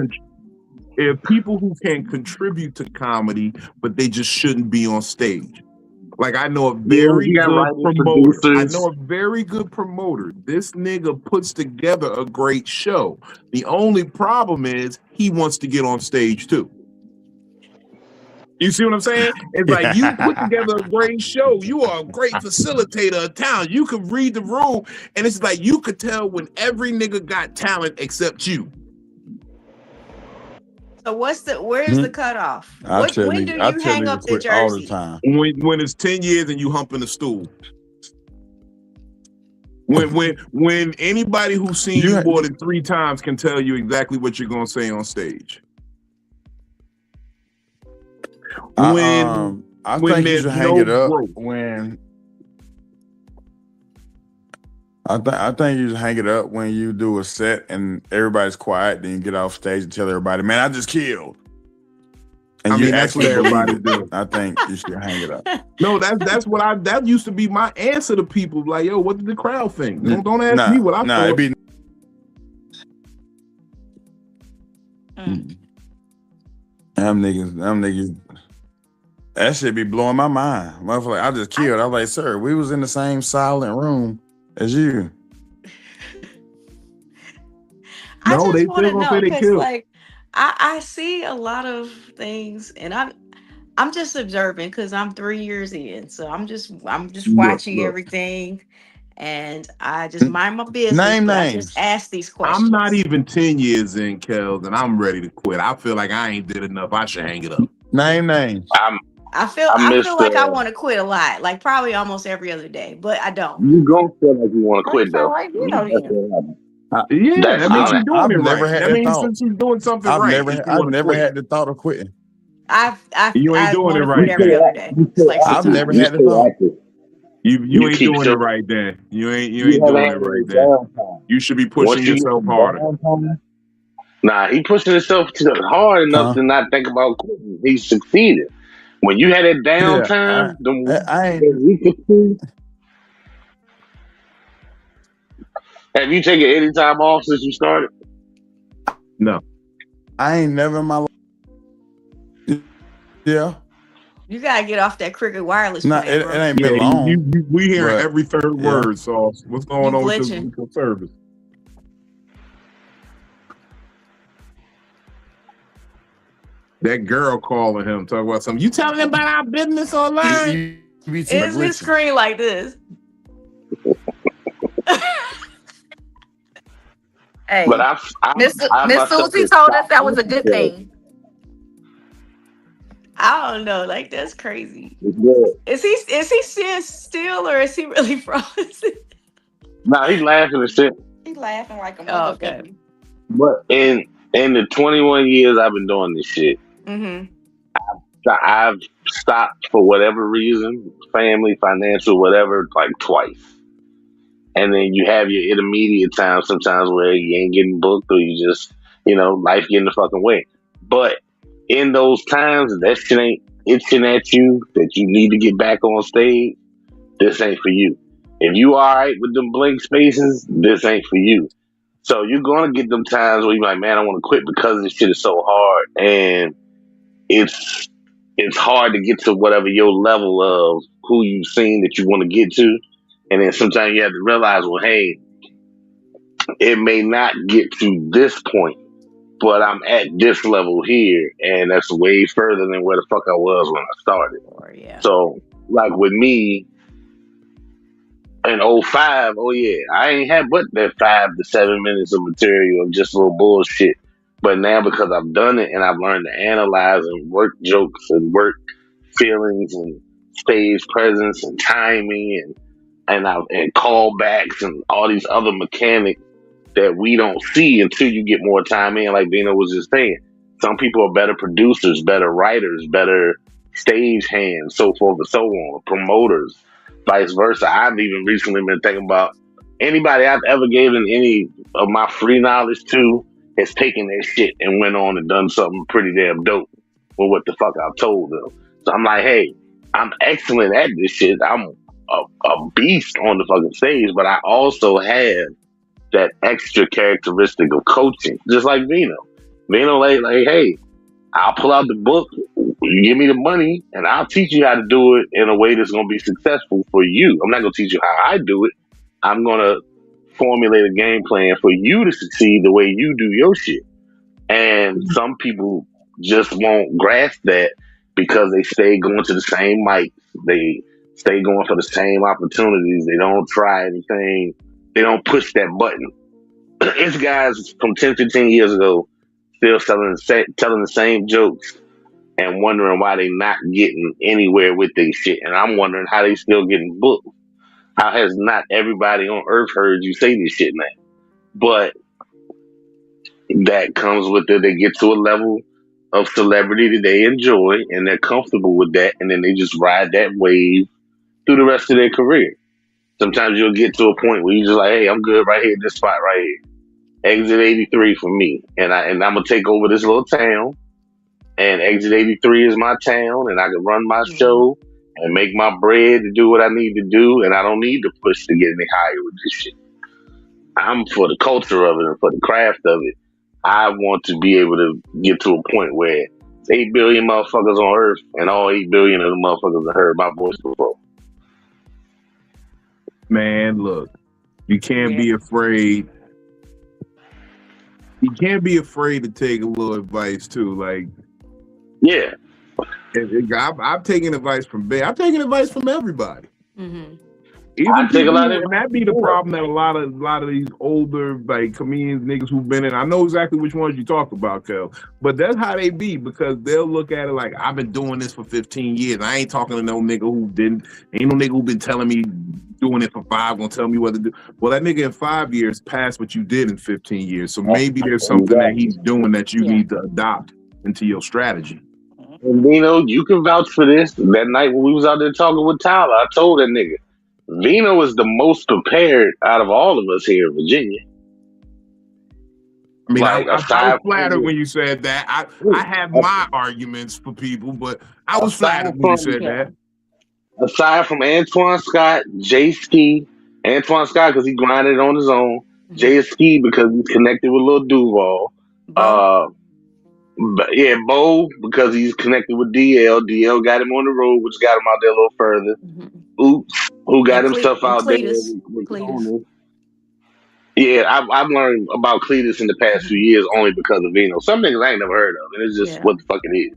S1: There are people who can contribute to comedy, but they just shouldn't be on stage. Like, I know a very
S3: you got
S1: good
S3: writers,
S1: promoter. I
S3: producers.
S1: know a very good promoter. This nigga puts together a great show. The only problem is he wants to get on stage too. You see what I'm saying? It's like, you put together a great show. You are a great facilitator of talent. You can read the room, and it's like you could tell when every nigga got talent except you.
S4: So where's the cutoff?
S5: I tell
S4: When do
S5: niggas, I
S4: you
S5: tell
S4: hang
S5: niggas
S4: up the
S5: quit all the
S4: jersey?
S5: time.
S1: When it's 10 years and you humping a stool. When anybody who's seen you more than 3 times can tell you exactly what you're gonna say on stage.
S5: I think you should hang it up
S1: growth.
S5: when. I think you just hang it up when you do a set and everybody's quiet. Then you get off stage and tell everybody, "Man, I just killed." And
S1: I mean, that's what everybody do.
S5: I think you should hang it up.
S1: No, that used to be my answer to people. Like, yo, what did the crowd think? Don't ask me what I thought.
S5: It'd be. Them niggas. That shit be blowing my mind. Motherfucker, I just killed. I was like, sir, we was in the same silent room as you.
S4: I
S1: No,
S4: just
S1: they
S4: want to
S1: still gonna
S4: know
S1: say they
S4: because,
S1: killed.
S4: like, I see a lot of things, and I'm just observing because I'm 3 years in, so I'm just watching everything, and I just mind my business.
S5: Name
S4: but I
S5: names.
S4: just ask these questions.
S1: I'm not even 10 years in, Kels, and I'm ready to quit. I feel like I ain't did enough. I should hang it up.
S5: Name names.
S4: I feel like I want to quit a lot, like probably almost every other day, but I don't.
S3: You gonna feel like you want to quit though.
S2: Like, you know,
S1: Yeah, that means you're doing
S5: I've
S1: it
S5: never
S1: right.
S5: had
S1: That
S5: that
S1: means
S5: thought.
S1: since you're doing something
S5: I've
S1: right,
S5: never had the thought of quitting.
S1: You ain't doing it
S4: wanna
S1: right.
S4: quit every other day. It's like
S5: I've
S4: sometimes.
S5: never had the thought.
S1: You ain't doing it right there. You ain't doing it right there. You should be pushing yourself harder.
S3: Nah, he pushing himself hard enough to not think about quitting. He succeeded. When you had that downtime, have you taken any time off since you started?
S1: No.
S5: I ain't never in my life. Yeah.
S4: You gotta get off that Cricket Wireless.
S5: No,
S4: plan,
S5: it ain't been long.
S1: We hearing every third word, so what's going on with
S4: glitching.
S1: your service? That girl calling him, talking about something. You telling him about our business online?
S4: Is his screen like this?
S2: Hey,
S3: but
S2: Miss Susie told us that was a good thing.
S4: I don't know, like that's crazy. Is he still or is he really frozen?
S3: Nah, he's laughing and shit.
S2: He's laughing like a motherfucker.
S4: Okay.
S3: But in the 21 years I've been doing this shit, I've stopped for whatever reason, family, financial, whatever, like twice. And then you have your intermediate time sometimes where you ain't getting booked or you just, life getting the fucking way. But in those times, that shit ain't itching at you, that you need to get back on stage, this ain't for you. If you all right with them blank spaces, this ain't for you. So you're going to get them times where you're like, man, I want to quit because this shit is so hard. And it's hard to get to whatever your level of who you've seen that you want to get to. And then sometimes you have to realize, well, hey, it may not get to this point, but I'm at this level here. And that's way further than where the fuck I was when I started. So, like with me, in 05, I ain't had but that 5 to 7 minutes of material of just little bullshit. But now because I've done it and I've learned to analyze and work jokes and work feelings and stage presence and timing and callbacks and all these other mechanics that we don't see until you get more time in, like Dina was just saying. Some people are better producers, better writers, better stage hands, so forth and so on, promoters. vice versa. I've even recently been thinking about anybody I've ever given any of my free knowledge to has taken that shit and went on and done something pretty damn dope with what the fuck I've told them. So I'm like, hey, I'm excellent at this shit. I'm a beast on the fucking stage, but I also have that extra characteristic of coaching, just like Vino. Vino, like, hey, I'll pull out the book, you give me the money, and I'll teach you how to do it in a way that's going to be successful for you. I'm not going to teach you how I do it. I'm going to formulate a game plan for you to succeed the way you do your shit. And some people just won't grasp that because they stay going to the same mics. They stay going for the same opportunities. They don't try anything. They don't push that button. It's guys from 10, 15 years ago still telling the same jokes and wondering why they not getting anywhere with their shit. And I'm wondering how they still getting booked. How has not everybody on earth heard you say this shit, man? But that comes with it. They get to a level of celebrity that they enjoy and they're comfortable with that. And then they just ride that wave through the rest of their career. Sometimes you'll get to a point where you're just like, hey, I'm good right here in this spot right here. Exit 83 for me. And I'm going to take over this little town. And Exit 83 is my town. And I can run my show and make my bread to do what I need to do. And I don't need to push to get any higher with this shit. I'm for the culture of it and for the craft of it. I want to be able to get to a point where 8 billion motherfuckers on earth and all 8 billion of the motherfuckers have heard my voice before.
S1: Man, look, you can't be afraid. You can't be afraid to take a little advice too. Like,
S3: yeah,
S1: I've taken advice from Ben. I've taken advice from everybody.
S4: Mm-hmm.
S1: Even people, and that be the problem that a lot of these older like comedians, niggas who've been in. I know exactly which ones you talk about, Kel. But that's how they be because they'll look at it like I've been doing this for 15 years. I ain't talking to no nigga who didn't. Ain't no nigga who been telling me doing it for 5 gonna tell me what to do. Well, that nigga in 5 years passed what you did in 15 years. So maybe there's something that he's doing that you need to adopt into your strategy.
S3: And Vino, you can vouch for this. That night when we was out there talking with Tyler, I told that nigga, Vino is the most prepared out of all of us here in Virginia.
S1: I mean, like, I was flattered when you said that. I have my arguments for people, but I was flattered when you said that.
S3: Aside from Antoine Scott, Jay Ski, Antoine Scott because he grinded on his own, Jay Ski because he's connected with Lil Duval, Bo because he's connected with DL. DL got him on the road, which got him out there a little further. Oops, who got himself out
S4: Cletus.
S3: there? Yeah, I've learned about Cletus in the past few years only because of Vino. Some niggas I ain't never heard of, and it's just what the fuck it is.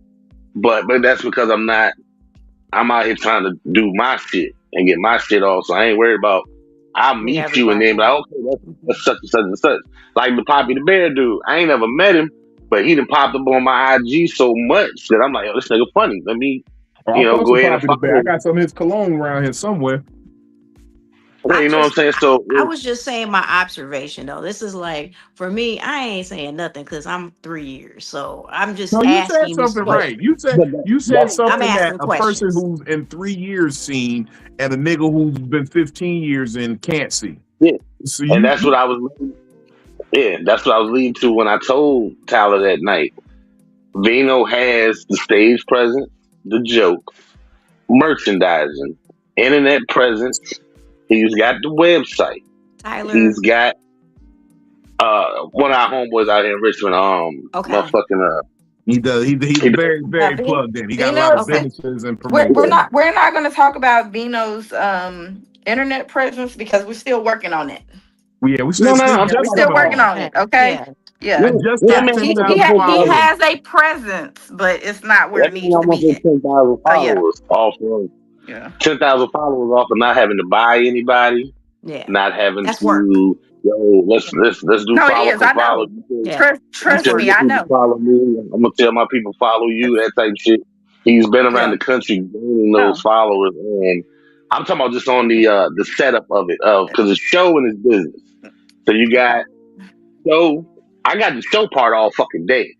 S3: But that's because I'm out here trying to do my shit and get my shit off, so I ain't worried about I'll meet you and then be like, okay, that's such and such and such. Like the Poppy the Bear dude. I ain't never met him, but he done popped up on my IG so much that I'm like, yo, this nigga funny. Let me, go ahead and follow him.
S1: I got some of his cologne around here somewhere.
S3: Yeah, you know what I'm saying? So
S4: I was just saying my observation though. This is like for me, I ain't saying nothing because I'm 3 years. So I'm just asking.
S1: You said something right. You said something that a person who's in 3 years seen and a nigga who's been 15 years in can't see.
S3: Yeah. So that's what I was leading to when I told Tyler that night. Vino has the stage presence, the jokes, merchandising, internet presence. He's got the website.
S4: Tyler.
S3: He's got one of our homeboys out here in Richmond. Motherfucking
S1: he does. He's very, very plugged in. He got a lot of businesses and promotions.
S2: We're not going to talk about Vino's internet presence because we're still working on it.
S1: Yeah, we're
S2: still working on it. Okay. Yeah. He has a presence, but it's not where it needs to be.
S3: 10,000 followers off of 10,000 followers off of not having to buy anybody.
S4: Yeah.
S3: Not having
S4: That's
S3: to
S4: work.
S3: let's do follow.
S2: Yeah. Trust me, I know.
S3: Follow me. I'm gonna tell my people follow you, that type of shit. He's been around the country gaining those followers, and I'm talking about just on the setup of it, because it's show and it's business. So you got show. I got the show part all fucking day.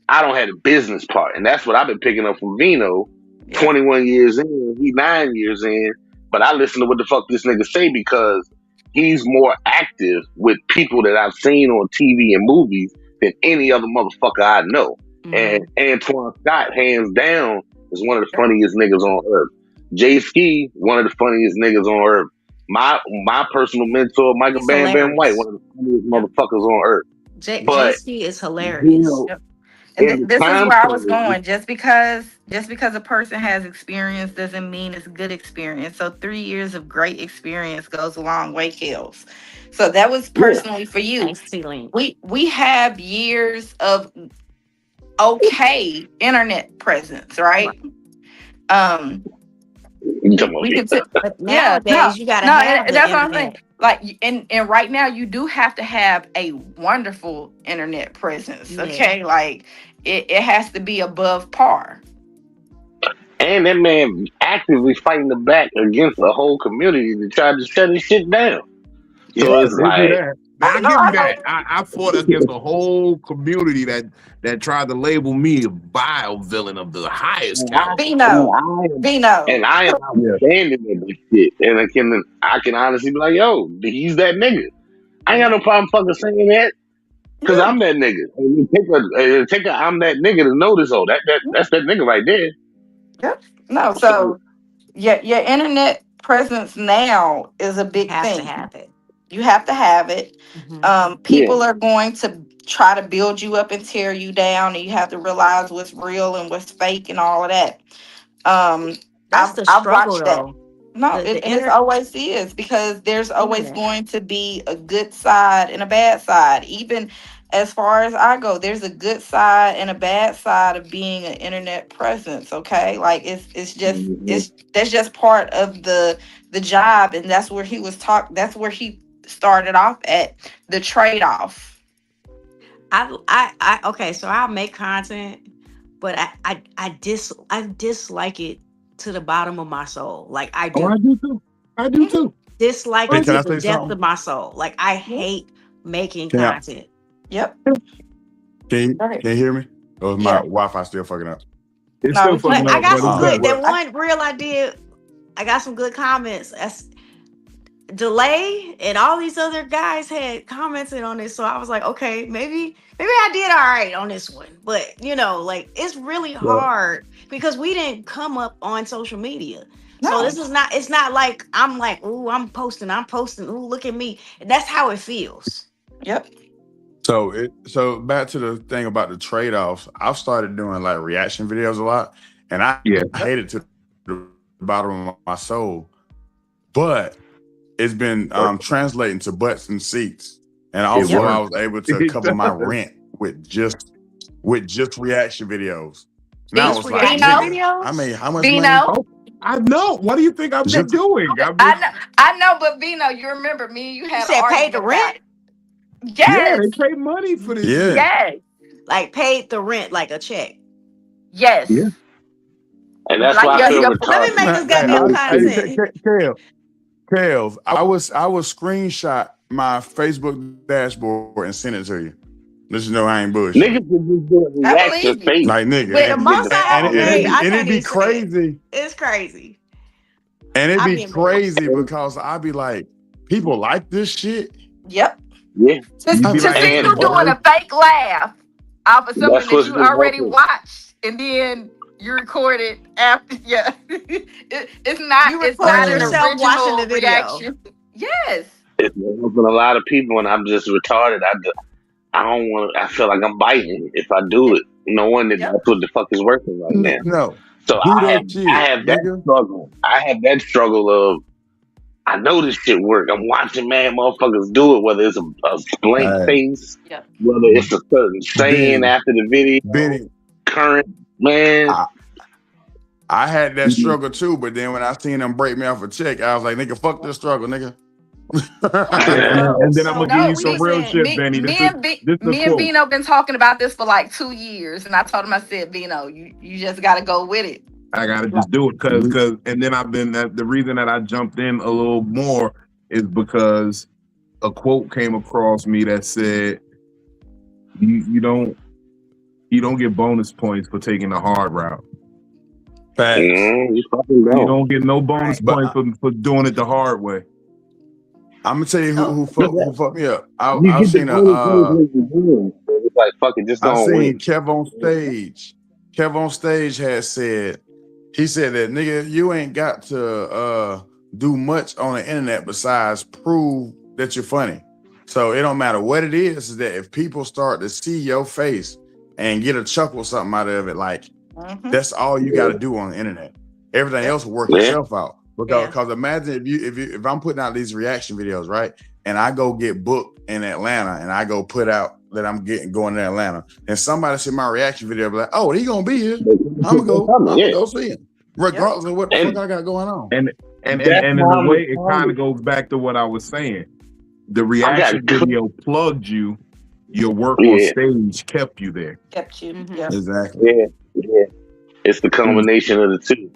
S3: I don't have the business part, and that's what I've been picking up from Vino. 21 years in, he 9 years in, but I listen to what the fuck this nigga say because he's more active with people that I've seen on TV and movies than any other motherfucker I know. And Antoine Scott, hands down, is one of the funniest niggas on earth. Jay Ski, one of the funniest niggas on earth. My personal mentor, Michael
S4: He's
S3: Bam Bam White,
S4: hilarious.
S3: one of the funniest motherfuckers on earth. But
S4: JC is hilarious.
S3: you know,
S2: And this is
S3: time
S2: where I was
S3: frame,
S2: going. Just because a person has experience doesn't mean it's good experience. So 3 years of great experience goes a long way, Kills. So that was personally for you.
S4: Thanks, T-Link.
S2: We have years of okay internet presence, right? We can
S4: But nowadays you gotta have the
S2: that's what I'm
S4: internet.
S2: saying. Like, and right now you do have to have a wonderful internet presence.
S4: Yeah.
S2: Okay, like it has to be above par.
S3: and that man actively fighting the back against the whole community to try to shut his shit down. So it's
S1: they do
S3: like,
S1: that. I give you that. I fought against a whole community that tried to label me a vile villain of the highest caliber.
S2: Vino.
S3: and I am outstanding at this shit. And I can honestly be like, yo, he's that nigga. I ain't got no problem fucking saying that. Cause I'm that nigga. And it take a I'm that nigga to notice, that's that nigga right there.
S2: Yep. No, so your internet presence now is a big
S4: You have
S2: thing.
S4: to have it.
S2: You have to have it.
S4: Mhm.
S2: People are going to try to build you up and tear you down, and you have to realize what's real and what's fake and all of that.
S4: That's the
S2: I've
S4: struggle,
S2: watched that.
S4: though.
S2: No, it always is, because there's always going to be a good side and a bad side. Even as far as I go, there's a good side and a bad side of being an internet presence. Okay, like it's just that's just part of the job, and that's where he was that's where he started off at, the trade-off.
S4: I okay, so I'll make content, but I dislike it to the bottom of my soul. Like I do.
S1: Oh, I do too.
S4: Dislike
S5: Hey,
S4: it
S5: can I
S4: to the
S5: say
S4: depth
S5: something?
S4: of my soul. Like I hate making
S5: Can I-
S4: content.
S2: Yep.
S5: Can
S2: Go ahead.
S5: you hear me? Or is my
S2: Yeah.
S5: Wi-Fi still fucking up?
S1: It's
S2: No,
S1: still
S2: but
S1: fucking
S4: But I
S1: up,
S4: got
S1: but
S4: some
S1: it's
S4: good.
S1: better.
S4: That one reel I did, I got some good comments. That's Delay and all these other guys had commented on this, so I was like, okay, maybe I did all right on this one. But like it's really hard because we didn't come up on social media. So
S2: No.
S4: this is not. It's not like I'm like, ooh, I'm posting. Ooh, look at me. That's how it feels.
S2: Yep.
S5: So back to the thing about the trade-offs. I've started doing like reaction videos a lot, and I hate it to the bottom of my soul. But it's been translating to butts and seats, and also I was able to cover my rent with just reaction videos. Now it's like, nigga, I made how much money?
S1: Oh, I know. What do you think I've been doing?
S2: I know, but Vino, you remember me and you had
S4: said pay the rent?
S2: Yes.
S1: Yeah, they pay money for this.
S5: Yeah.
S2: Yes.
S4: Like paid the rent like a check.
S2: Yes.
S1: Yeah.
S3: And that's
S2: Like,
S3: why I feel
S2: let
S4: me make this goddamn content.
S5: Kales, I would screenshot my Facebook dashboard and send it to you. Let you know I ain't bullshit.
S3: Niggas would just do a reaction face.
S5: Like nigga.
S2: With
S4: the most I ever made,
S5: and it'd be crazy.
S4: It's crazy.
S5: And it'd be crazy because I'd be like, people like this shit.
S2: Yep.
S3: Yeah.
S2: To see you doing a fake laugh off of something that you already watched, and then you record it after. Yeah. It's not.
S4: You
S2: It's
S4: record
S2: not an
S4: yourself
S2: original
S4: watching the video.
S2: reaction. Yes.
S3: It's helping a lot of people, and I'm just retarded. I don't want. I feel like I'm biting if I do it, knowing that that's what the fuck is working right now.
S5: No.
S3: So I have that struggle. I have that struggle of, I know this shit work. I'm watching mad motherfuckers do it, whether it's a blank face, whether it's a certain saying after the video, current, man.
S5: I had that struggle too, but then when I seen them break me off a check, I was like, nigga, fuck this struggle, nigga.
S1: And then I'm gonna give you some real shit, Benny.
S2: Me and Vino been talking about this for like 2 years, and I told him, I said, Vino, you just gotta go with it.
S1: I gotta just do it because and then the reason that I jumped in a little more is because a quote came across me that said, you don't get bonus points for taking the hard route.
S5: Facts.
S3: You fucking
S1: You
S3: don't.
S1: don't get no bonus
S5: But
S1: point for doing it the hard way.
S5: I'm gonna tell you
S4: Oh,
S5: who fucked me up.
S3: You
S5: I've
S3: get the
S5: seen
S3: bonus points when you win. It's like fuck it, just
S5: I
S3: don't
S5: seen
S3: win.
S5: Kev on stage. Kev on stage had said, he said that nigga, you ain't got to do much on the internet besides prove that you're funny. So it don't matter what it is that if people start to see your face and get a chuckle or something out of it, like that's all you got to do on the internet. Everything else will work
S3: Yeah.
S5: itself out. Because imagine if I'm putting out these reaction videos, right? And I go get booked in Atlanta and I go put out that I'm going to Atlanta, and somebody see my reaction video, be like, "Oh, he gonna be here. I'm gonna go see him, regardless of what the fuck I got going on."
S1: And in
S3: That's
S1: a
S3: why I'm
S1: way, it kind
S3: retarded.
S1: of goes back to what I was saying. The reaction video plugged you. Your work on stage kept you there.
S2: Kept you.
S4: Mhm.
S2: Yep.
S5: Exactly.
S3: Yeah. It's the combination of the two.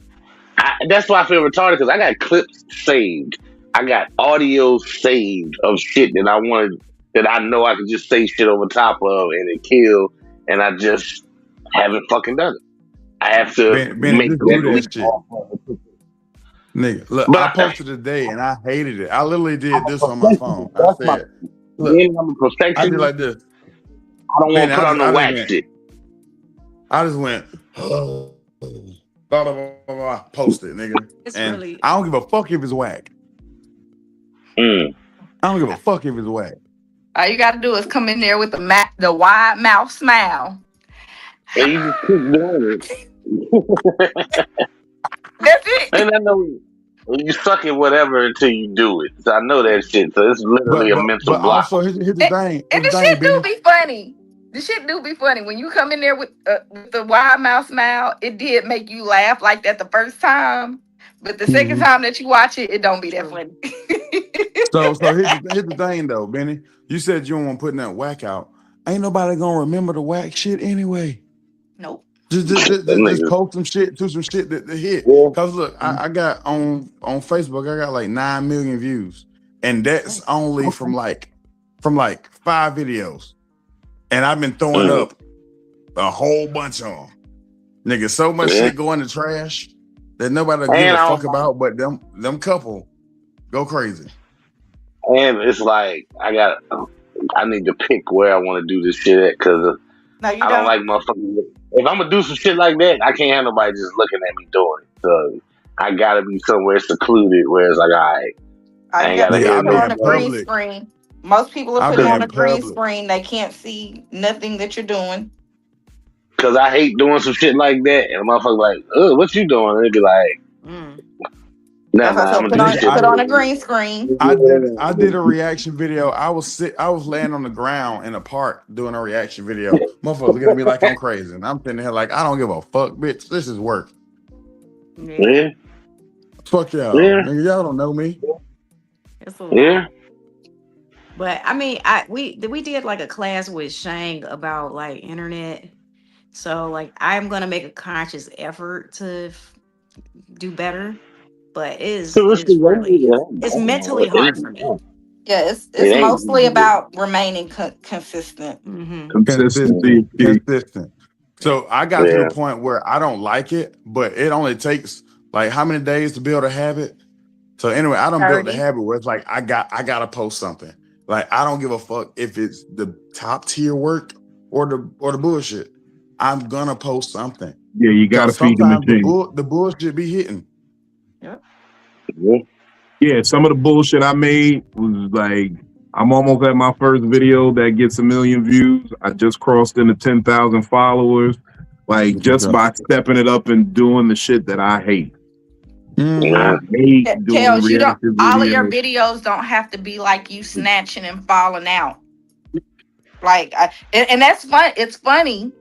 S3: That's why I feel retarded, because I got clips saved. I got audio saved of shit that I wanted, that I know I could just say shit over top of and it kill, and I just haven't fucking done it. I have to make
S5: just do that
S3: leap
S5: shit.
S3: off of it.
S5: Nigga, look,
S3: But
S5: I posted today and I hated it. I literally did
S3: I'm a
S5: this on my phone. I
S3: perfectionist.
S5: said, look,
S3: I'm a
S5: I did
S3: perfectionist.
S5: like this.
S3: I don't want to put on the
S5: I
S3: whack
S5: just
S3: shit.
S5: I just went, post it, nigga.
S4: It's
S5: And
S4: really
S5: I don't give a fuck if it's whack.
S3: Mm.
S5: I don't give a fuck if it's whack.
S2: All you got to do is come in there with the wide mouth smile.
S3: And you just keep doing it.
S2: That's it.
S3: And I know you suck at whatever until you do it. So I know that shit. So it's literally a mental
S5: But
S3: block.
S5: also, here's the thing.
S2: And
S5: Here's
S2: the
S5: the thing,
S2: shit do
S5: Benny.
S2: be funny. The shit do be funny. When you come in there with the wide mouth smile, it did make you laugh like that the first time. But the second time that you watch it, it don't be that funny.
S5: So here's the thing though, Benny. You said you don't want putting that whack out. Ain't nobody gonna remember the whack shit anyway.
S2: Nope.
S5: Just post some shit to some shit that hit.
S3: Yeah.
S5: Cause look, I got on Facebook, I got like 9 million views, and that's only from like 5 videos, and I've been throwing up a whole bunch of them. Nigga, so much shit go in the trash that nobody give a fuck about, but them couple go crazy.
S3: And it's like I need to pick where I want to do this shit at, because
S2: No, you
S3: I don't like motherfuckers. If I'm gonna do some shit like that, I can't have nobody just looking at me doing it. So I gotta be somewhere secluded where it's like, all right, I ain't gotta hear
S2: put on a green
S5: public.
S2: screen. Most people are
S5: I've
S2: putting
S5: been
S2: on a
S5: in
S2: green
S5: public.
S2: screen. They can't see nothing that you're doing.
S3: Because I hate doing some shit like that, and a motherfucker like, oh, what you doing? And they be like, nah, I'm gonna do shit.
S2: Put on a green screen.
S5: I did a reaction video. I was laying on the ground in a park doing a reaction video. Motherfuckers looking at me like I'm crazy, and I'm sitting here like, I don't give a fuck, bitch. This is work.
S3: Yeah.
S5: Fuck y'all.
S3: Yeah.
S5: Nigga, y'all don't know me.
S4: it's a lot.
S3: Yeah.
S4: But I mean, we did like a class with Shang about like internet. So like I'm gonna make a conscious effort to do better, but it's mentally hard for me.
S2: Yeah, it's mostly about remaining consistent.
S5: Consistent. So I got to the point where I don't like it, but it only takes like how many days to build a habit? So anyway, I don't build the habit where it's like I gotta post something. Like I don't give a fuck if it's the top tier work or the bullshit. I'm gonna post something.
S1: Yeah, you gotta feed the machine.
S5: The bullshit be hitting.
S4: Yep.
S1: Yeah, some of the bullshit I made was like, I'm almost at my first video that gets 1 million views. I just crossed into 10,000 followers. Like just by stepping it up and doing the shit that I hate. I hate doing
S2: Kels, you don't. All of your
S1: videos.
S2: videos don't have to be like you snatching and falling out. Like, and that's fun. It's funny.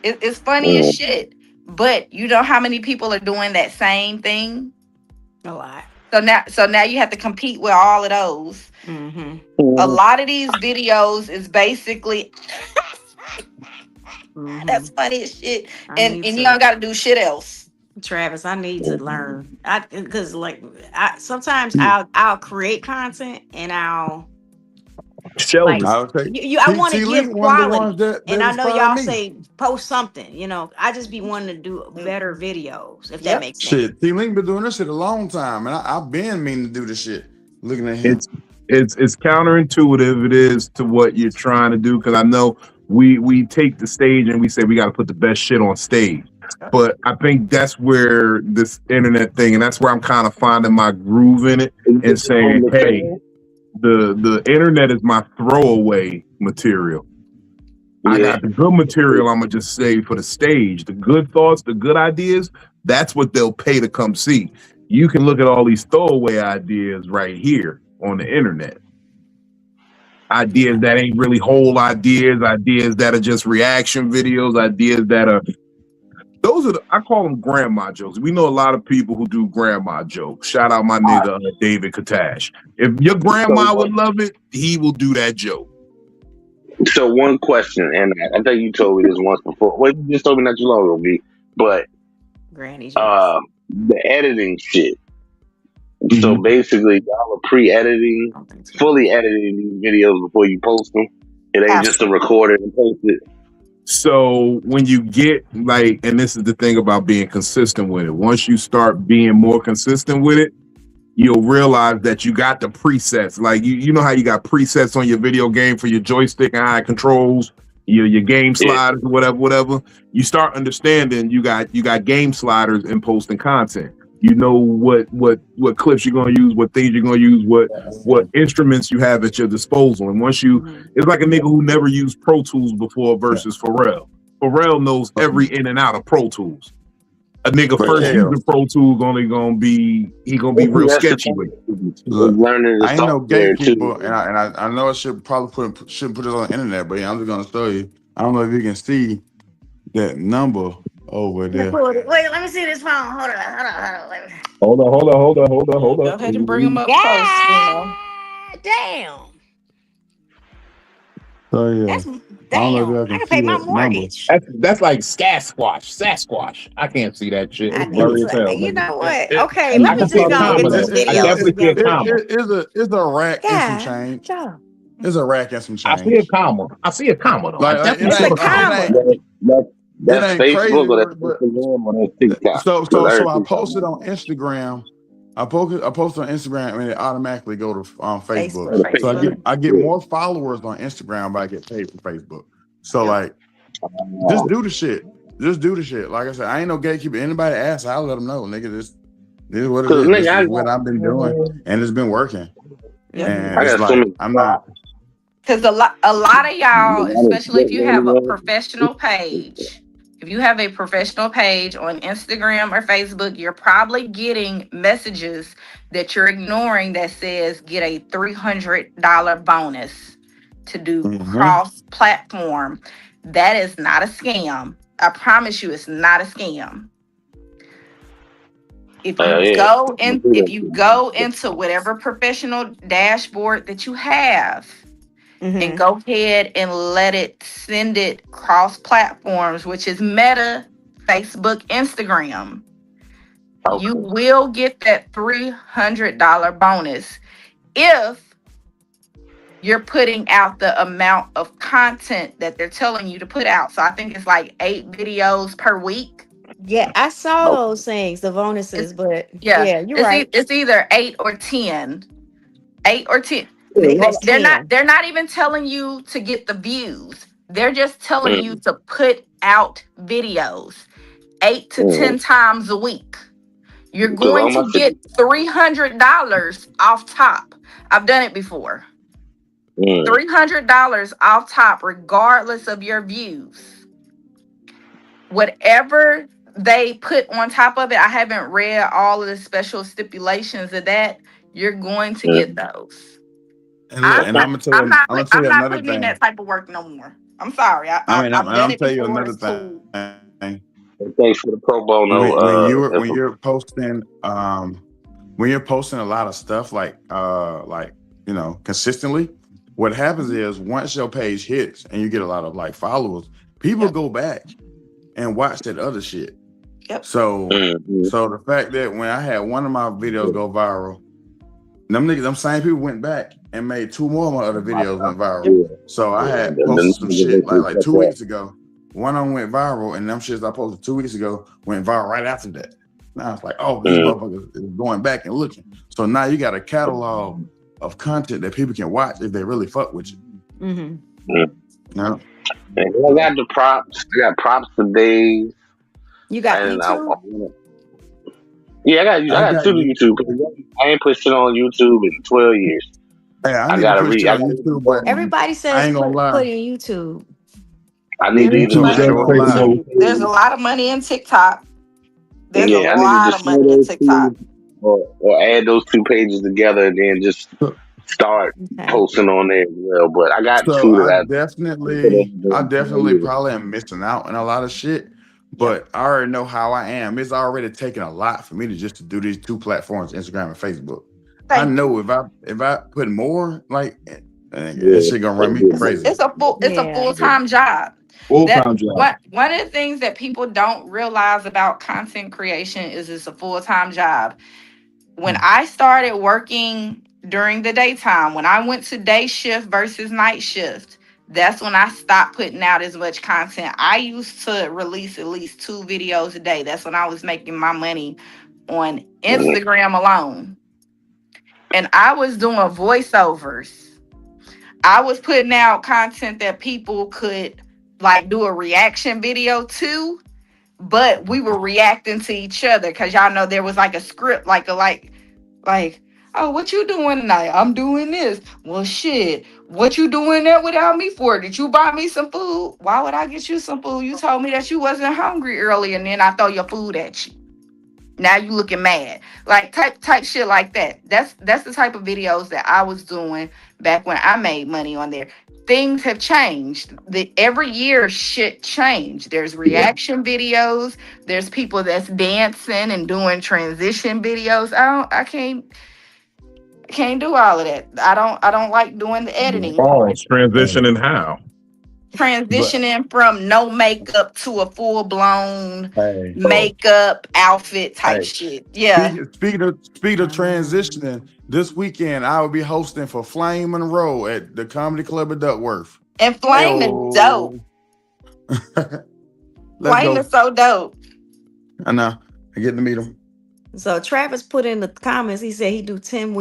S2: It's funny as shit. But you know how many people are doing that same thing?
S4: A lot.
S2: So now you have to compete with all of those. A lot of these videos is basically that's funny as shit, and you don't got to do shit else.
S4: Travis, I need to learn. Because sometimes I'll create content and I'll
S1: Shelving.
S5: I would say
S4: I want to give
S5: one of the
S4: quality,
S5: ones that
S4: and I know
S5: inspired
S4: y'all
S5: me.
S4: say post something. You know, I just be wanting to do better videos, if that
S2: Yep.
S4: makes sense.
S5: Shit, T-Link been doing this shit a long time, and I've been meaning to do this shit. Looking at him,
S1: It's counterintuitive. It is to what you're trying to do, because I know we take the stage and we say we got to put the best shit on stage. But I think that's where this internet thing, and that's where I'm kind of finding my groove in it, and saying, hey, the internet is my throwaway material. I got the good material I'm gonna just save for the stage. The good thoughts, the good ideas, that's what they'll pay to come see. You can look at all these throwaway ideas right here on the internet. Ideas that ain't really whole ideas, ideas that are just reaction videos, ideas that are I call them grandma jokes. We know a lot of people who do grandma jokes. Shout out my nigga David Katash. If your grandma would love it, he will do that joke.
S3: So one question, and I think you told me this once before. Well, you just told me not too long ago, B. But
S4: Granny jokes.
S3: the editing shit. So basically, y'all are pre-editing, fully editing these videos before you post them. It ain't just a record it and post it.
S1: So when you get like, and this is the thing about being consistent with it, once you start being more consistent with it, you'll realize that you got the presets. Like you know how you got presets on your video game for your joystick and how it controls your game sliders, whatever. You start understanding you got game sliders in posting content. You know what clips you're gonna use, what things you're gonna use, what instruments you have at your disposal. And once it's like a nigga who never used Pro Tools before versus Pharrell. Pharrell knows every in and out of Pro Tools. A nigga first using Pro Tools only gonna be real sketchy with it.
S5: Look, I ain't no gatekeeper, and I know I shouldn't put this on the internet, but I'm just gonna show you. I don't know if you can see that number over there.
S4: Wait, let me see this phone. Hold on.
S1: Hold on.
S2: Go ahead and bring them up close. You know.
S4: Damn.
S5: So yeah,
S4: Damn. I can pay my mortgage.
S1: That's like Sasquatch. I can't see that shit.
S4: You know what? Okay, let me just go get this video.
S5: It's a rack and some change. It's a rack and some change.
S1: I see a comma though.
S5: Like,
S4: it's a comma.
S3: That's Facebook or that's
S5: Instagram
S3: or that's TikTok.
S5: So I posted on Instagram. I posted on Instagram and it automatically go to Facebook. So I get more followers on Instagram, but I get paid for Facebook. So like, just do the shit. Just do the shit. Like I said, I ain't no gatekeeper. Anybody asks, I'll let them know, nigga. This is what it is. This is what I've been doing, and it's been working. And it's like, I'm not.
S2: Because a lot of y'all, especially if you have a professional page, if you have a professional page on Instagram or Facebook, you're probably getting messages that you're ignoring that says get a $300 bonus to do cross-platform. That is not a scam. I promise you, it's not a scam. If you go into whatever professional dashboard that you have, and go ahead and let it send it cross platforms, which is Meta, Facebook, Instagram. Okay. You will get that $300 bonus if you're putting out the amount of content that they're telling you to put out. So I think it's like 8 videos per week.
S4: Yeah, I saw those things, the bonuses, but yeah, you're right.
S2: It's either 8 or 10. 8 or 10. They're not even telling you to get the views. They're just telling you to put out videos 8 to 10 times a week. You're going to get $300 off top. I've done it before. $300 off top, regardless of your views. Whatever they put on top of it, I haven't read all of the special stipulations of that. You're going to get those.
S5: And look, I'm gonna tell you another thing.
S2: I'm not putting in that type of work no more. I'm sorry. I've done it before.
S5: Another thing.
S3: Thanks for the pro bono.
S5: When you're posting a lot of stuff like consistently, what happens is once your page hits and you get a lot of like followers, people go back and watch that other shit.
S2: Yep.
S5: So the fact that when I had one of my videos go viral, them same people went back and made 2 more of my other videos went viral.
S3: Yeah.
S5: So I had
S3: Then
S5: posted some shit like 2
S3: that.
S5: weeks ago. One of them went viral, and them shits I posted 2 weeks ago went viral right after that. Now it's like, oh, these motherfuckers is going back and looking. So now you got a catalog of content that people can watch if they really fuck with you. No.
S3: I got the props. I got props for days.
S4: You got
S3: And
S4: YouTube?
S3: I got two YouTube. I ain't put shit on YouTube in 12 years.
S5: Hey, I
S3: gotta
S5: put
S3: read.
S5: shit on YouTube, but
S4: Everybody
S5: I
S4: says
S5: ain't gonna lie.
S4: put it in YouTube.
S3: I need to either
S1: YouTube
S3: just
S1: does
S3: show
S1: pay the
S3: those
S1: most.
S2: There's a lot of money in TikTok. There's a
S3: I need to
S2: lot
S3: just
S2: of money in TikTok.
S3: or add those 2 pages together and then just start posting on there as well. But I got 2 that
S5: I definitely probably am missing out on a lot of shit. But I already know how I am. It's already taken a lot for me to do these 2 platforms, Instagram and Facebook. I know if I put more, like that shit gonna run me crazy.
S2: It's a full-time job.
S1: Full-time job.
S2: One of the things that people don't realize about content creation is it's a full-time job. When I started working during the daytime, when I went to day shift versus night shift, that's when I stopped putting out as much content. I used to release at least 2 videos a day. That's when I was making my money on Instagram alone. And I was doing voiceovers. I was putting out content that people could like do a reaction video to, but we were reacting to each other because y'all know there was like a script, like, oh, what you doing tonight? I'm doing this. Well, shit, what you doing there without me for? Did you buy me some food? Why would I get you some food? You told me that you wasn't hungry earlier, and then I throw your food at you. Now you looking mad. Like type shit like that. That's the type of videos that I was doing back when I made money on there. Things have changed. Every year shit changed. There's reaction videos. There's people that's dancing and doing transition videos. I can't do all of that. I don't like doing the editing.
S1: Pause. Transitioning how?
S2: Transitioning from no makeup to a full-blown makeup outfit type shit. Yeah.
S5: Speaking of transitioning, this weekend I will be hosting for Flame Monroe at the Comedy Club at Duckworth.
S2: And Flame is dope. Flame is so dope.
S5: I know. I get to meet him.
S4: So Travis put in the comments, he said he do 10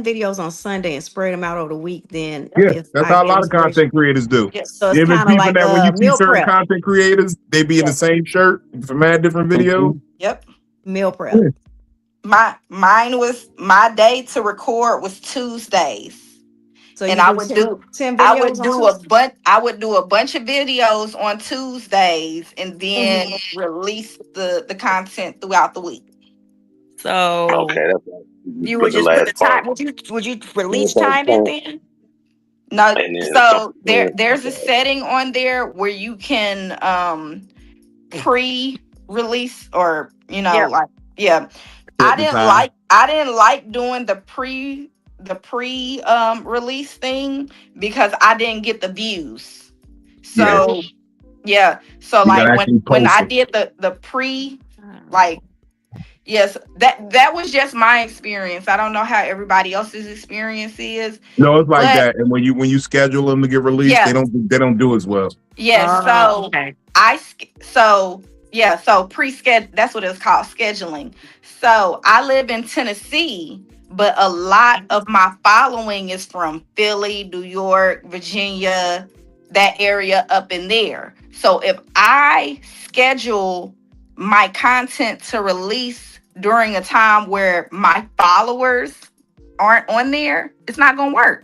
S4: videos on Sunday and spread them out over the week. Then
S1: that's how a lot of content creators do.
S4: Yeah, so it's kind of like
S1: that when you see certain
S4: prep.
S1: content creators, they be in the same shirt for mad different videos.
S2: Yep.
S4: Meal prep.
S2: My day to record was Tuesdays.
S4: So
S2: and I would do
S4: 10 videos.
S2: I would do a bunch of videos on Tuesdays and then release the content throughout the week.
S4: So
S3: that's
S4: you would just put the time. Would you release time it then?
S2: No. So there's a setting on there where you can pre-release or I didn't like doing the pre release thing because I didn't get the views. So so like when I did the pre, like, yes, that was just my experience. I don't know how everybody else's experience is.
S1: No, it's like that. And when you schedule them to get released, they don't do as well.
S2: Yeah. So pre-schedule, that's what it's called, scheduling. So I live in Tennessee, but a lot of my following is from Philly, New York, Virginia, that area up in there. So if I schedule my content to release during a time where my followers aren't on there, it's not gonna work.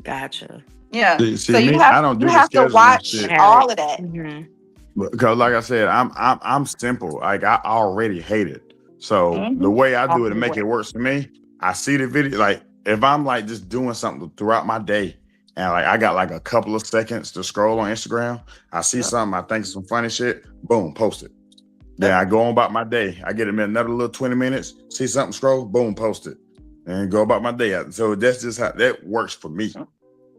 S4: Gotcha.
S2: Yeah.
S5: So you have
S2: to watch all of that.
S5: Because like I said, I'm simple. Like I already hate it. So the way I do it to make it work for me, I see the video. Like if I'm like just doing something throughout my day and like I got like a couple of seconds to scroll on Instagram, I see something, I think some funny shit, boom, post it. Then I go on about my day. I get another little 20 minutes, see something, scroll, boom, post it. And go about my day. So that's just how that works for me.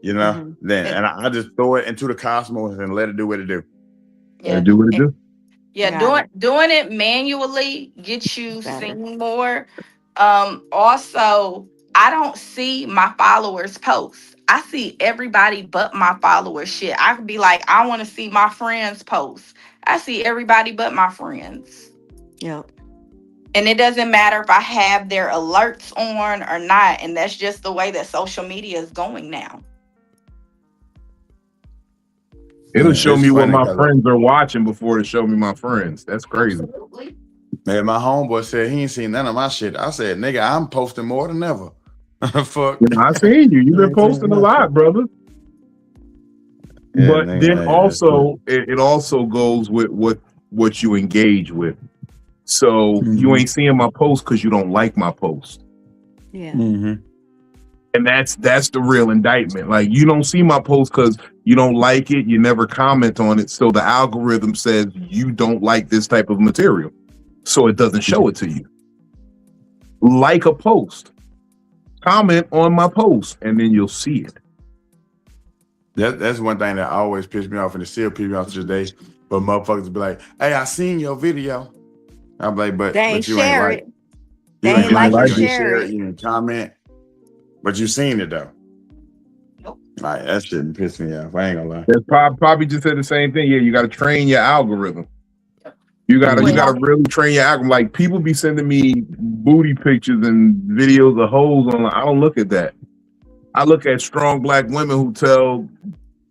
S5: You know? Then I just throw it into the cosmos and let it do what it do.
S1: Yeah, do what it do.
S2: Yeah, doing it manually gets you seen more. Also, I don't see my followers posts. I see everybody but my followers shit. I could be like, I want to see my friends post. I see everybody but my friends.
S4: Yep.
S2: And it doesn't matter if I have their alerts on or not. And that's just the way that social media is going now.
S1: It'll show
S5: It's
S1: me what
S5: funny
S1: my
S5: 'cause
S1: friends are watching before it show me my friends. That's crazy.
S2: Absolutely.
S5: man, my homeboy said he ain't seen none of my shit. I said, nigga, I'm posting more than ever. Fuck.
S1: You know, I seen you. You've been posting a lot, brother.
S5: Yeah,
S1: But
S5: nigga,
S1: then
S5: hey,
S1: also, it also goes with what you engage with. So you ain't seeing my post because you don't like my post.
S4: Yeah.
S5: Mm-hmm.
S1: And that's the real indictment. Like, you don't see my post because you don't like it. You never comment on it. So the algorithm says you don't like this type of material. So it doesn't show it to you. Like a post. Comment on my post, and then you'll see it.
S5: That's one thing that always pissed me off, and it still pisses me off to this day. But motherfuckers be like, "Hey, I seen your video." I'm like, but
S4: They ain't
S5: you ain't
S4: share
S5: like
S4: it.
S5: you
S4: They
S5: ain't
S4: ain't like
S5: like
S4: or
S5: it, you ain't
S4: share it.
S5: you ain't comment, but you seen it though.
S2: Nope.
S5: Like, that shit pissed me off. I ain't gonna lie.
S1: That's probably just said the same thing. Yeah, you got to train your algorithm. You gotta really train your algorithm. Like, people be sending me booty pictures and videos of hoes on. I don't look at that. I look at strong black women who tell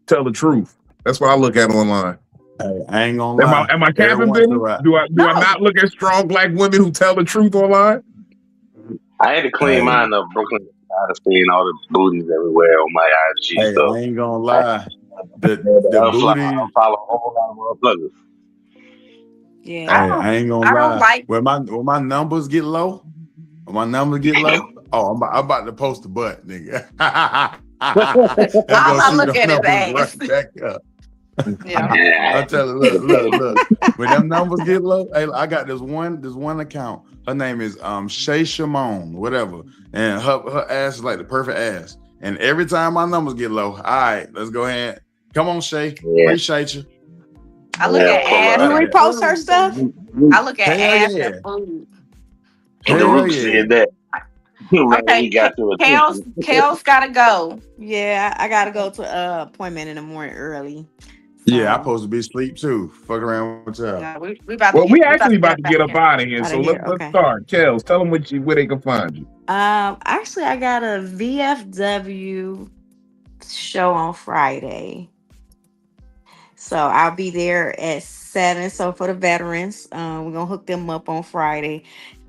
S1: the truth. That's what I look at online.
S5: Hey, I ain't gonna lie.
S1: Am I
S5: Every
S1: capping,
S5: once in a
S1: Billy?
S5: while-
S1: Do I not look at strong black women who tell the truth online?
S3: I had to clean mine up. Brooklyn, I had to seeing all the booties everywhere on my IG.
S5: Hey,
S3: So
S5: I ain't gonna lie. The
S3: I
S5: booty.
S3: follow a whole lot of motherfuckers.
S4: Yeah.
S5: Hey, I ain't gonna
S2: I don't
S5: lie.
S2: like-
S5: When my numbers get low, oh, I'm about to post the butt, nigga.
S2: All I look at is ass.
S5: Right back up.
S2: Yeah.
S5: I'm telling you, look. When them numbers get low, hey, I got this one account. Her name is Shay Shimon, whatever. And her ass is like the perfect ass. And every time my numbers get low, all right, let's go ahead. Come on, Shay.
S3: Yeah.
S5: Appreciate you.
S2: I look at ass.
S4: You
S2: and
S4: repost her
S2: food.
S4: stuff?
S2: I look at
S5: Hell
S2: ass
S5: yeah.
S2: and food.
S3: And the
S5: Hell
S3: Rook
S5: yeah.
S3: said that.
S2: Okay,
S3: He got your attention.
S2: Kale's gotta go.
S4: Yeah, I gotta go to appointment in the morning early.
S5: Yeah, I'm
S4: So,
S5: supposed to be asleep too. Fuck around with y'all.
S2: Yeah, we about
S1: Well,
S2: to
S1: we
S2: get,
S1: actually about to get up
S2: here.
S1: out of here.
S4: Outta
S1: So
S4: here,
S1: let's
S4: okay.
S1: start. Kels, tell them where they can find you.
S4: actually, I got a VFW show on Friday. So I'll be there at 7. So for the veterans, we're gonna hook them up on Friday.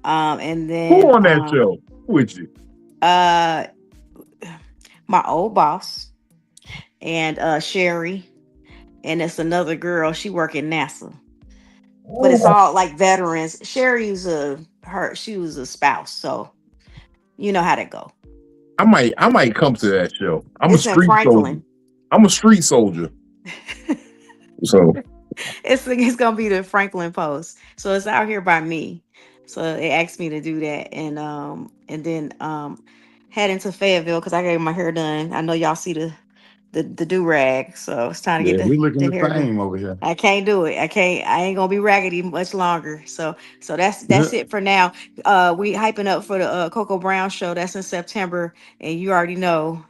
S4: And then
S1: Who on that show? Who with you?
S4: My old boss and Sherry, and it's another girl. She work at NASA, but it's all like veterans. Sherry's she was a spouse, so you know how that go.
S1: I might come to that show. I'm
S4: It's
S1: a
S4: in
S1: street soldier.
S4: Franklin.
S1: I'm a street soldier. So
S4: It's gonna be the Franklin Post, so it's out here by me. So they asked me to do that, and then head into Fayetteville because I got my hair done. I know y'all see the do rag, so it's time to
S5: Yeah,
S4: get
S5: we looking
S4: the
S5: the
S4: hair done.
S5: same over here.
S4: I can't do it. I ain't gonna be raggedy much longer. So that's it for now. We hyping up for the Coco Brown show. That's in September, and you already know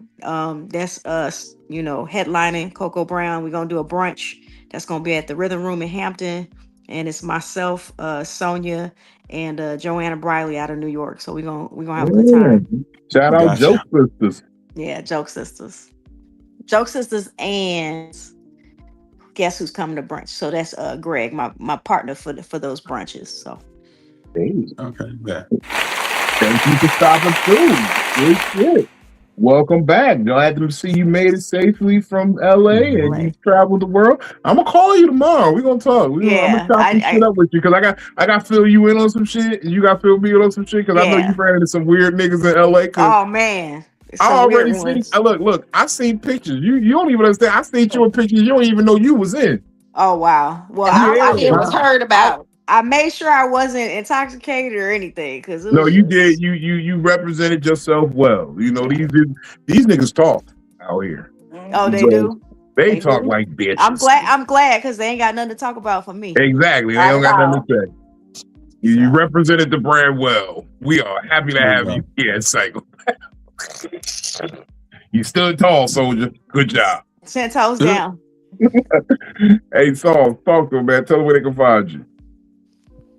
S4: that's us. You know, headlining Coco Brown. We're gonna do a brunch. That's gonna be at the Rhythm Room in Hampton, and it's myself, Sonia, and Joanna Briley out of New York. So we're gonna have a good time.
S1: Shout out
S5: Gotcha.
S1: Joke Sisters.
S4: Yeah, Joke Sisters, and guess who's coming to brunch? So that's Greg, my partner for those brunches. So
S1: Hey,
S5: Okay, yeah.
S1: thank you for stopping through. Good shit. Welcome back. Glad to see you made it safely from LA and you traveled the world. I'm gonna call you tomorrow. We're gonna talk. I'm gonna chop some shit up with you because I got to fill you in on some shit and you got to fill me in on some shit because I know you ran into some weird niggas in LA.
S4: Oh man.
S1: I already seen. Look. I seen pictures. You don't even understand. I seen you in pictures you don't even know you was in.
S4: Oh wow. Well,
S2: It was heard about.
S4: I made sure I wasn't intoxicated or anything because
S1: no, you did. You represented yourself well. You know these niggas talk out here.
S4: Oh, they do.
S1: They talk like bitches.
S4: I'm glad because they ain't got nothing to talk about for me.
S1: Exactly. They don't got nothing to say. You represented the brand well. We are happy to have you here at Psycho. You stood tall, soldier. Good job.
S4: 10 toes down.
S1: Hey, Saul, talk to him, man. Tell them where they can find you.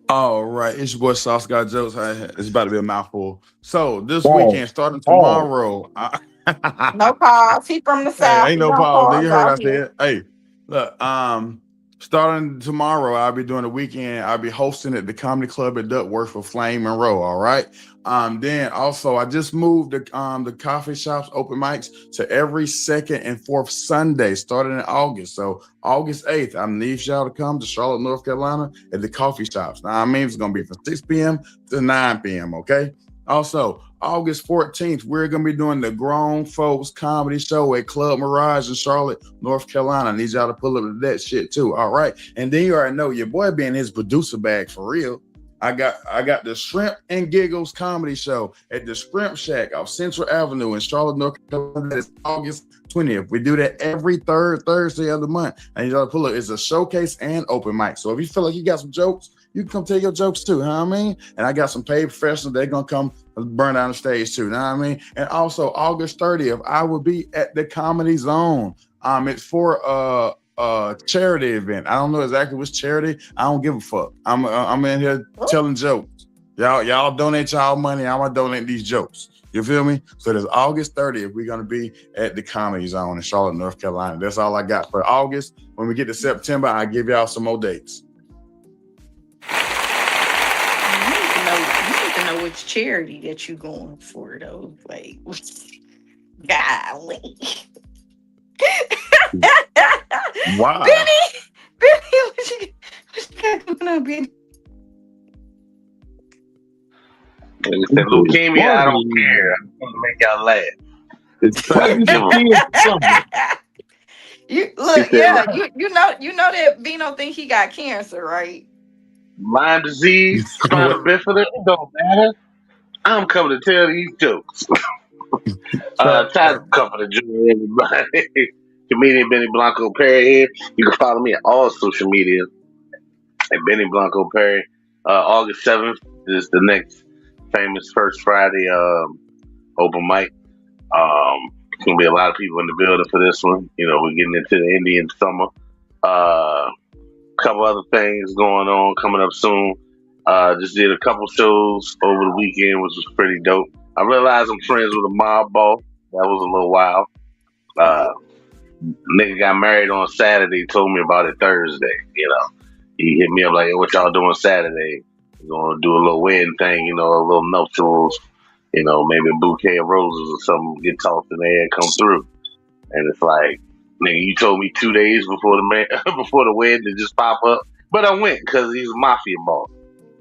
S5: All right, it's your boy Sauce Got Jokes. It's about to be a mouthful. So this
S1: Pause.
S5: weekend, starting tomorrow.
S2: No pause. He from the
S5: Hey,
S2: south.
S5: ain't
S2: He
S5: no
S2: don't
S5: pause. You heard I
S2: out here.
S5: said. Hey, look. Starting tomorrow, I'll be doing the weekend. I'll be hosting at the Comedy Club at Duckworth for Flame and Row. All right. Then also, I just moved the coffee shops open mics to every second and fourth Sunday, starting in August. So August 8th, I need y'all to come to Charlotte, North Carolina at the coffee shops. Now, I mean, it's gonna be from 6 p.m. to 9 p.m. Okay. Also, August 14th, we're going to be doing the Grown Folks Comedy Show at Club Mirage in Charlotte, North Carolina. I need y'all to pull up to that shit too. All right. And then you already know your boy being his producer bag for real. I got the Shrimp and Giggles Comedy Show at the Shrimp Shack off Central Avenue in Charlotte, North Carolina. It's August 20th. We do that every third Thursday of the month. I need y'all to pull up. It's a showcase and open mic. So if you feel like you got some jokes, you can come tell your jokes too, you know what I mean? And I got some paid professionals, they're gonna come burn down the stage too, you know what I mean? And also August 30th, I will be at the Comedy Zone. It's for a charity event. I don't know exactly which charity. I don't give a fuck. I'm in here telling jokes. Y'all donate y'all money. I'm gonna donate these jokes. You feel me? So there's August 30th. We're gonna be at the Comedy Zone in Charlotte, North Carolina. That's all I got for August. When we get to September, I'll give y'all some more dates.
S2: You need to know which charity that you going for though. Like, golly.
S5: Wow.
S2: Benny, what you got going on, Benny?
S3: When you said leukemia, I don't care. I'm going to make y'all laugh.
S1: It's something.
S2: You look, yeah, you know that Vino think he got cancer, right?
S3: Lyme disease, spinal bifida, it don't matter. I'm coming to tell these jokes. Time to come for the joy, everybody. Comedian Benny Blanco Perry here. You can follow me at all social media at Benny Blanco Perry. August 7th is the next famous First Friday open mic. It's gonna be a lot of people in the building for this one. You know, we're getting into the Indian summer. Couple other things going on coming up soon. Just did a couple shows over the weekend, which was pretty dope. I realized I'm friends with a mob boss. That was a little wild. Nigga got married on Saturday, told me about it Thursday. You know, he hit me up like, hey, what y'all doing Saturday? We're gonna do a little wedding thing, you know, a little nuptials, you know, maybe a bouquet of roses or something get tossed in the air and come through. And it's like, nigga, you told me 2 days before the wedding to just pop up, but I went because he's a mafia boss,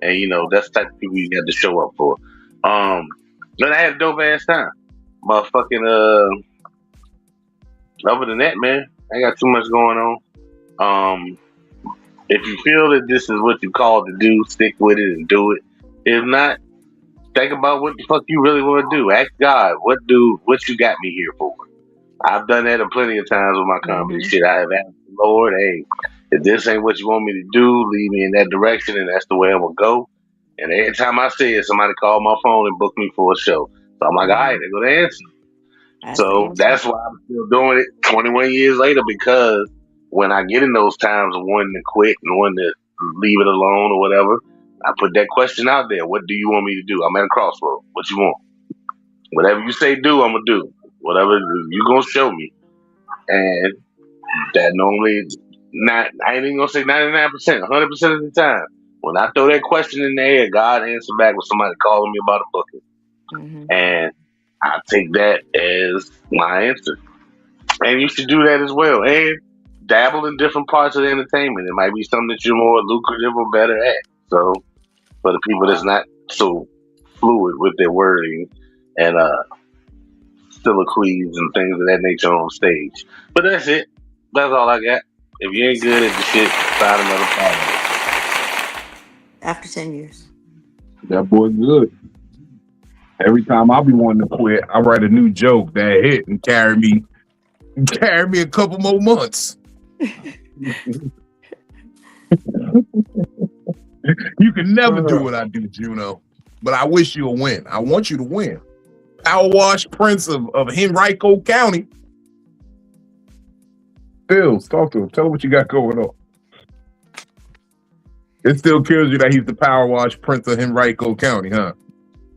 S3: and you know that's the type of people you got to show up for. But I had a dope ass time, motherfucking. Other than that, man, I ain't got too much going on. If you feel that this is what you called to do, stick with it and do it. If not, think about what the fuck you really want to do. Ask God, what you got me here for? I've done that plenty of times with my comedy shit. I have asked the Lord, hey, if this ain't what you want me to do, lead me in that direction, and that's the way I'm gonna go. And every time I say it, somebody called my phone and booked me for a show. So I'm like, all right, they're gonna answer. That's why I'm still doing it 21 years later, because when I get in those times of wanting to quit and wanting to leave it alone or whatever, I put that question out there. What do you want me to do? I'm at a crossroad. What you want? Whatever you say do, I'm gonna do. Whatever you gonna show me. And that normally I ain't even gonna say 99%, 100% of the time. When I throw that question in the air, God answer back with somebody calling me about a booking. And I take that as my answer. And you should do that as well. And dabble in different parts of the entertainment. It might be something that you're more lucrative or better at. So for the people that's not so fluid with their wording and soliloquies and things of that nature on stage. But that's it. That's all I got. If you ain't good at the shit, find another problem.
S4: After 10 years.
S1: That boy good. Every time I be wanting to quit, I write a new joke that hit and carry me a couple more months. You can never do what I do, Juno. But I wish you a win. I want you to win. power wash prince of Henrico County. Phil, talk to him. Tell him what you got going on. It still kills you that he's the power wash prince of Henrico County, huh?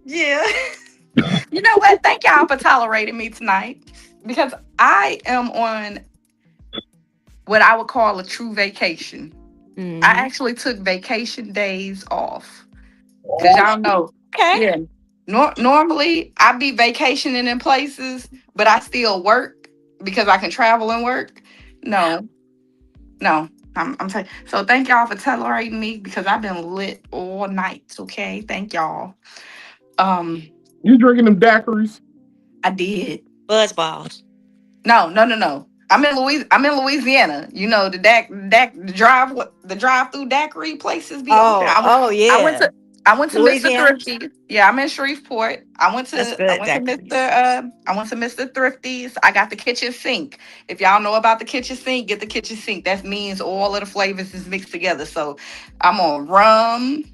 S2: Yeah. You know what? Thank y'all for tolerating me tonight, because I am on what I would call a true vacation.
S4: Mhm.
S2: I actually took vacation days off, because y'all know.
S4: Okay.
S2: Yeah. Normally, I be vacationing in places, but I still work because I can travel and work. No. I'm saying. So thank y'all for tolerating me, because I've been lit all night. Okay, thank y'all.
S1: You drinking them daiquiris?
S2: I did.
S4: Buzz balls.
S2: No. I'm in Louisiana. You know the drive-through daiquiri places be open.
S4: Yeah.
S2: I went to Mr.
S4: Louisiana?
S2: Thrifty. Yeah, I'm in Shreveport.
S4: That's good,
S2: Mr. Thrifty's. I got the kitchen sink. If y'all know about the kitchen sink, get the kitchen sink. That means all of the flavors is mixed together. So I'm on rum,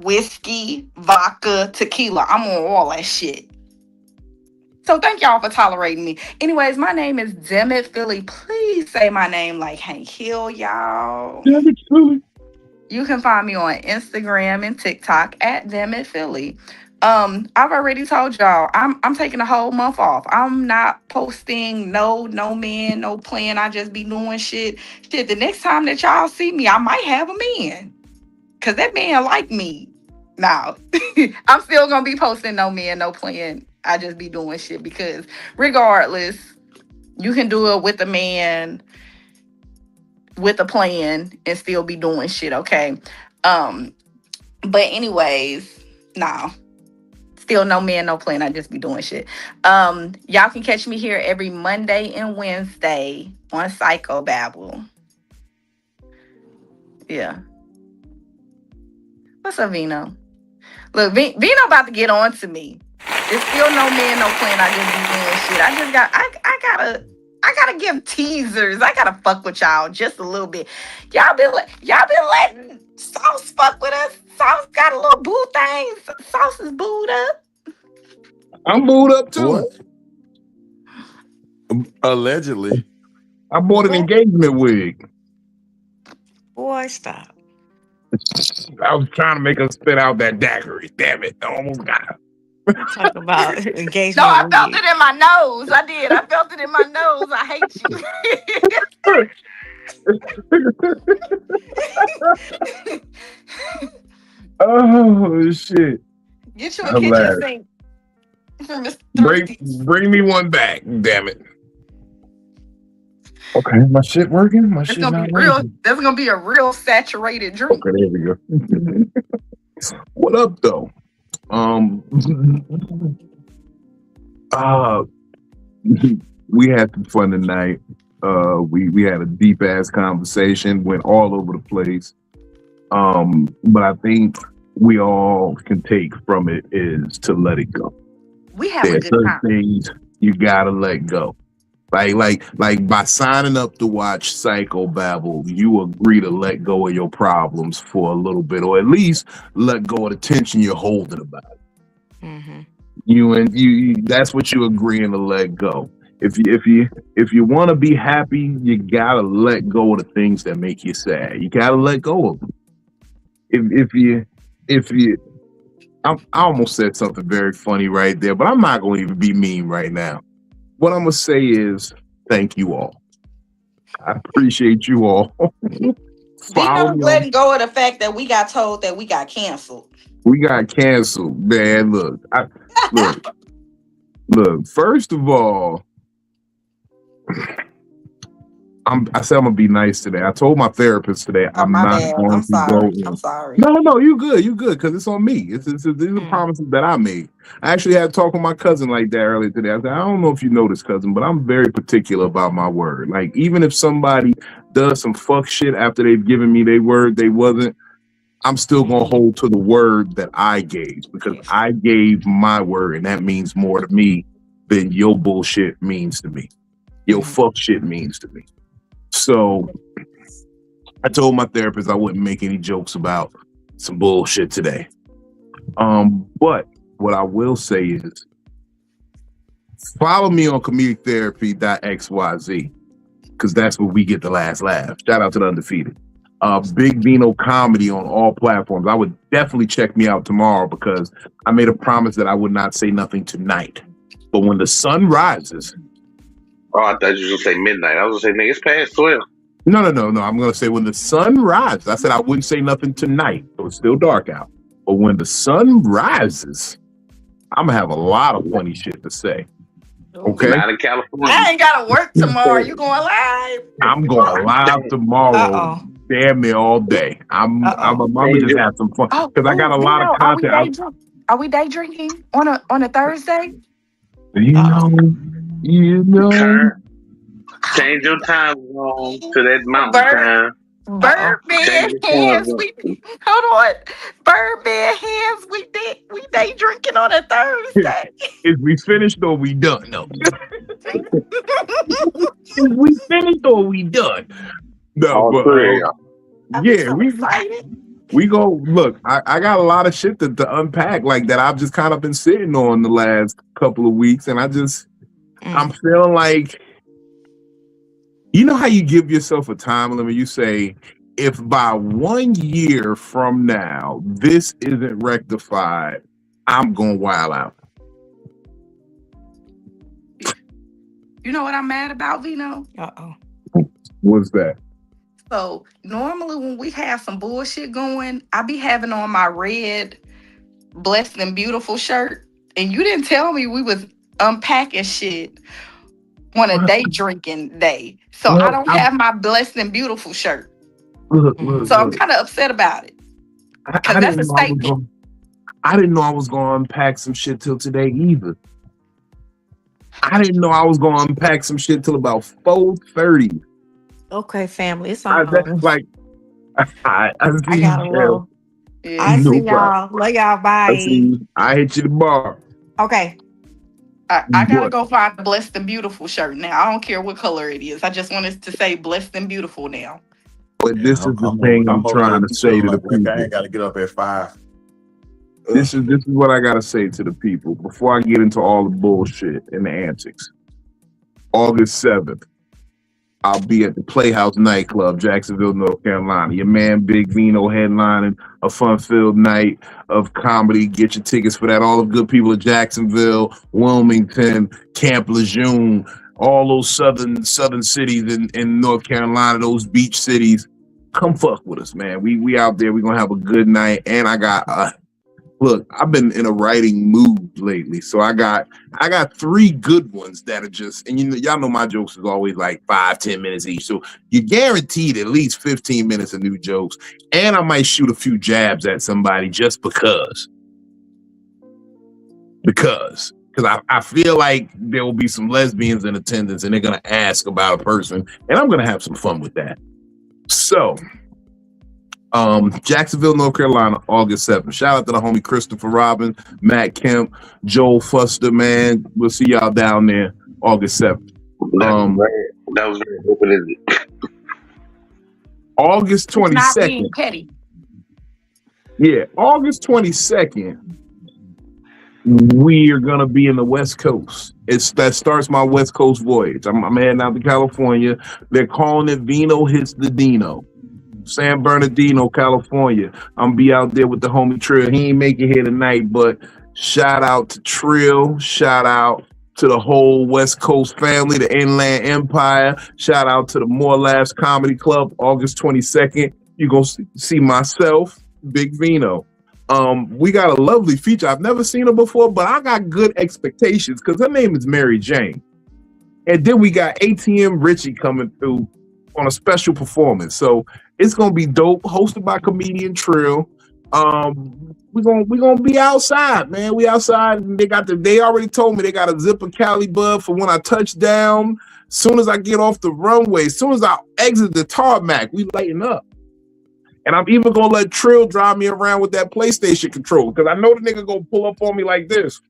S2: whiskey, vodka, tequila. I'm on all that shit. So thank y'all for tolerating me. Anyways, my name is DamnItPhilly. Please say my name like Hank Hill, y'all.
S1: DamnItPhilly.
S2: You can find me on Instagram and TikTok at DamnItPhilly. I've already told y'all I'm taking a whole month off. I'm not posting no man, no plan. I just be doing shit. The next time that y'all see me, I might have a man. Cause that man like me. Now, I'm still gonna be posting no man, no plan. I just be doing shit, because regardless, you can do it with a man, with a plan, and still be doing shit, okay? But anyways, no. Still no man, no plan. I just be doing shit. Y'all can catch me here every Monday and Wednesday on Psycho-Babble. Yeah. What's up, Vino? Look, Vino about to get on to me. It's still no man, no plan. I just be doing shit. I gotta give teasers. I gotta fuck with y'all just a little bit. Y'all been letting Sauce fuck with us. Sauce got a little boo thing. Sauce is booed up.
S1: I'm booed up too.
S5: What? Allegedly.
S1: I bought an engagement wig.
S4: Boy, stop.
S1: I was trying to make her spit out that daiquiri. Damn it. I almost got her.
S4: Talk about engagement.
S2: No, I felt it in my nose. I did. I felt it in my nose. I hate you.
S1: Oh shit.
S2: Get you a kitchen sink for Mr.
S1: Bring me one back. Damn it. Okay, my shit working? My shit not working.
S2: That's gonna be a real saturated drink.
S1: Okay, there we go. What up though? We had some fun tonight. We had a deep ass conversation, went all over the place. But I think we all can take from it is to let it go.
S2: We have a good time.
S1: Things you gotta let go. Like by signing up to watch Psycho-Babble, you agree to let go of your problems for a little bit, or at least let go of the tension you're holding about it.
S4: Mm-hmm.
S1: You that's what you agreeing to let go. If you want to be happy, you gotta let go of the things that make you sad. You gotta let go of them. I almost said something very funny right there, but I'm not going to even be mean right now. What I'm going to say is thank you all. I appreciate you all.
S2: Vino's letting go of the fact that we got told that we got canceled.
S1: We got canceled, man. Look. First of all, I said I'm gonna be nice today. I told my therapist today I'm not going to go.
S2: I'm sorry.
S1: No, you good, because it's on me. These are promises that I made. I actually had to talk with my cousin like that earlier today. I said, I don't know if you know this, cousin, but I'm very particular about my word. Like, even if somebody does some fuck shit after they've given me their word they wasn't, I'm still gonna hold to the word that I gave, because I gave my word, and that means more to me than your bullshit means to me. Your fuck shit means to me. So I told my therapist I wouldn't make any jokes about some bullshit today. But what I will say is follow me on comedictherapy.xyz because that's where we get the last laugh. Shout out to the undefeated. Big Vino comedy on all platforms. I would definitely check me out tomorrow because I made a promise that I would not say nothing tonight. But when the sun rises.
S3: Oh, I thought you were going to say midnight. I was going to say, nigga, it's past 12.
S1: No. I'm going to say when the sun rises. I said I wouldn't say nothing tonight. So it's still dark out. But when the sun rises, I'm going to have a lot of funny shit to say. Okay.
S3: Not in California.
S2: I ain't gotta work tomorrow. You going live?
S1: I'm going live tomorrow. Damn near all day. I'm gonna just have some fun because I got a lot of content.
S2: Are we day drinking on a Thursday?
S1: You know.
S3: Change your time zone to that mountain time.
S2: Birdman hands. Hold on. Birdman hands. We day drinking on a Thursday.
S1: Is we finished or we done? No. Is we finished or we done? No, but yeah, we go. Look, I got a lot of shit to unpack like that. I've just kind of been sitting on the last couple of weeks, and I'm feeling like. You know how you give yourself a time limit? You say, if by 1 year from now this isn't rectified, I'm going wild out.
S2: You know what I'm mad about, Vino?
S1: What's that?
S2: So normally when we have some bullshit going, I be having on my red Blessed and Beautiful shirt, and you didn't tell me we was unpacking shit on a day drinking day. So I don't have my Blessed and Beautiful shirt.
S1: Look,
S2: so I'm kind of upset about it. Because that's a statement.
S1: I didn't know I was going to unpack some shit till today either. I didn't know I was going to unpack some shit till about 4:30.
S4: Okay, family. It's on.
S1: I
S4: gotta roll. I see y'all. Love y'all. Bye.
S1: I hit you the bar.
S4: Okay.
S2: I gotta go find a Blessed and Beautiful shirt now. I don't care what color it is. I just wanted to say Blessed and Beautiful now.
S1: But this is the thing I'm trying to say to the people.
S5: I ain't gotta get up at 5.
S1: This is what I gotta say to the people before I get into all the bullshit and the antics. August 7th, I'll be at the Playhouse nightclub, Jacksonville, North Carolina. Your man Big Vino headlining a fun-filled night of comedy. Get your tickets for that. All the good people of Jacksonville, Wilmington, Camp Lejeune, all those southern cities in North Carolina, those beach cities. Come fuck with us, man. We out there. We're gonna have a good night. And I got look, I've been in a writing mood lately, so I got 3 good ones that are just, and y'all know my jokes is always like 5-10 minutes each, so you're guaranteed at least 15 minutes of new jokes, and I might shoot a few jabs at somebody just because I feel like there will be some lesbians in attendance, and they're gonna ask about a person, and I'm gonna have some fun with that. So. Jacksonville, North Carolina, August 7th. Shout out to the homie Christopher Robin, Matt Kemp, Joel Fuster, man. We'll see y'all down there August 7th.
S3: That was very open.
S1: August 22nd.
S2: Petty.
S1: Yeah, August 22nd. We are gonna be in the West Coast. That starts my West Coast voyage. I'm heading out to California. They're calling it Vino Hits the Dino. San Bernardino, California. I'm be out there with the homie Trill. He ain't make it here tonight, but shout out to Trill. Shout out to the whole West Coast family, the Inland Empire. Shout out to the More Laughs Comedy Club, August 22nd. You're going to see myself, Big Vino. We got a lovely feature. I've never seen her before, but I got good expectations because her name is Mary Jane. And then we got ATM Richie coming through on a special performance. So it's gonna be dope, hosted by comedian Trill. We're gonna be outside, man. We outside, and they already told me they got a zipper Cali bud for when I touch down. Soon as I get off the runway, soon as I exit the tarmac, we lighten up. And I'm even gonna let Trill drive me around with that PlayStation control because I know the nigga gonna pull up on me like this.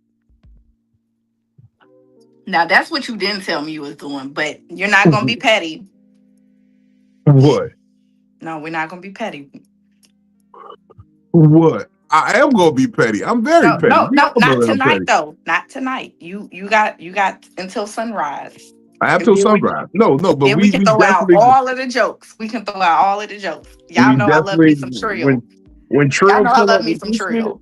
S2: Now that's what you didn't tell me you was doing, but you're not gonna be petty.
S1: What?
S2: No, we're not gonna be petty.
S1: What? I am gonna be petty. I'm very petty.
S2: No,
S1: We all know
S2: not
S1: that I'm
S2: tonight
S1: petty.
S2: though. Not tonight. You got until sunrise.
S1: I have
S2: And
S1: till
S2: then
S1: sunrise. No, but
S2: then we can throw out
S1: definitely
S2: all of the jokes. We can throw out all of the jokes. Y'all
S1: we
S2: know I love me
S1: definitely
S2: some Trill.
S1: when
S2: Y'all
S1: Trill
S2: know I
S1: pull
S2: love
S1: up
S2: me
S1: with
S2: some
S1: this shit,
S2: Trill.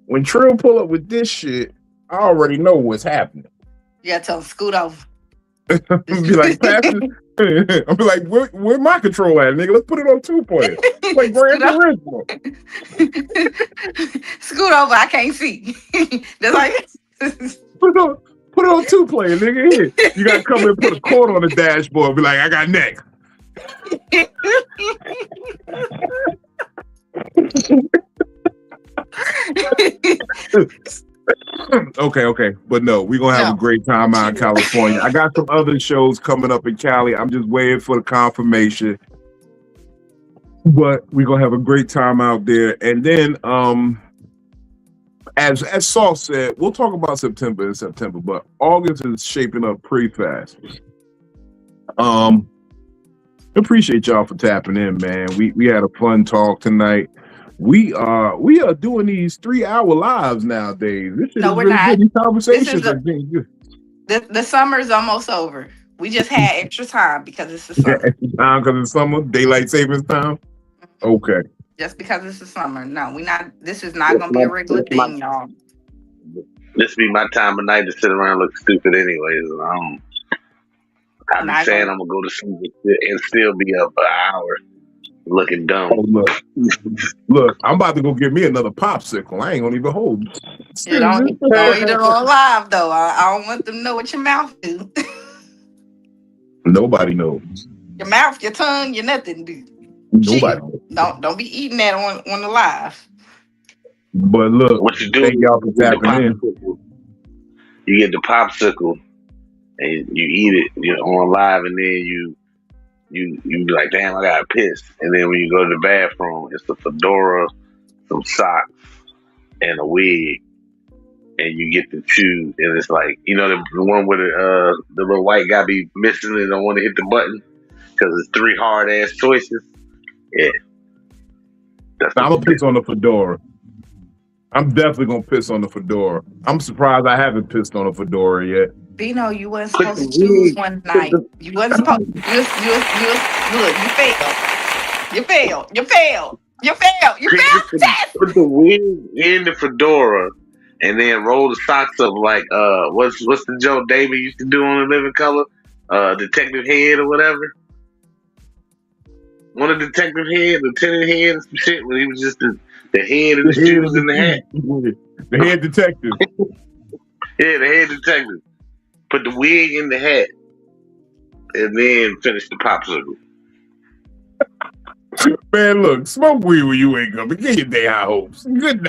S1: when Trill pull up with this shit, I already know what's happening.
S2: Yeah, tell him scoot over.
S1: Be like, Pastor, I'll be like, where my control at, nigga? Let's put it on 2-player. Like Gran Turismo.
S2: Scoot over, I can't see. That's like
S1: Put it on 2-player, nigga. Here. You gotta come and put a cord on the dashboard. Be like, I got neck. Okay. But no, we're gonna have a great time out in California. I got some other shows coming up in Cali. I'm just waiting for the confirmation. But we're gonna have a great time out there. And then as Saul said, we'll talk about September in September, but August is shaping up pretty fast. Appreciate y'all for tapping in, man. We had a fun talk tonight. We are doing these 3-hour lives nowadays. This shit is
S2: we're
S1: really
S2: not.
S1: good. These conversations are being good.
S2: The summer's almost over. We just had extra time because it's the summer.
S1: Extra time because it's summer, daylight savings time. Okay.
S2: Just because it's the summer. No, we not. This is not gonna be a regular thing, y'all.
S3: This be my time of night to sit around and look stupid, anyways. I be saying I'm gonna go to sleep and still be up an hour looking dumb.
S1: Oh, look, I'm about to go get me another popsicle. I ain't gonna even hold it.
S2: You don't eat it on live though. I don't want them to know what your mouth do.
S1: Nobody knows.
S2: Your mouth, your tongue, your nothing do.
S1: Nobody knows.
S2: Don't be eating that on the live.
S1: But look,
S3: what you do?
S1: Thank y'all for tapping in.
S3: You get the popsicle and you eat it on live, and then you be like, damn, I gotta piss. And then when you go to the bathroom, it's a fedora, some socks, and a wig, and you get to choose. And it's like, the one where the little white guy be missing and don't want to hit the button because it's 3 hard ass choices. Yeah,
S1: I'm gonna piss on the fedora. I'm definitely gonna piss on the fedora. I'm surprised I haven't pissed on a fedora yet.
S2: Bino, you wasn't supposed to choose one night. You wasn't supposed. Look, you failed. You failed.
S3: Put the wig in the fedora, and then roll the socks up like what's the joke David used to do on The Living Color? Detective Head or whatever. One of Detective Head, Lieutenant Head, and some shit when he was just the head of the shoes in the hat.
S1: The head detective.
S3: Yeah, the head detective. Put the wig in the hat, and then finish the popsicle.
S1: Man, look, smoke weed when you wake up and get your day high hopes. Good night.